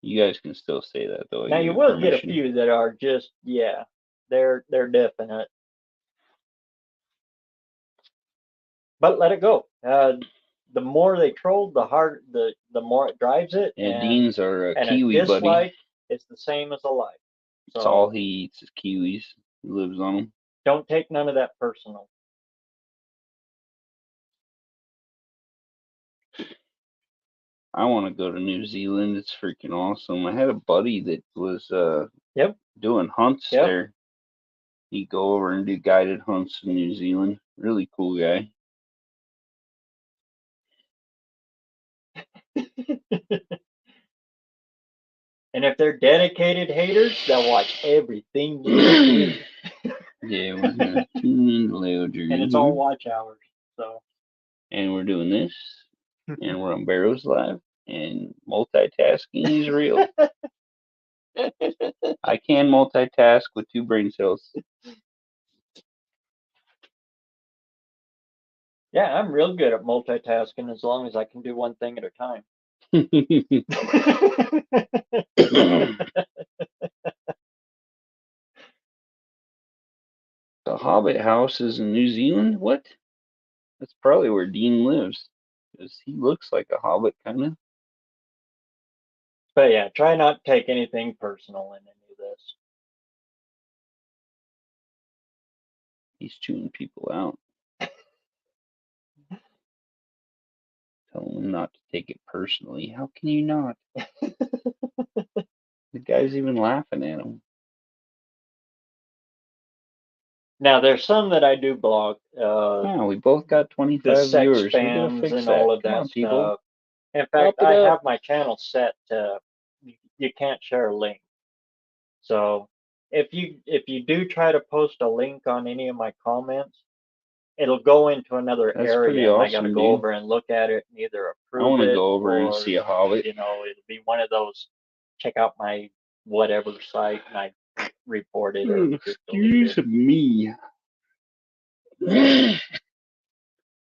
You guys can still say that though. Now you will get a few that are just they're definite. But let it go. The more they troll, the more it drives it. Yeah, and Dean's our and kiwi a dislike buddy. is the same as a like. That's all he eats is kiwis. He lives on them. Don't take none of that personal. I want to go to New Zealand. It's freaking awesome. I had a buddy that was doing hunts there. He'd go over and do guided hunts in New Zealand. Really cool guy. And if they're dedicated haters, they'll watch everything you do. Yeah, we're gonna tune in later. And it's all watch hours. So. And we're doing this, and we're on BareRose Live, and multitasking is real. I can multitask with 2 brain cells. Yeah, I'm real good at multitasking as long as I can do one thing at a time. The Hobbit house is in New Zealand? What? That's probably where Dean lives. Because he looks like a hobbit, kind of. But yeah, try not to take anything personal in any of this. He's chewing people out. Tell him not to take it personally. How can you not? The guy's even laughing at him. Now, there's some that I do block. Yeah, we both got 25 the sex viewers. We gotta spams fix and that. all of Come that on, people. stuff. In fact, I have my channel set to you can't share a link. So if you do try to post a link on any of my comments, it'll go into another That's area, pretty and I awesome, got to dude. go over and look at it and either I approve want to it go over and or, see a hobbit. you know, it'll be one of those check out my whatever site and I report it or just delete Excuse it. me.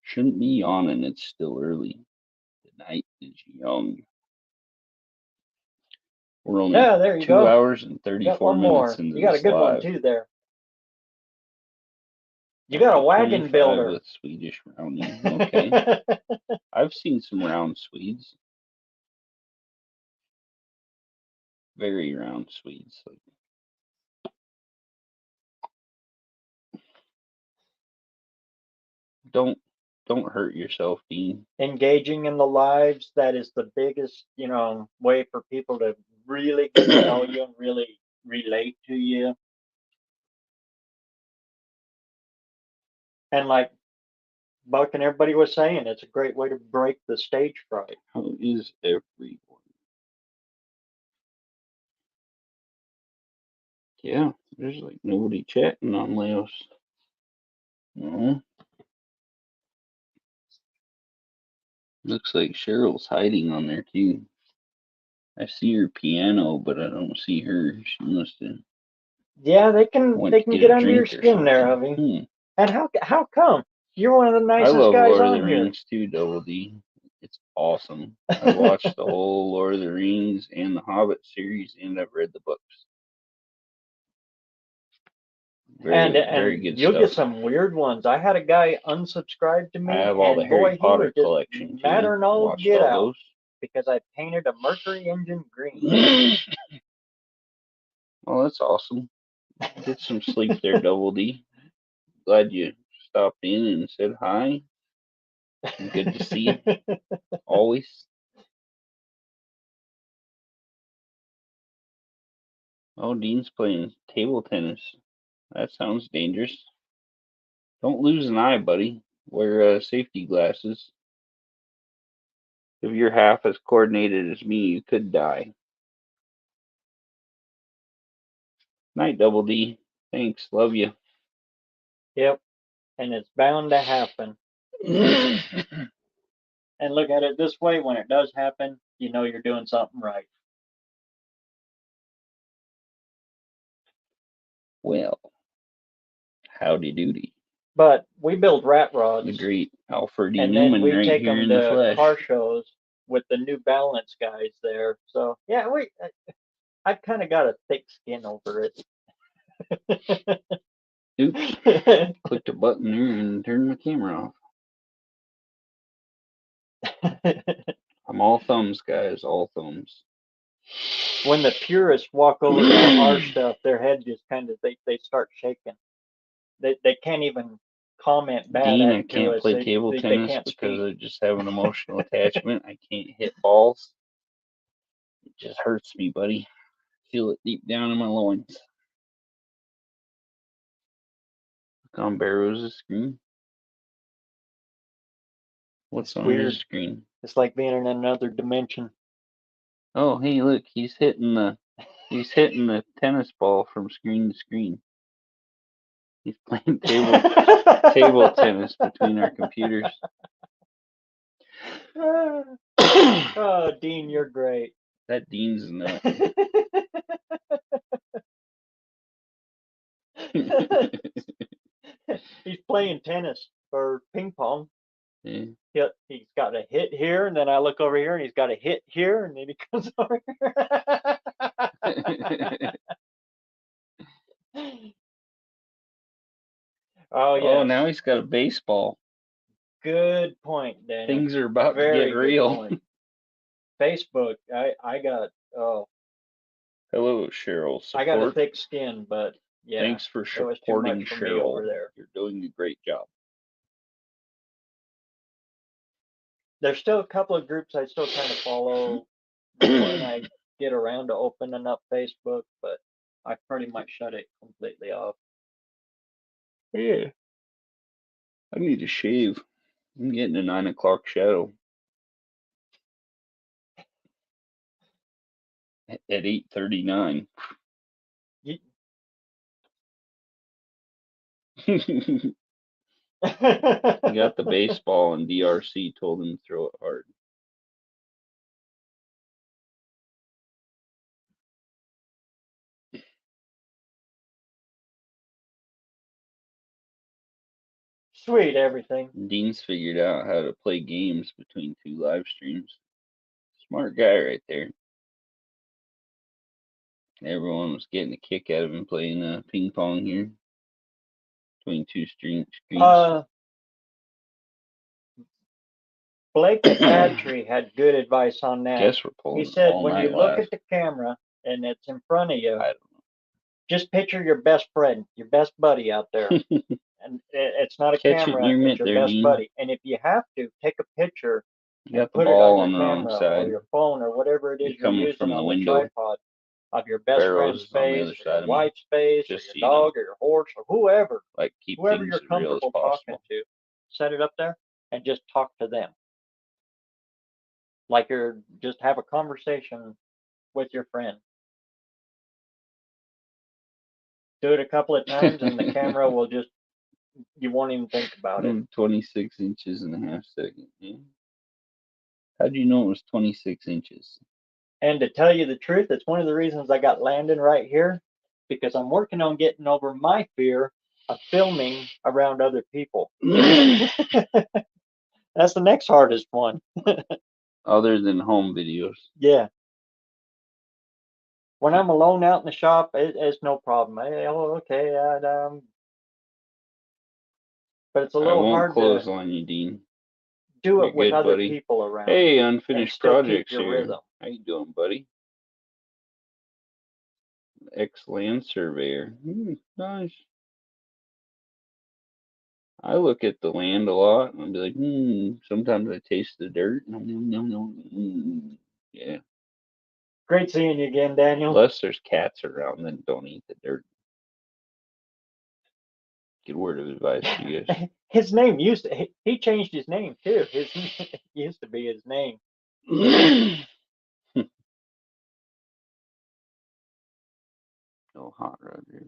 Shouldn't be yawning. It's still early. The night is young. We're only there you 2 go. hours and You 34 got one minutes more. into You got a this good one live. too there. You got a wagon 25 builder. with Swedish rounding. Okay. I've seen some round Swedes. Very round Swedes. Don't hurt yourself, Dean. Engaging in the lives, that is the biggest, way for people to really get to know you and really relate to you. And like Buck and everybody was saying, it's a great way to break the stage fright. How is everyone? Yeah, there's like nobody chatting on Leos. No. Looks like Cheryl's hiding on there too. I see her piano, but I don't see her. She must have. Yeah, they can get under your skin there, Hovey. And how come? You're one of the nicest I love guys Lord on of the here. Rings too, Double D. It's awesome. I watched the whole Lord of the Rings and the Hobbit series, and I've read the books. Very good you'll stuff. get some weird ones. I had a guy unsubscribe to me, I have all the Harry Potter collection too. Matter no Watched get all out those. because I painted a Mercury engine green. Well, that's awesome. Get some sleep there, Double D. Glad you stopped in and said hi. Good to see you. Always. Oh, Dean's playing table tennis. That sounds dangerous. Don't lose an eye, buddy. Wear safety glasses. If you're half as coordinated as me, you could die. Night, Double D. Thanks. Love you. Yep. And it's bound to happen. And look at it this way, when it does happen, you know you're doing something right. Well, howdy doody. But we build rat rods. The great Alfred E. And then Newman we right take here them in the to flesh. car shows with the New Balance guys there. So yeah, I've kind of got a thick skin over it. Oops. Clicked a button there and turned my camera off. I'm all thumbs, guys. All thumbs. When the purists walk over to our stuff, their head just kind of they start shaking. They can't even comment bad Dean, I to can't us. play table they tennis can't because speak. I just have an emotional attachment. I can't hit balls. It just hurts me, buddy. Feel it deep down in my loins. Look on BareRose's screen. What's on Weird. his screen? It's like being in another dimension. Oh, hey, look, he's hitting the tennis ball from screen to screen. He's playing table tennis between our computers. Oh, Dean, you're great. That Dean's a nut. He's playing tennis or ping pong. Yeah. He's got a hit here, and then I look over here, and he's got a hit here, and then he comes over here. Oh, yeah. Oh, now he's got a baseball. Good point, Daniel. Things are about Very to get real. Point. Facebook, I got, oh. Hello, Cheryl. Support. I got a thick skin, but yeah. Thanks for supporting Cheryl. Over there. You're doing a great job. There's still a couple of groups I still kind of follow when I get around to opening up Facebook, but I pretty much shut it completely off. Yeah. I need to shave. I'm getting a 9 o'clock shadow. At 8:39. He got the baseball and DRC told him to throw it hard. Sweet everything. Dean's figured out how to play games between 2 live streams. Smart guy right there. Everyone was getting a kick out of him playing ping pong here between 2 screens. Blake at Badtree had good advice on that. Guess we're pulling. He said when you look at the camera and it's in front of you, just picture your best friend, your best buddy out there. And it's not a camera, it's your best buddy. And if you have to, take a picture and put it on your camera or your phone or whatever it is you're using on the tripod of your best friend's face, or your wife's face, or your dog, or your horse, or whoever. Like whoever you're comfortable talking to, set it up there and just talk to them. Like you're just have a conversation with your friend. Do it a couple of times and the camera will just, you won't even think about it. 26 inches and a half second. Yeah. How do you know it was 26 inches? And to tell you the truth, it's one of the reasons I got Landon right here, because I'm working on getting over my fear of filming around other people. That's the next hardest one. Other than home videos. Yeah. When I'm alone out in the shop, it's no problem. Okay. But it's a little hard to clothesline you, Dean. Do it with other people around. Hey, unfinished projects here. Rhythm. How you doing, buddy? Land Surveyor. Nice. I look at the land a lot and I'll be like, sometimes I taste the dirt. Yeah. Great seeing you again, Daniel. Unless there's cats around, then don't eat the dirt. Good word of advice to you guys. His name he changed his name too. His used to be his name. No hot rod here.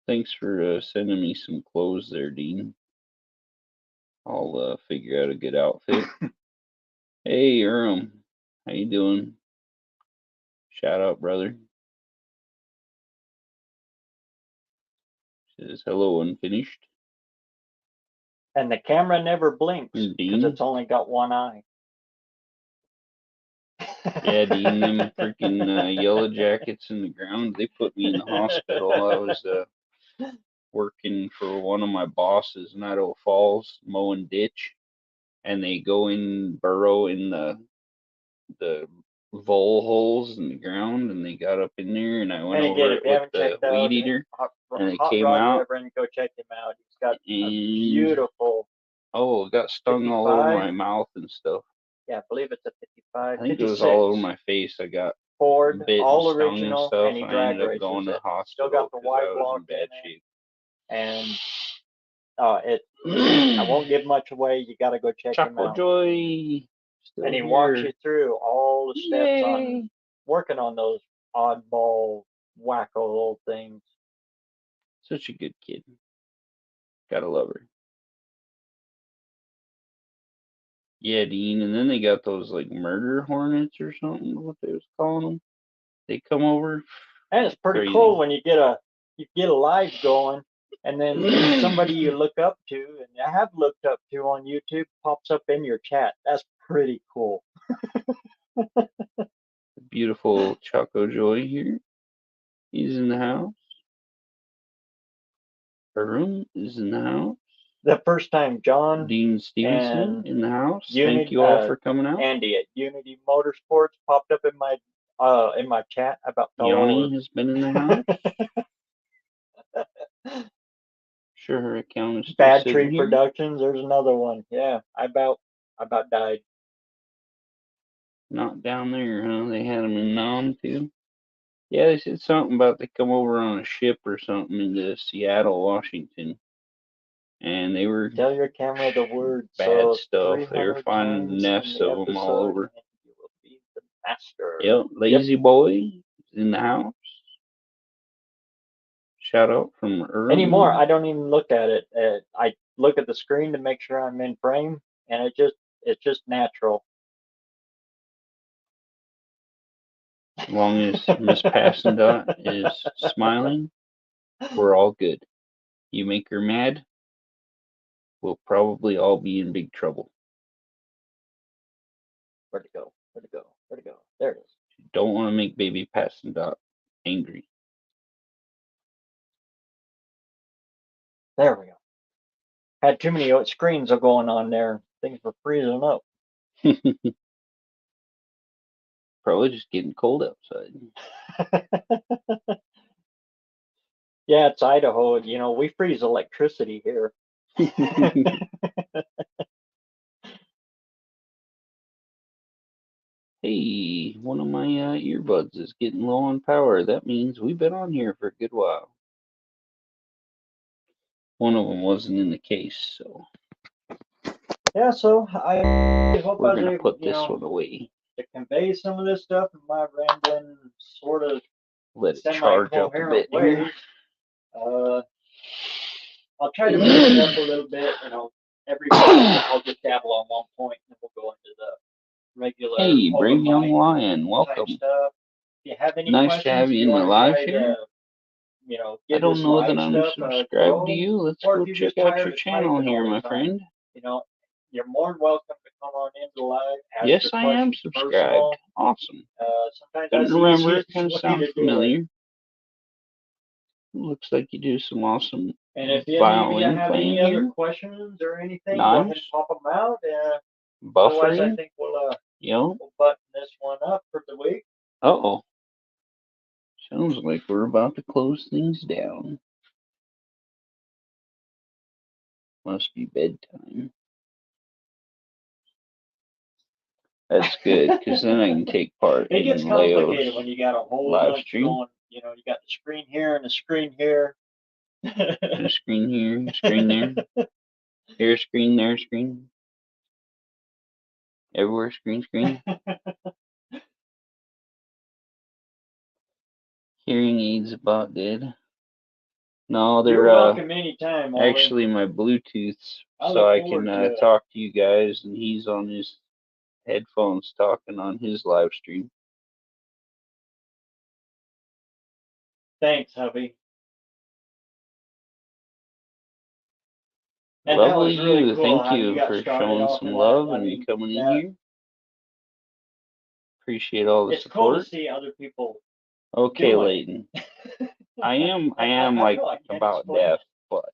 Thanks for sending me some clothes there, Dean. I'll figure out a good outfit. Hey, how you doing? Shout out, brother. Says hello, unfinished. And the camera never blinks because Dean? it's only got one eye. Yeah, Dean, them freaking Yellow Jackets in the ground, they put me in the hospital. I was working for one of my bosses in Idaho Falls, mowing ditch, and they go in, burrow in the vole holes in the ground, and they got up in there, and I went And again, over if it you with haven't the checked out weed eater, and it came Rod out. Reverend, go check him out. He's got a And beautiful. it got stung all over 55. my mouth and stuff. Yeah, I believe it's a 55. I think 56. it was all over my face. I got Ford, bit all and stung original, and stuff. and he I drag ended up races going to the it. hospital Still got the because white I was block in bad in shape. And I won't give much away. You got to go check him Choco out. Joy. Still And he here. walks you through all the steps on Yay. working on those oddball, wacko old things. Such a good kid. Gotta love her. Yeah, Dean. And then they got those like murder hornets or something, what they was calling them. They come over. And it's pretty Crazy. cool when you get a live going, and then somebody you look up to and you have looked up to on YouTube pops up in your chat. That's pretty cool. Beautiful Choco Joy here. He's in the house. Arun is in the house. The first time John Dean Stevenson and in the house. Unity, Thank you all for coming out. Andy at Unity Motorsports popped up in my chat about Yanni has been in the house. Sure, her account is still Bad sitting Tree here. Productions. There's another one. Yeah, I about died. Not down there, huh? They had them in Nam too. Yeah, they said something about they come over on a ship or something into Seattle, Washington, and they were Tell your camera the word. bad so stuff. They were 300 finding times nests in the of them all episode, over. and you will be the master. Yep, Lazy Boy is in the house. Shout out from Earl. Anymore, I don't even look at it. I look at the screen to make sure I'm in frame, and it's just natural. As long as Miss Passendot is smiling, we're all good. You make her mad, we'll probably all be in big trouble. Where'd it go? Where'd it go? Where'd it go? There it is. You don't want to make baby Passendot angry. There we go. Had too many screens going on there. Things were freezing up. Probably just getting cold outside. Yeah, it's Idaho. You know, we freeze electricity here. Hey, one of my earbuds is getting low on power. That means we've been on here for a good while. One of them wasn't in the case, so Yeah, so I hope we're I was gonna able, put this one away. to convey some of this stuff in my rambling, sort of Let it charge up a bit ways. here. I'll try to mix it up a little bit. You know, every week I'll just dabble on one point, and then we'll go into the regular. Hey, Brave Young Lion, welcome. Stuff. If you have any Nice questions, to have you in my live here. I don't know that I'm subscribed to you. Let's go check out your channel here, my friend. You know, you're more than welcome to come on into live. Yes, I am subscribed. Personal. Awesome. Sometimes Couldn't that's remember. the It kind of easiest way to sounds do it. familiar. Looks like you do some awesome And if any of you Violin have any playing other here. questions or anything, go ahead and Nice. pop them out. Otherwise, I Buffering. think we'll Yep. button this one up for the week. Uh-oh. Sounds like we're about to close things down. Must be bedtime. That's good, because then I can take part It in gets complicated Leo's when you got a whole live bunch stream. going. You know, you got the screen here and the screen here. And a screen here, a screen there. Here, a screen, there, a screen. Everywhere, screen, screen. Hearing aids about dead. No, You're they're welcome anytime, Ollie. actually my Bluetooths, I so look I forward can to it. talk to you guys, and he's on his headphones talking on his live stream. Thanks, hubby. And that Lovely was really you. cool Thank how you got for started showing off some in that. love I and mean, coming in that, here. Appreciate all the it's cool to support. see other people Okay, doing Layton. I am I like know, I can't about explain deaf, it. but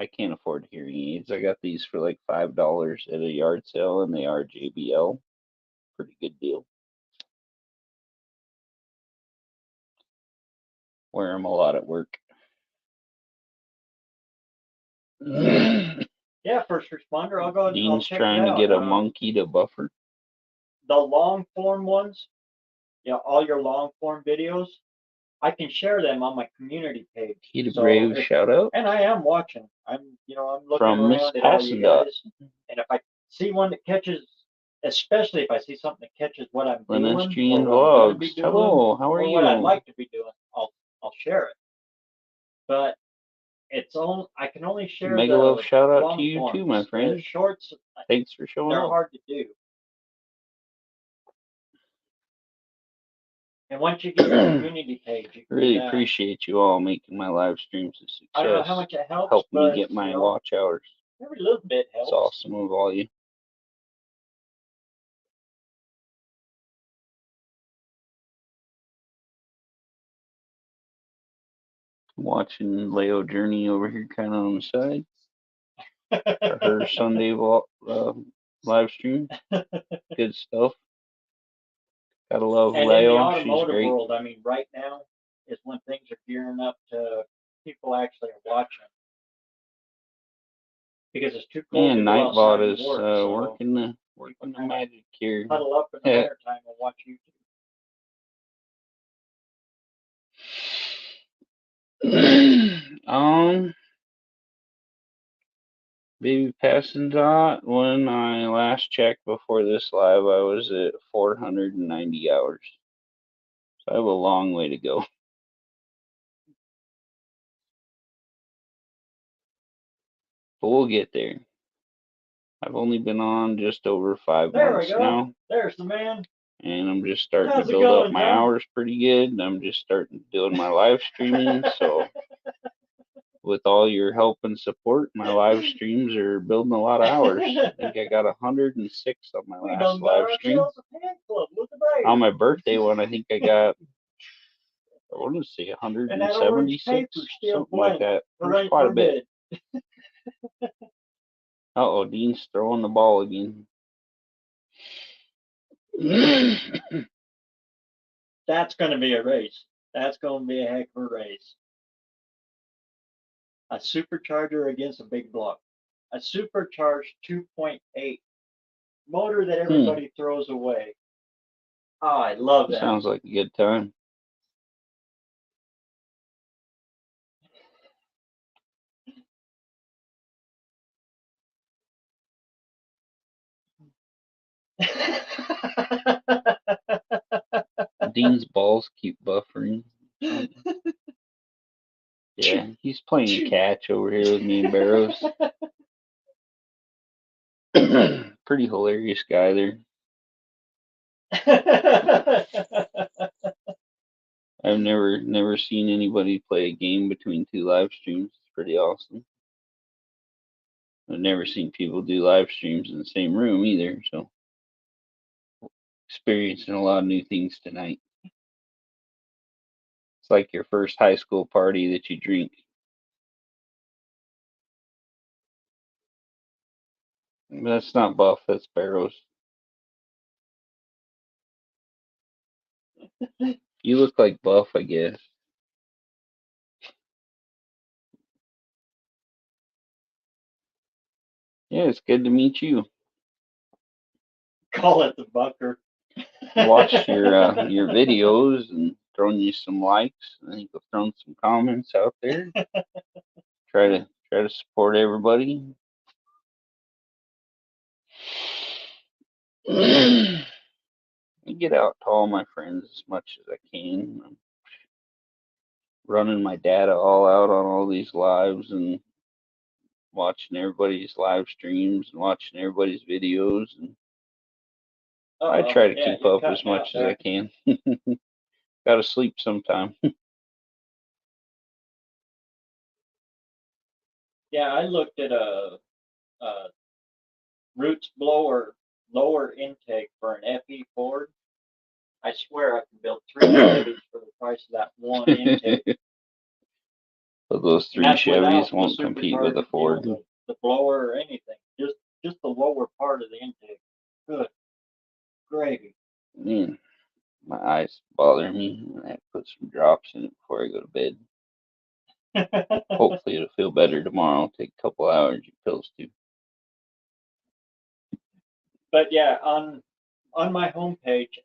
I can't afford hearing aids. I got these for like $5 at a yard sale, and they are JBL. Pretty good deal. Wear them a lot at work. Yeah, first responder. I'll go and I'll Dean's check trying it to out. get a monkey to buffer. The long form ones, you know, all your long form videos, I can share them on my community page. Get a So brave shout out and I am watching. I'm looking from Miss around at all you Passendot. guys, and if I see one that catches, especially if I see something that catches what I'm doing, or Lenestrian what I'm going to be Vlogs. doing, Hello, how are or you? what I'd like to be doing, I'll share it. But I can only share Mega the love shout out long to you forms. too, my friend. The shorts, Thanks for showing they're up. hard to do. And once you get your community page, you can Really do that. appreciate you all making my live streams a success. I don't know how much it helps, Help me but get my watch hours. every little bit helps. It's awesome of all you. Watching Leo Journey over here kind of on the side. For her Sunday live stream. Good stuff. Gotta love And Leo. in the She's automotive great. world, I mean, right now is when things are gearing up to people actually watching. Because it's too cold to go outside Nightbot is and work, so working the magic here. huddle up in the winter time and watch YouTube. Baby Passendot, when I last checked before this live, I was at 490 hours. So I have a long way to go. But we'll get there. I've only been on just over 5 months now. There's the man. And I'm just starting to build up my hours pretty good. And I'm just starting doing my live streaming. So with all your help and support, my live streams are building a lot of hours. I think I got 106 on my last live stream. On my birthday one, I think I got, I want to say 176, something like that. That's quite a bit. Uh-oh, Dean's throwing the ball again. That's going to be a race. That's going to be a heck of a race. A supercharger against a big block. A supercharged 2.8 motor that everybody throws away. Oh, I love that. Sounds like a good time. Dean's balls keep buffering. Yeah, he's playing catch over here with me and BareRose. Pretty hilarious guy there. I've never seen anybody play a game between two live streams. It's pretty awesome. I've never seen people do live streams in the same room either, so experiencing a lot of new things tonight. It's like your first high school party that you drink. But that's not Buff, that's BareRose. You look like Buff, I guess. Yeah, it's good to meet you. Call it the bunker. I watched your videos and thrown you some likes. I think I've thrown some comments out there. Try to support everybody. I get out to all my friends as much as I can. I'm running my data all out on all these lives and watching everybody's live streams and watching everybody's videos, and I try to keep up as much as I can. Gotta sleep sometime. Yeah, I looked at a Roots blower lower intake for an FE Ford. I swear I can build 3 Chevys for the price of that one intake. But those 3 Chevys won't compete with a Ford. You know, the blower or anything, just the lower part of the intake. Good gravy. Man, my eyes bother me. I have to put some drops in it before I go to bed. Hopefully it'll feel better tomorrow. Take a couple allergy pills too. But yeah, on my homepage,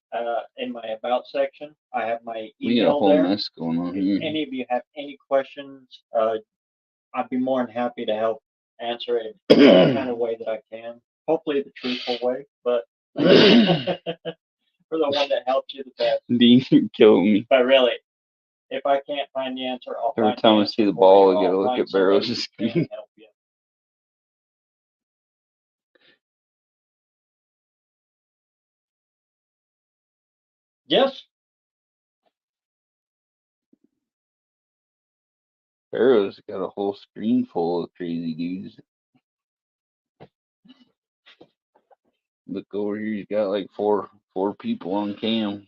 in my about section, I have my email we got a whole there. mess going on If here. any of you have any questions, I'd be more than happy to help answer it in any kind of way that I can. Hopefully the truthful way, but for the one that helps you the best. Dean, you're killing me. But really, if I can't find the answer, I'll Every find time the I answer see the for ball, you. I gotta I'll look find at somebody BareRose's who can screen. help you. Yes. BareRose got a whole screen full of crazy dudes. Look over here, he's got like four people on cam.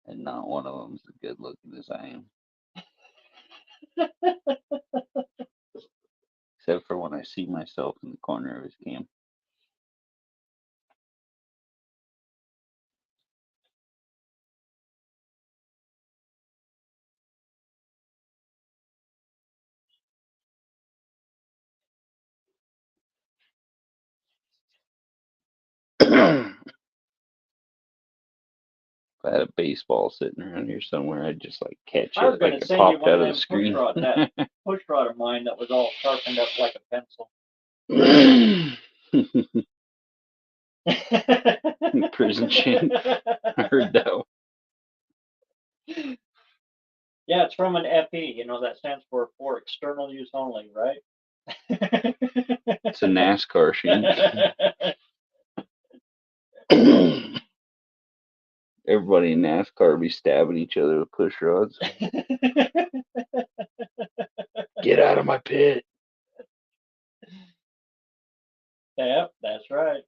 And not one of them's as good looking as I am. Except for when I see myself in the corner of his cam. If I had a baseball sitting around here somewhere, I'd just like catch I was it going like to it send you popped one out of of the them screen. that push rod of mine that was all sharpened up like a pencil. Prison chin. I heard that one. Yeah, it's from an FE. You know, that stands for external use only, right? It's a NASCAR shoe. Everybody in NASCAR be stabbing each other with push rods. Get out of my pit. Yep, that's right.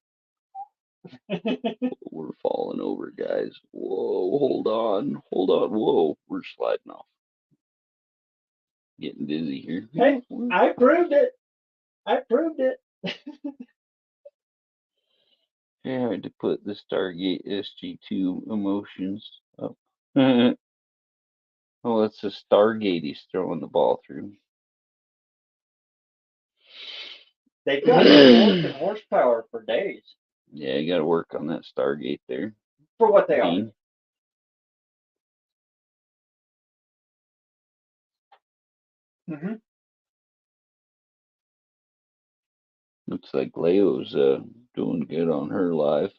We're falling over, guys. Whoa, hold on. Whoa, we're sliding off. Getting dizzy here. Hey, I proved it. Yeah, I had to put the Stargate SG2 emotions up. Oh, that's a Stargate he's throwing the ball through. They've got torque and horsepower for days. Yeah, you got to work on that Stargate there. For what they are. Mm-hmm. Looks like Leo's doing good on her live.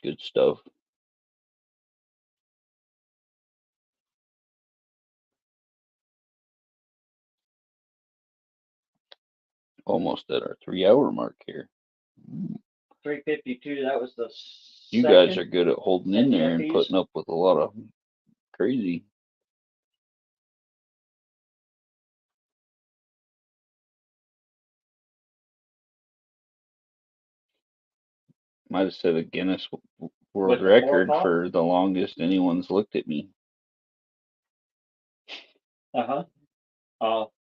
Good stuff. Almost at our 3-hour mark here. 352, that was the You guys are good at holding in there and putting up with a lot of crazy. Might have set a Guinness World With the Record 4 pop? for the longest anyone's looked at me. Uh-huh. Oh,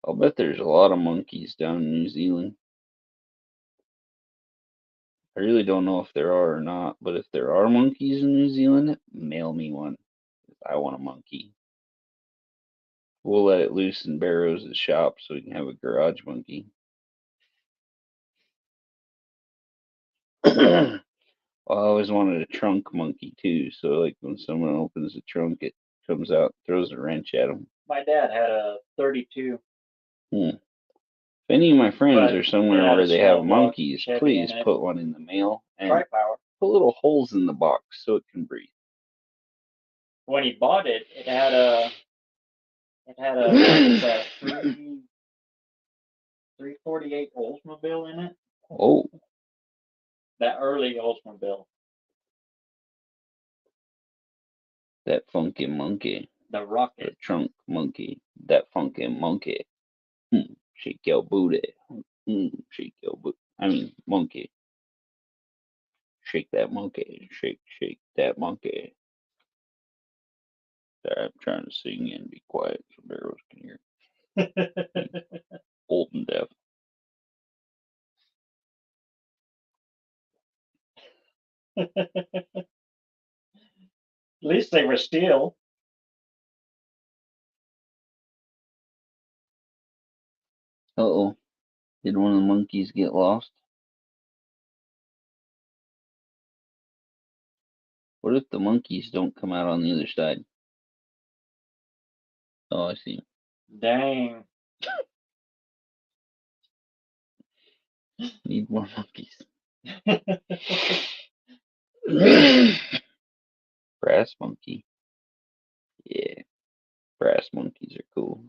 I'll bet there's a lot of monkeys down in New Zealand. I really don't know if there are or not, but if there are monkeys in New Zealand, mail me one. I want a monkey. We'll let it loose in BareRose's shop so we can have a garage monkey. Well, I always wanted a trunk monkey too, so like when someone opens the trunk, it comes out, throws a wrench at them. my dad had a 32, If any of my friends but are it somewhere had where a they have small block monkeys, Chevy please in it. put one in the mail and Tri-power. put little holes in the box so it can breathe. When he bought it, it had a what was that, 348 Oldsmobile in it? Oh, That early Oldsmobile, that funky monkey. the The Rocket. trunk monkey. That funky monkey. Shake your booty. Shake your booty. I mean, monkey. Shake that monkey. Shake, shake that monkey. Sorry, I'm trying to sing and be quiet so BareRose can hear. Old and deaf. At least they were steel. Uh-oh. Did one of the monkeys get lost? What if the monkeys don't come out on the other side? Oh, I see. Dang. Need more monkeys. Brass monkey. Yeah, brass monkeys are cool.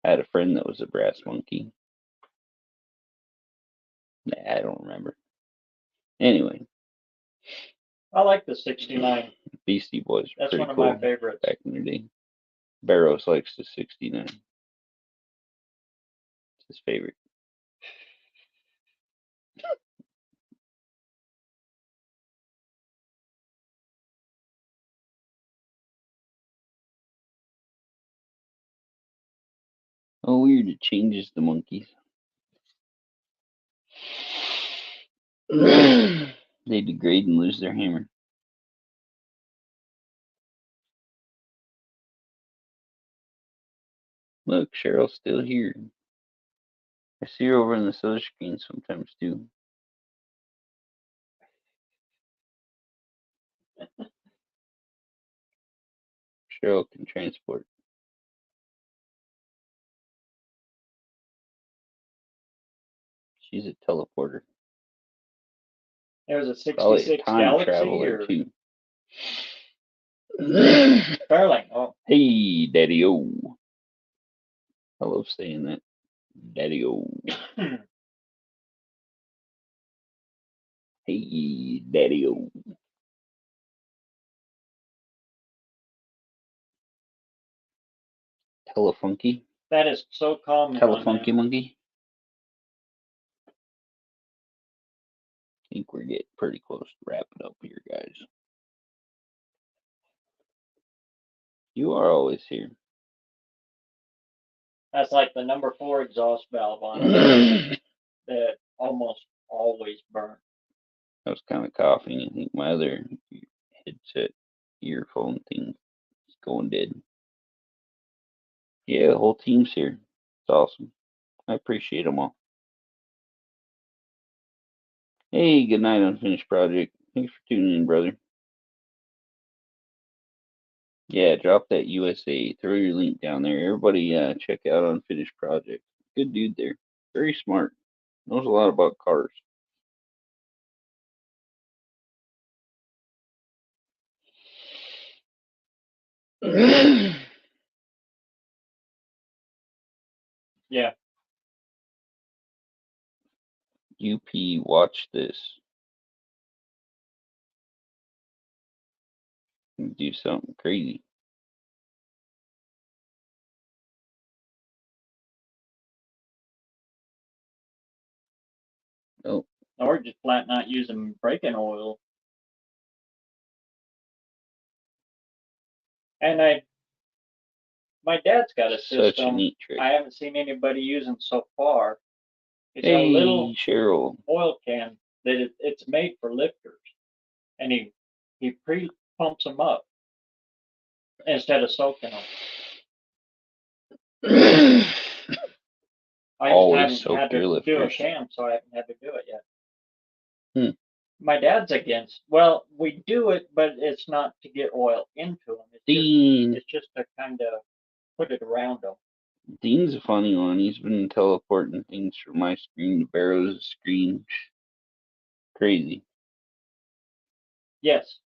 I had a friend that was a brass monkey. Nah, I don't remember. Anyway, I like the 69. Beastie Boys were That's pretty one of cool my favorites. back in the day. BareRose likes the 69. It's his favorite. Oh, weird. It changes the monkeys. They degrade and lose their hammer. Look, Cheryl's still here. I see her over on this other screen sometimes too. Cheryl can transport. She's a teleporter. There's a Probably a 66 time Galaxy traveler or too. Starling. Oh, Hey, Daddy O. I love saying that. Daddy O. Hey, Daddy O. Telefunky. that is so common on Telefunky them. monkey. I think we're getting pretty close to wrapping up here, guys. You are always here. That's like the number 4 exhaust valve on it that almost always burn. I was kind of coughing. I think my other headset earphone thing is going dead. Yeah, the whole team's here. It's awesome. I appreciate them all. Hey, good night, Unfinished Project. Thanks for tuning in, brother. Yeah, drop that USA. Throw your link down there. Everybody check out Unfinished Project. Good dude there. Very smart. Knows a lot about cars. Yeah. UP, watch this. Do something crazy. Or just flat not using braking oil. And my dad's got a Such a system neat trick. I haven't seen anybody using so far. It's a Hey, little Cheryl. oil can that it's made for lifters, and he pre-pumps them up instead of soaking them. I just Always haven't soak had your to do a lifters. can, so I haven't had to do it yet. Hmm. My dad's against. Well, we do it, but it's not to get oil into them. Dean. It's just to kind of put it around them. Dean's a funny one. He's been teleporting things from my screen to BareRose's screen. Crazy. Yes,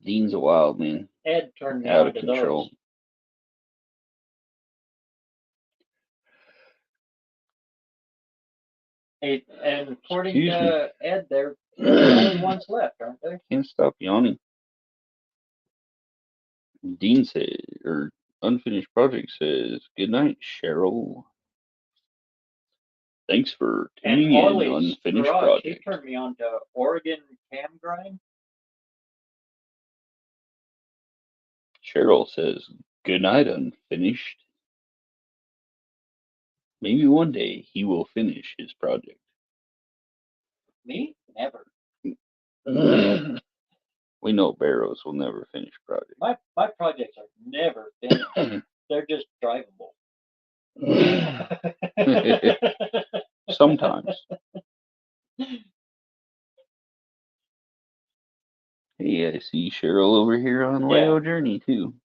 Dean's a wild man. Ed turned me Out on of to control. those. And according Excuse me. to Ed, they're the only ones left, aren't they? Can't stop yawning. Dean says, or Unfinished Project says, good night, Cheryl. Thanks for And tuning in, Orly's Unfinished Garage, he Project. turned me on to Oregon Cam Grind. Cheryl says, good night, Unfinished. Maybe one day he will finish his project. Me? Never. We know BareRose will never finish project. My projects are never finished. They're just drivable. Sometimes. Hey, I see Cheryl over here on Leo Journey too.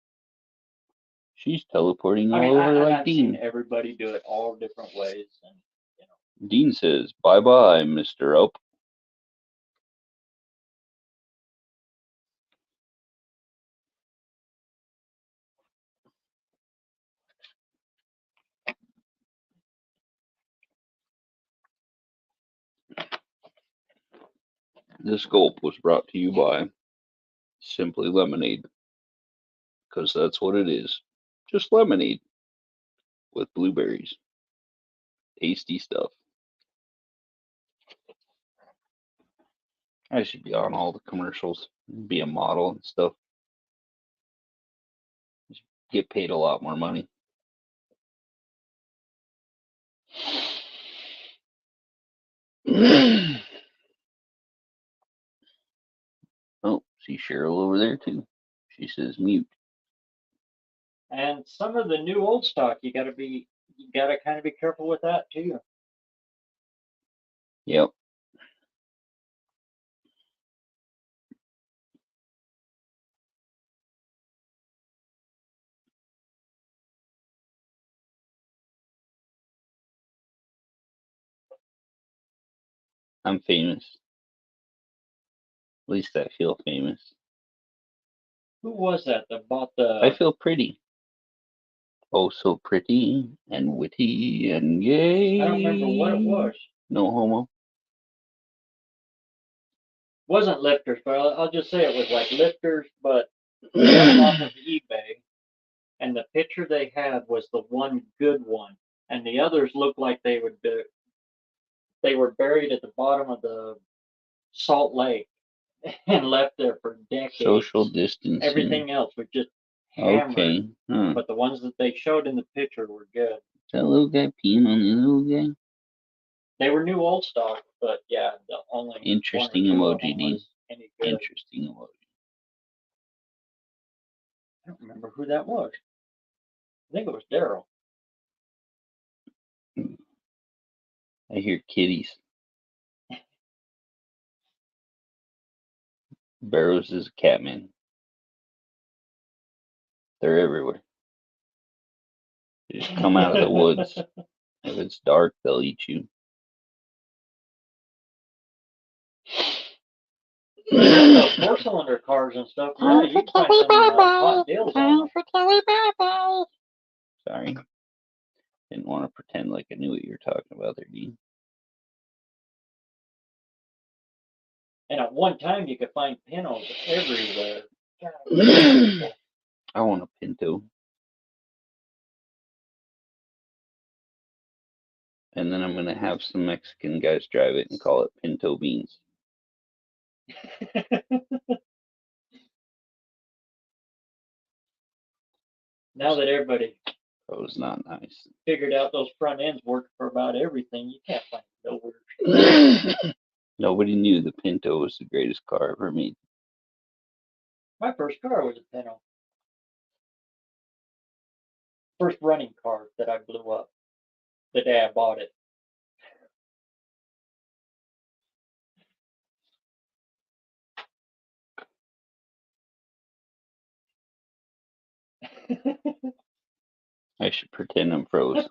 She's teleporting all over like I've Dean. seen everybody do it all different ways, and Dean says, bye bye, Mr. Up. This gulp was brought to you by Simply Lemonade, because that's what it is. Just lemonade with blueberries. Tasty stuff. I should be on all the commercials, be a model and stuff. Get paid a lot more money. Oh, see Cheryl over there too. She says mute. and some of the new old stock, you gotta kind of be careful with that too. Yep. I'm famous. At least I feel famous. Who was that bought the? I feel pretty. Oh, so pretty and witty and gay. I don't remember what it was. No homo. Wasn't lifters, but I'll just say it was like lifters, but off of eBay. And the picture they had was the one good one, and the others looked like they were buried at the bottom of the Salt Lake and left there for decades. Social distancing. Everything else was just hammered. Okay. Huh. But the ones that they showed in the picture were good. Is that little guy peeing on the little guy? They were new old stock, but yeah, the only Interesting one or two emoji, of them Dean. was any good. Interesting emoji. I don't remember who that was. I think it was Daryl. I hear kitties. BareRose is a cat man. They're everywhere. They just come out of the woods. If it's dark, they'll eat you. Four-cylinder cars and stuff. Yeah, you can find some hot deals on them. Sorry. Didn't want to pretend like I knew what you were talking about there, Dean. And at one time, you could find Pintos everywhere. I want a Pinto. And then I'm going to have some Mexican guys drive it and call it pinto beans. Now that everybody That was not nice. figured out those front ends work for about everything, you can't find nowhere. Nobody knew the Pinto was the greatest car ever made. My first car was a Pinto. First running car that I blew up the day I bought it. I should pretend I'm froze.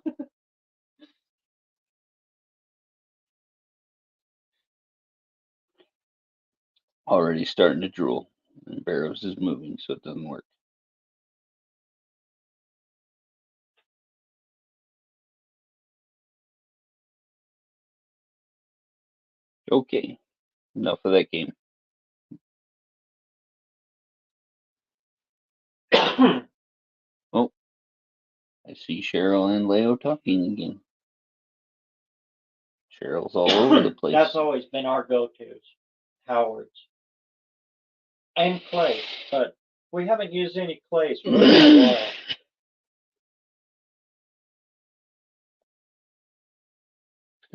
Already starting to drool. And BareRose is moving, so it doesn't work. Okay, enough of that game. Oh, I see Cheryl and Leo talking again. Cheryl's all over the place. That's always been our go-tos. Howard's. And clay, but we haven't used any clays for a while.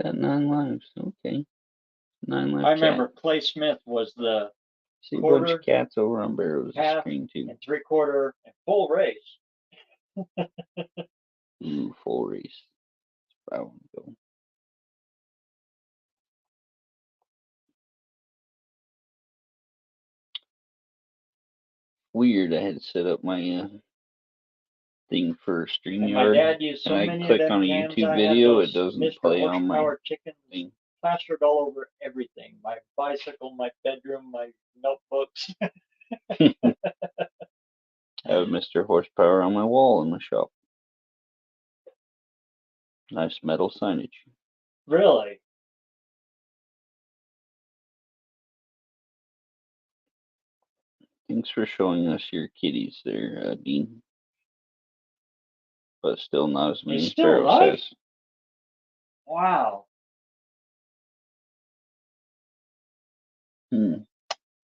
Got 9 lives. Okay. 9 lives. I remember Clay Smith was the See a bunch of quarter, cats over on BareRose's half, screen too. and 3/4 and full race. Ooh, full race. That's where I want to go. Weird. I had to set up my thing for And my StreamYard, dad used so and I many of click them on a cams. YouTube I had video, those it doesn't Mr. play on my Horsepower chickens thing. plastered all over everything. My bicycle, my bedroom, my notebooks. I have Mr. Horsepower on my wall in my shop. Nice metal signage. Really? Thanks for showing us your kitties there, Dean. But still not as many He's as still BareRose alive? has. Wow.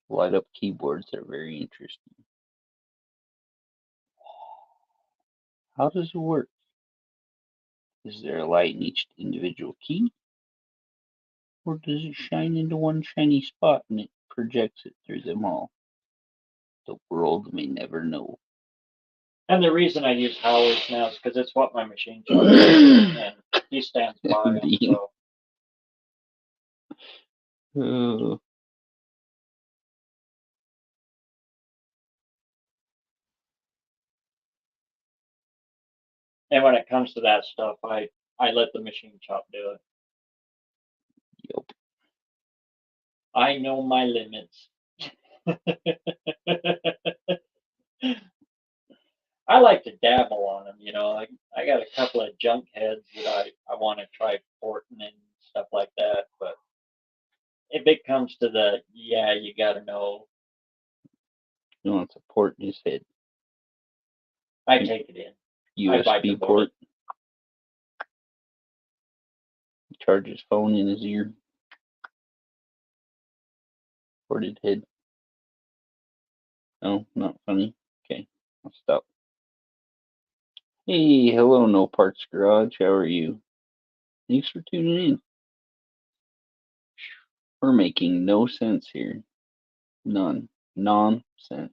Light up keyboards are very interesting. How does it work? Is there a light in each individual key? Or does it shine into one shiny spot and it projects it through them all? The world may never know. And the reason I use Howard's now is because it's what my machine shop is, and he stands by them. Dean. So. And when it comes to that stuff, I let the machine shop do it. Yep. I know my limits. I like to dabble on them, you know. I got a couple of junk heads that I want to try porting and stuff like that. But if it comes to the, yeah, you got to know, He wants a port in his head. I take it in. I bite the USB port. bullet. Charge his phone in his ear. Ported head. No, not funny. Okay, I'll stop. Hey, hello, No Parts Garage. How are you? Thanks for tuning in. We're making no sense here. None. Nonsense.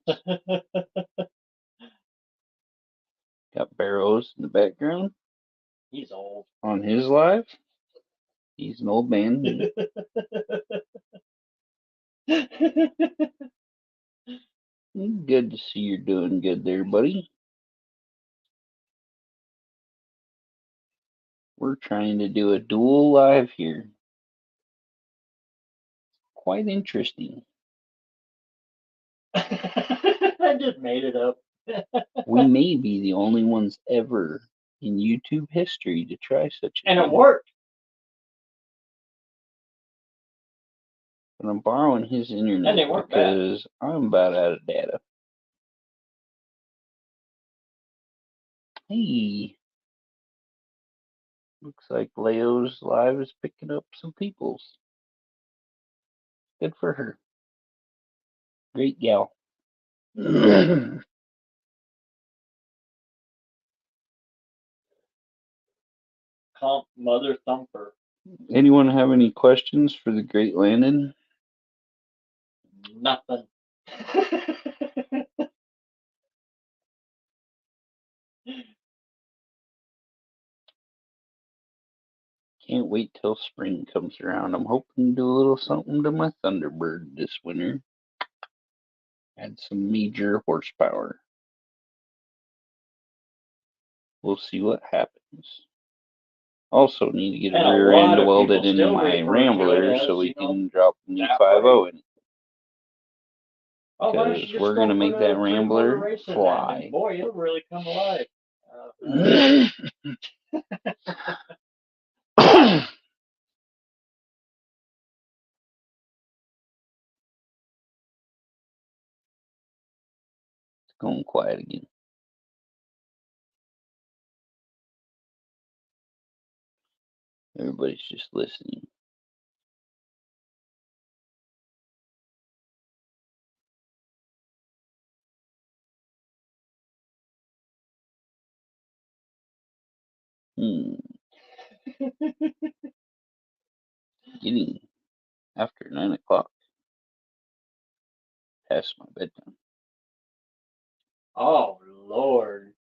Got BareRose in the background. He's old. On his live. He's an old man. Good to see you're doing good there, buddy. We're trying to do a dual live here. Quite interesting. I just made it up. We may be the only ones ever in YouTube history to try such a And thing. it worked. But I'm borrowing his internet And they weren't bad. because I'm about out of data. Hey, Looks like Leo's live is picking up some peoples. Good for her. Great gal. Comp Mother Thumper. Anyone have any questions for the great Landon? Nothing. Can't wait till spring comes around. I'm hoping to do a little something to my Thunderbird this winter. Add some major horsepower. We'll see what happens. Also need to get a And a rear lot end of welded people into still my refer to it Rambler as, so we you know, can drop the new that 5.0 way. in it. Oh, why don't you Because just we're go going to for make the that 3-quarter Rambler racing then, fly. and boy, it'll really come alive. It's going quiet again. Everybody's just listening. Getting after 9 o'clock. Past my bedtime. Oh, Lord.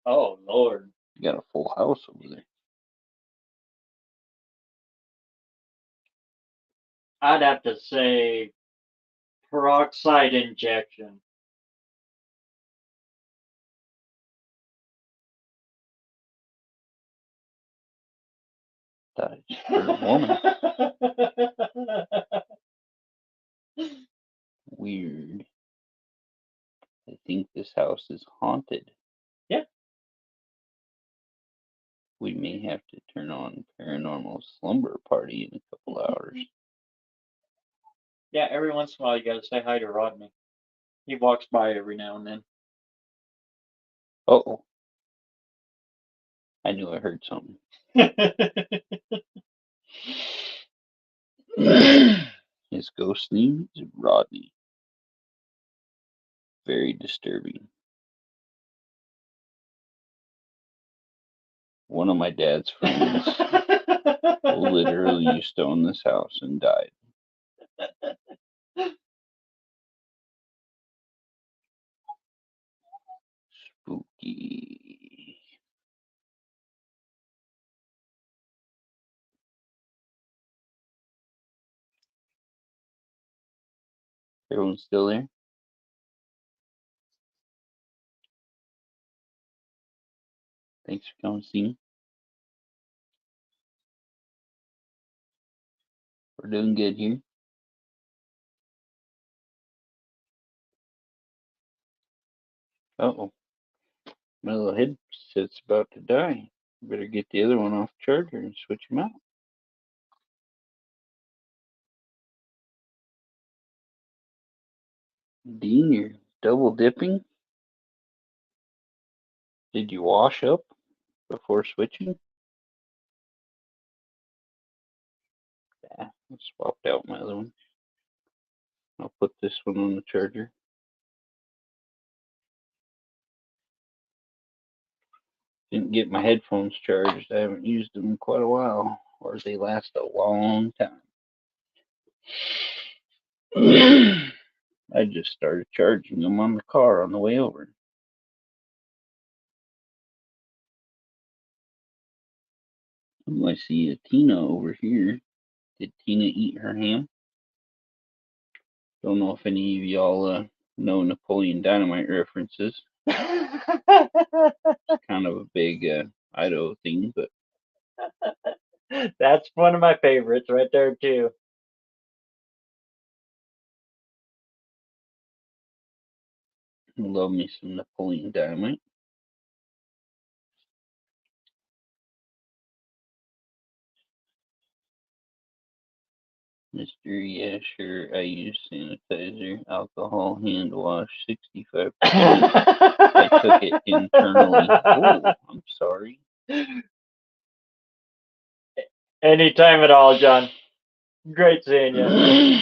Oh, Lord. You got a full house over there. I'd have to say peroxide injection. Thought I just heard a woman. Weird. I think this house is haunted. Yeah. We may have to turn on Paranormal Slumber Party in a couple hours. Yeah, every once in a while you gotta say hi to Rodney. He walks by every now and then. Uh-oh. I knew I heard something. His ghost name is Rodney. Very disturbing. One of my dad's friends literally used to own this house and died. Spooky. Everyone's still there? Thanks for coming to see me. We're doing good here. Uh-oh. My little headset's about to die. Better get the other one off the charger and switch them out. Dean, you're double dipping? Did you wash up before switching? Yeah, I swapped out my other one. I'll put this one on the charger. Didn't get my headphones charged. I haven't used them in quite a while, or they last a long time. I just started charging them on the car on the way over. Oh, I see a Tina over here. Did Tina eat her ham? Don't know if any of y'all know Napoleon Dynamite references. It's kind of a big Idaho thing, but That's one of my favorites right there too. I love me some Napoleon Dynamite. Mr. Yeah, sure. I use sanitizer, alcohol, hand wash, 65%. I took it internally. Oh, I'm sorry. Anytime at all, John. Great seeing you.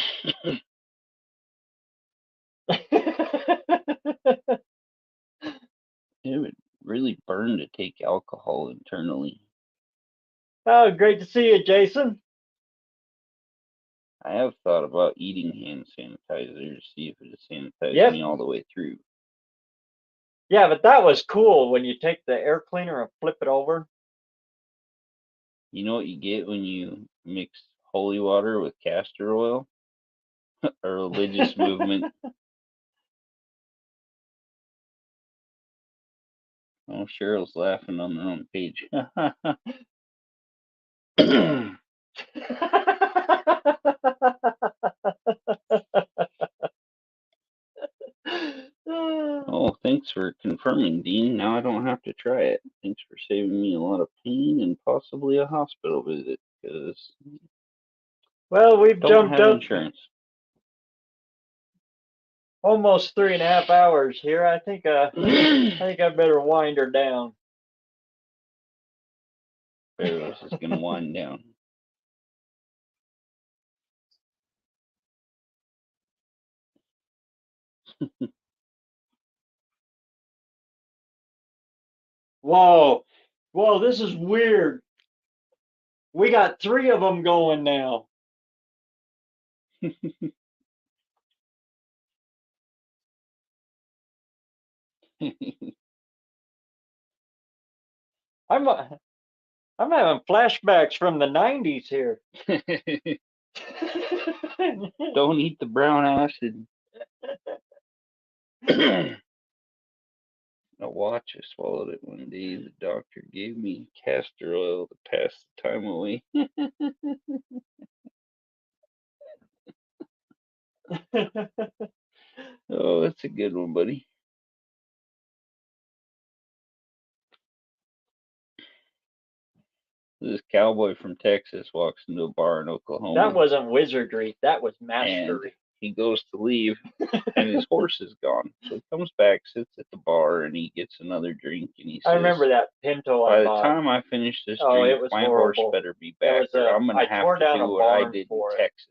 It would really burn to take alcohol internally. Oh, great to see you, Jason. I have thought about eating hand sanitizer to see if it sanitizes Yep. me all the way through. Yeah, but that was cool when you take the air cleaner and flip it over. You know what you get when you mix holy water with castor oil? A religious movement. Oh, Cheryl's laughing on their own page. Oh, thanks for confirming, Dean. Now I don't have to try it. Thanks for saving me a lot of pain and possibly a hospital visit, because Well, we've don't jumped have up insurance. almost 3.5 hours here. I think I better wind her down. BareRose is gonna wind down. Whoa, this is weird. We got 3 of them going now. I'm having flashbacks from the 90s here. Don't eat the brown acid. A watch, I swallowed it one day. The doctor gave me castor oil to pass the time away. Oh, that's a good one, buddy. This cowboy from Texas walks into a bar in Oklahoma. That wasn't wizardry. That was and mastery. he goes to leave, and his horse is gone. So he comes back, sits at the bar, and he gets another drink, and he says, I remember that Pinto by I the bought. time I finish this Oh, drink, it was my horrible. horse better be It back, was or I'm going I to have tore to down do a what I barn did in for it. Texas.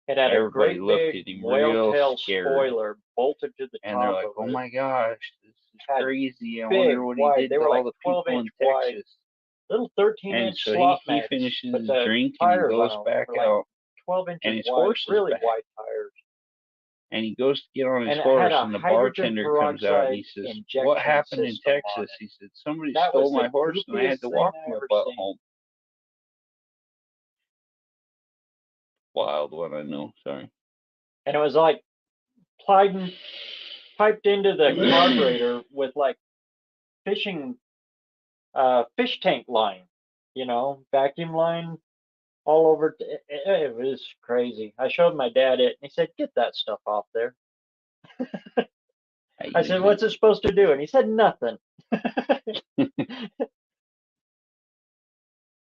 It had a Everybody great looked big at him whale tail real scared. spoiler bolted to the And they're top like, of oh it. my gosh, this is Had crazy. I big, wonder what he wide. did They to were all like the people 12-inch in wide. Texas. Little And 13-inch so slot he mags, finishes but his the drink, and he tires goes on them back were like out, 12 inches and his wide, horse is really back. wide tires. And he goes to get on his And it horse, had a and the hydrogen bartender comes out, and he peroxide says, injection what happened in system on Texas? it. He said, somebody That stole was the my horse, and I had goofiest to thing walk I my ever butt seen. home. Wild one, I know. Sorry. And it was like piped into the carburetor with like fish tank line, vacuum line all over. It was crazy. I showed my dad it, and he said, "Get that stuff off there." I said, "What's it supposed to do?" And he said, "Nothing."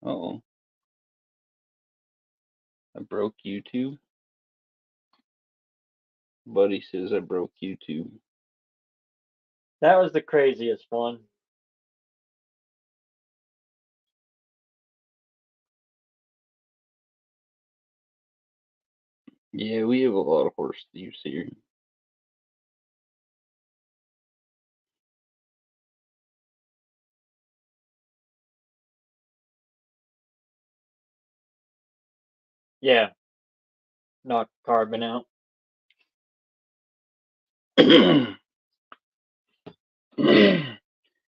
Uh-oh. I broke YouTube. Buddy says I broke YouTube. That was the craziest one. Yeah, we have a lot of horse thieves here. Yeah, knock carbon out.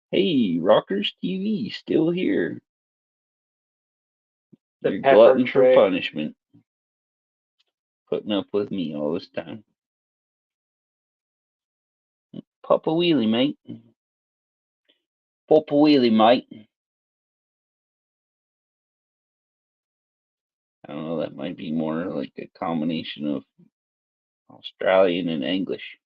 Hey, Rockers TV, still here. The You're pepper glutton for trick. punishment. Putting up with me all this time. Pop a wheelie, mate. Pop a wheelie, mate. I don't know, that might be more like a combination of Australian and English.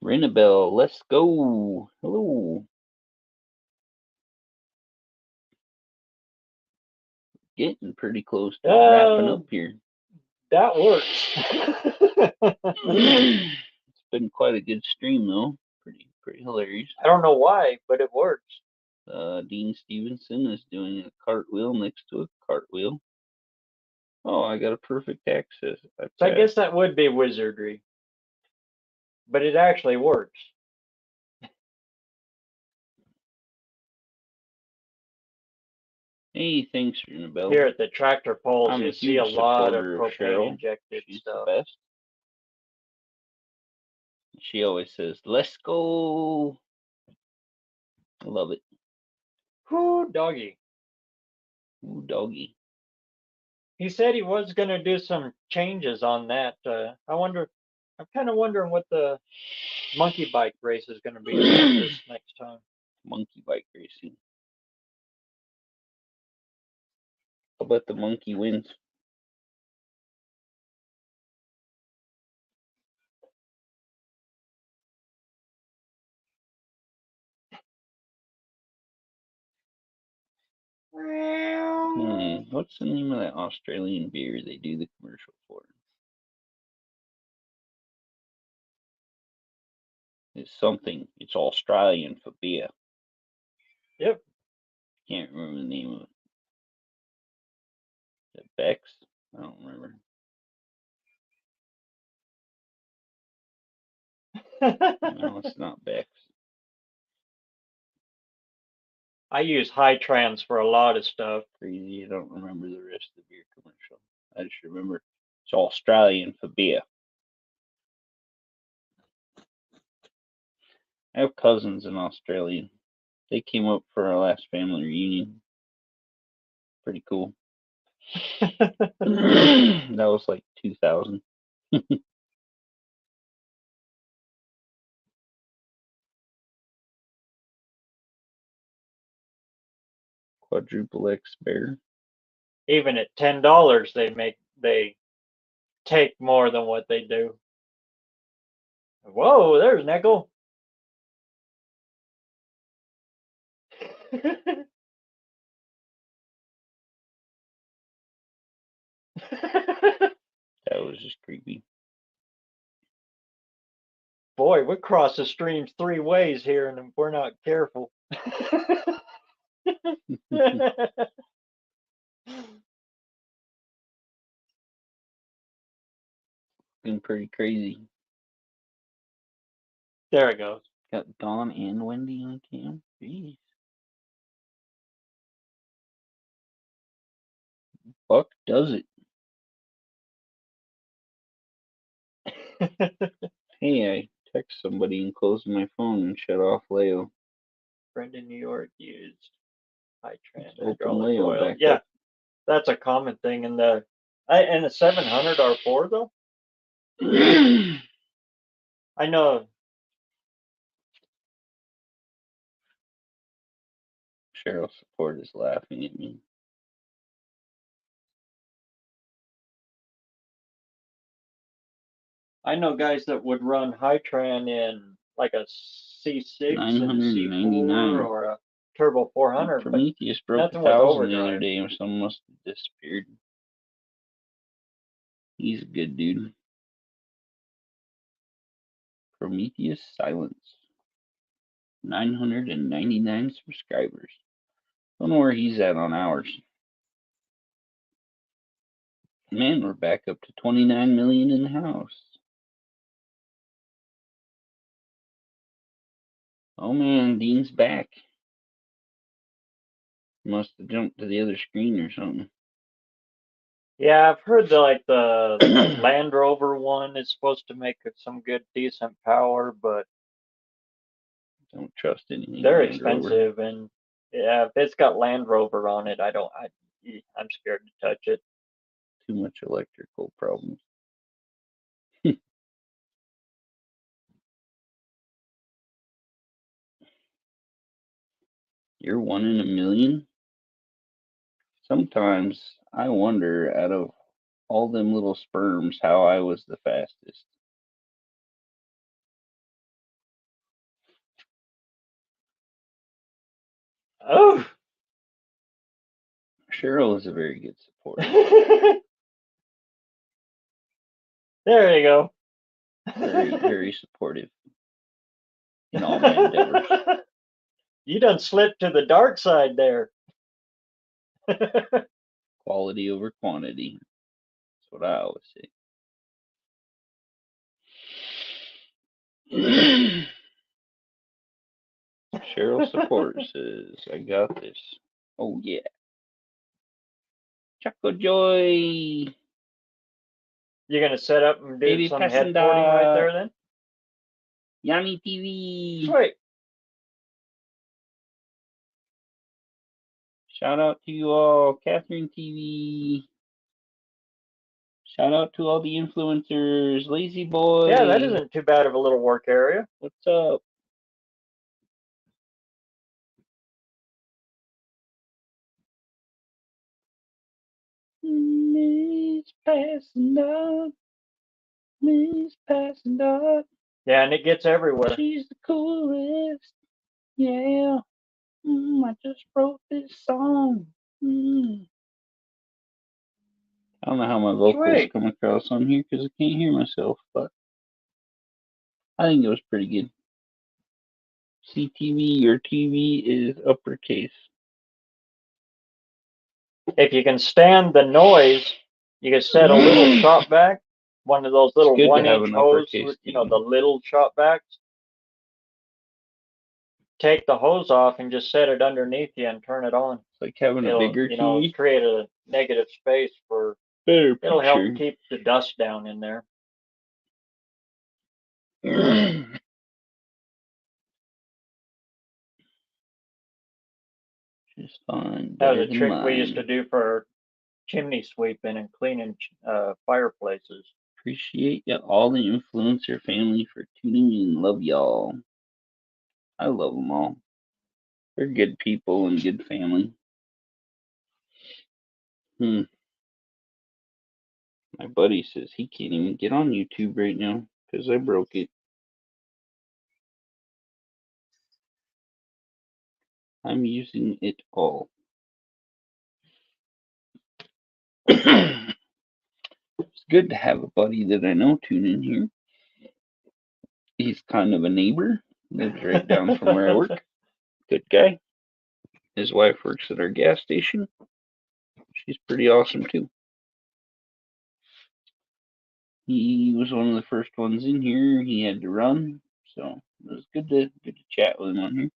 Renabelle, let's go. Hello. Getting pretty close to wrapping up here. That works. It's been quite a good stream though. Pretty hilarious. I don't know why, but it works. Dean Stevenson is doing a cartwheel next to a cartwheel. Oh, I got a perfect access. So I guess that would be wizardry. But it actually works. Hey, thanks, Renabelle. Here at the tractor poles, I'm you a see a huge lot of supporter of propane Cheryl. injected She's stuff. the best. She always says, "Let's go." I love it. Whoo, doggy. Ooh, doggy. He said he was going to do some changes on that. I'm kind of wondering what the monkey bike race is going to be about this next time. Monkey bike racing. How about the monkey wins? What's the name of that Australian beer they do the commercial for? It's something. It's Australian for beer. Yep. Can't remember the name of it. Is it Beck's? I don't remember. No, it's not Beck's. I use high trans for a lot of stuff. Crazy, I don't remember the rest of the beer commercial. I just remember it's Australian for beer. I have cousins in Australia. They came up for our last family reunion. Pretty cool. That was like 2000. Quadruple X bear. Even at $10, they take more than what they do. Whoa, there's Nickel. That was just creepy. Boy, we cross the streams 3 ways here, and if we're not careful. Been pretty crazy. There it goes. Got Dawn and Wendy on cam. Jeez. Buck does it. Hey, I text somebody and closed my phone and shut off Leo. Friend in New York used high trans Open hydraulic Leo oil. back Yeah, up. that's a common thing in the 700 R4 though. I know. Cheryl Support is laughing at me. I know guys that would run Hytran in like a C6 and a C4 or a Turbo 400, but Prometheus broke nothing 1,000 with the other overdrive. day, or someone must have disappeared. He's a good dude. Prometheus Silence. 999 subscribers. Don't know where he's at on ours. Man, we're back up to 29 million in the house. Oh man, Dean's back. Must have jumped to the other screen or something. Yeah, I've heard the Land Rover one is supposed to make some good, decent power, but Don't trust anything. they're Land Rover. expensive, and yeah, if it's got Land Rover on it, I'm scared to touch it. Too much electrical problems. You're 1 in a million? Sometimes I wonder, out of all them little sperms, how I was the fastest. Oh. Cheryl is a very good supporter. There you go. Very, very supportive in all my endeavors. You done slipped to the dark side there. Quality over quantity. That's what I always say. Cheryl support says, I got this. Oh, yeah. Choco Joy. You're going to set up and do Baby some head porting right there then? Yanni TV. Sweet. Shout out to you all. Catherine TV. Shout out to all the influencers. Lazy Boy. Yeah, that isn't too bad of a little work area. What's up? Miss passing up. Miss passing up. Yeah, and it gets everywhere. She's the coolest. Yeah. I just wrote this song. I don't know how my vocals come across on here because I can't hear myself, but I think it was pretty good. CTV, your TV is uppercase. If you can stand the noise, you can set a little shop back, one of those little 1-inch hose, you know, the little shop backs. Take the hose off and just set it underneath you and turn it on. It's like having a bigger TV. Create a negative space for. It'll help keep the dust down in there. Just fine. That was a trick we used to do for chimney sweeping and cleaning fireplaces. Appreciate all the influencer family for tuning in. Love y'all. I love them all. They're good people and good family. My buddy says he can't even get on YouTube right now because I broke it. I'm using it all. It's good to have a buddy that I know tune in here. He's kind of a neighbor. Lives right down from where I work. Good guy. His wife works at our gas station. She's pretty awesome too. He was one of the first ones in here. He had to run, so it was good to chat with him on here.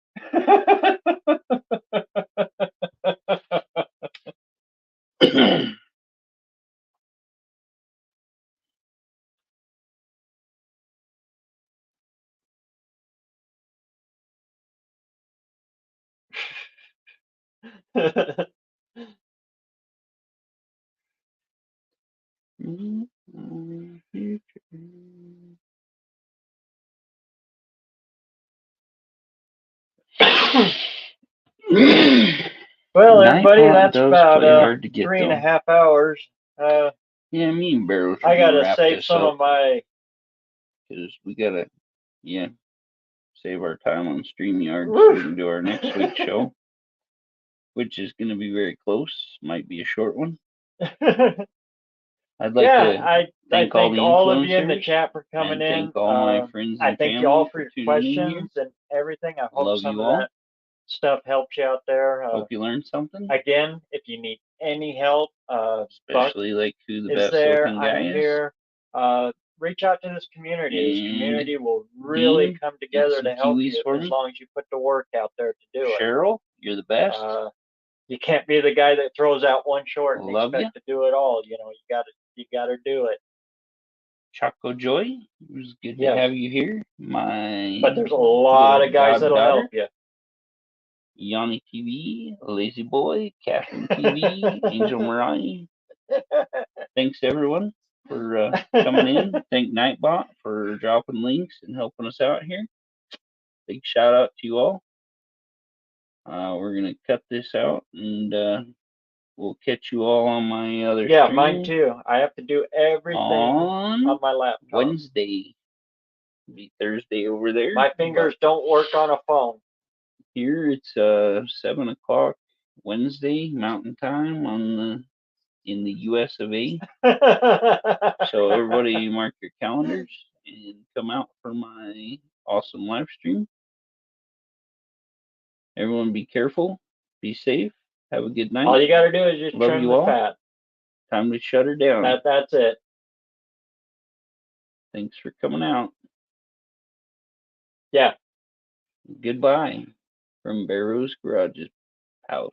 Well, everybody, that's about 3.5 hours. Yeah, me and BareRose. I gotta save some of my. Because we gotta, save our time on StreamYard so we can do our next week's show, which is going to be very close. Might be a short one. I'd like to thank all of you in the chat for coming in. Thank all my friends and I thank you all for your questions and everything. I hope some of that stuff helps you out there. Hope you learned something. Again, if you need any help, especially like who the best looking guy is. Here. Reach out to this community. This community will really come together to help you as long as you put the work out there to do it. Cheryl, you're the best. You can't be the guy that throws out one short and expect to do it all. You know, you gotta do it. Choco Joy, it was good to have you here. But there's a lot of guys that'll help you. Yanni TV, Lazy Boy, Catherine TV, Angel Mariah. Thanks everyone for coming in. Thank Nightbot for dropping links and helping us out here. Big shout out to you all. We're gonna cut this out, and we'll catch you all on my other Yeah, stream mine too. I have to do everything on on my laptop. Wednesday. Be Thursday over there. My fingers don't work on a phone. Here it's 7 o'clock Wednesday Mountain Time in the US of A. So everybody mark your calendars and come out for my awesome live stream. Everyone be careful, be safe, have a good night. All you got to do is just Love trim you the all. fat. Time to shut her down. That's it. Thanks for coming out. Yeah. Goodbye from BareRose Garage's house.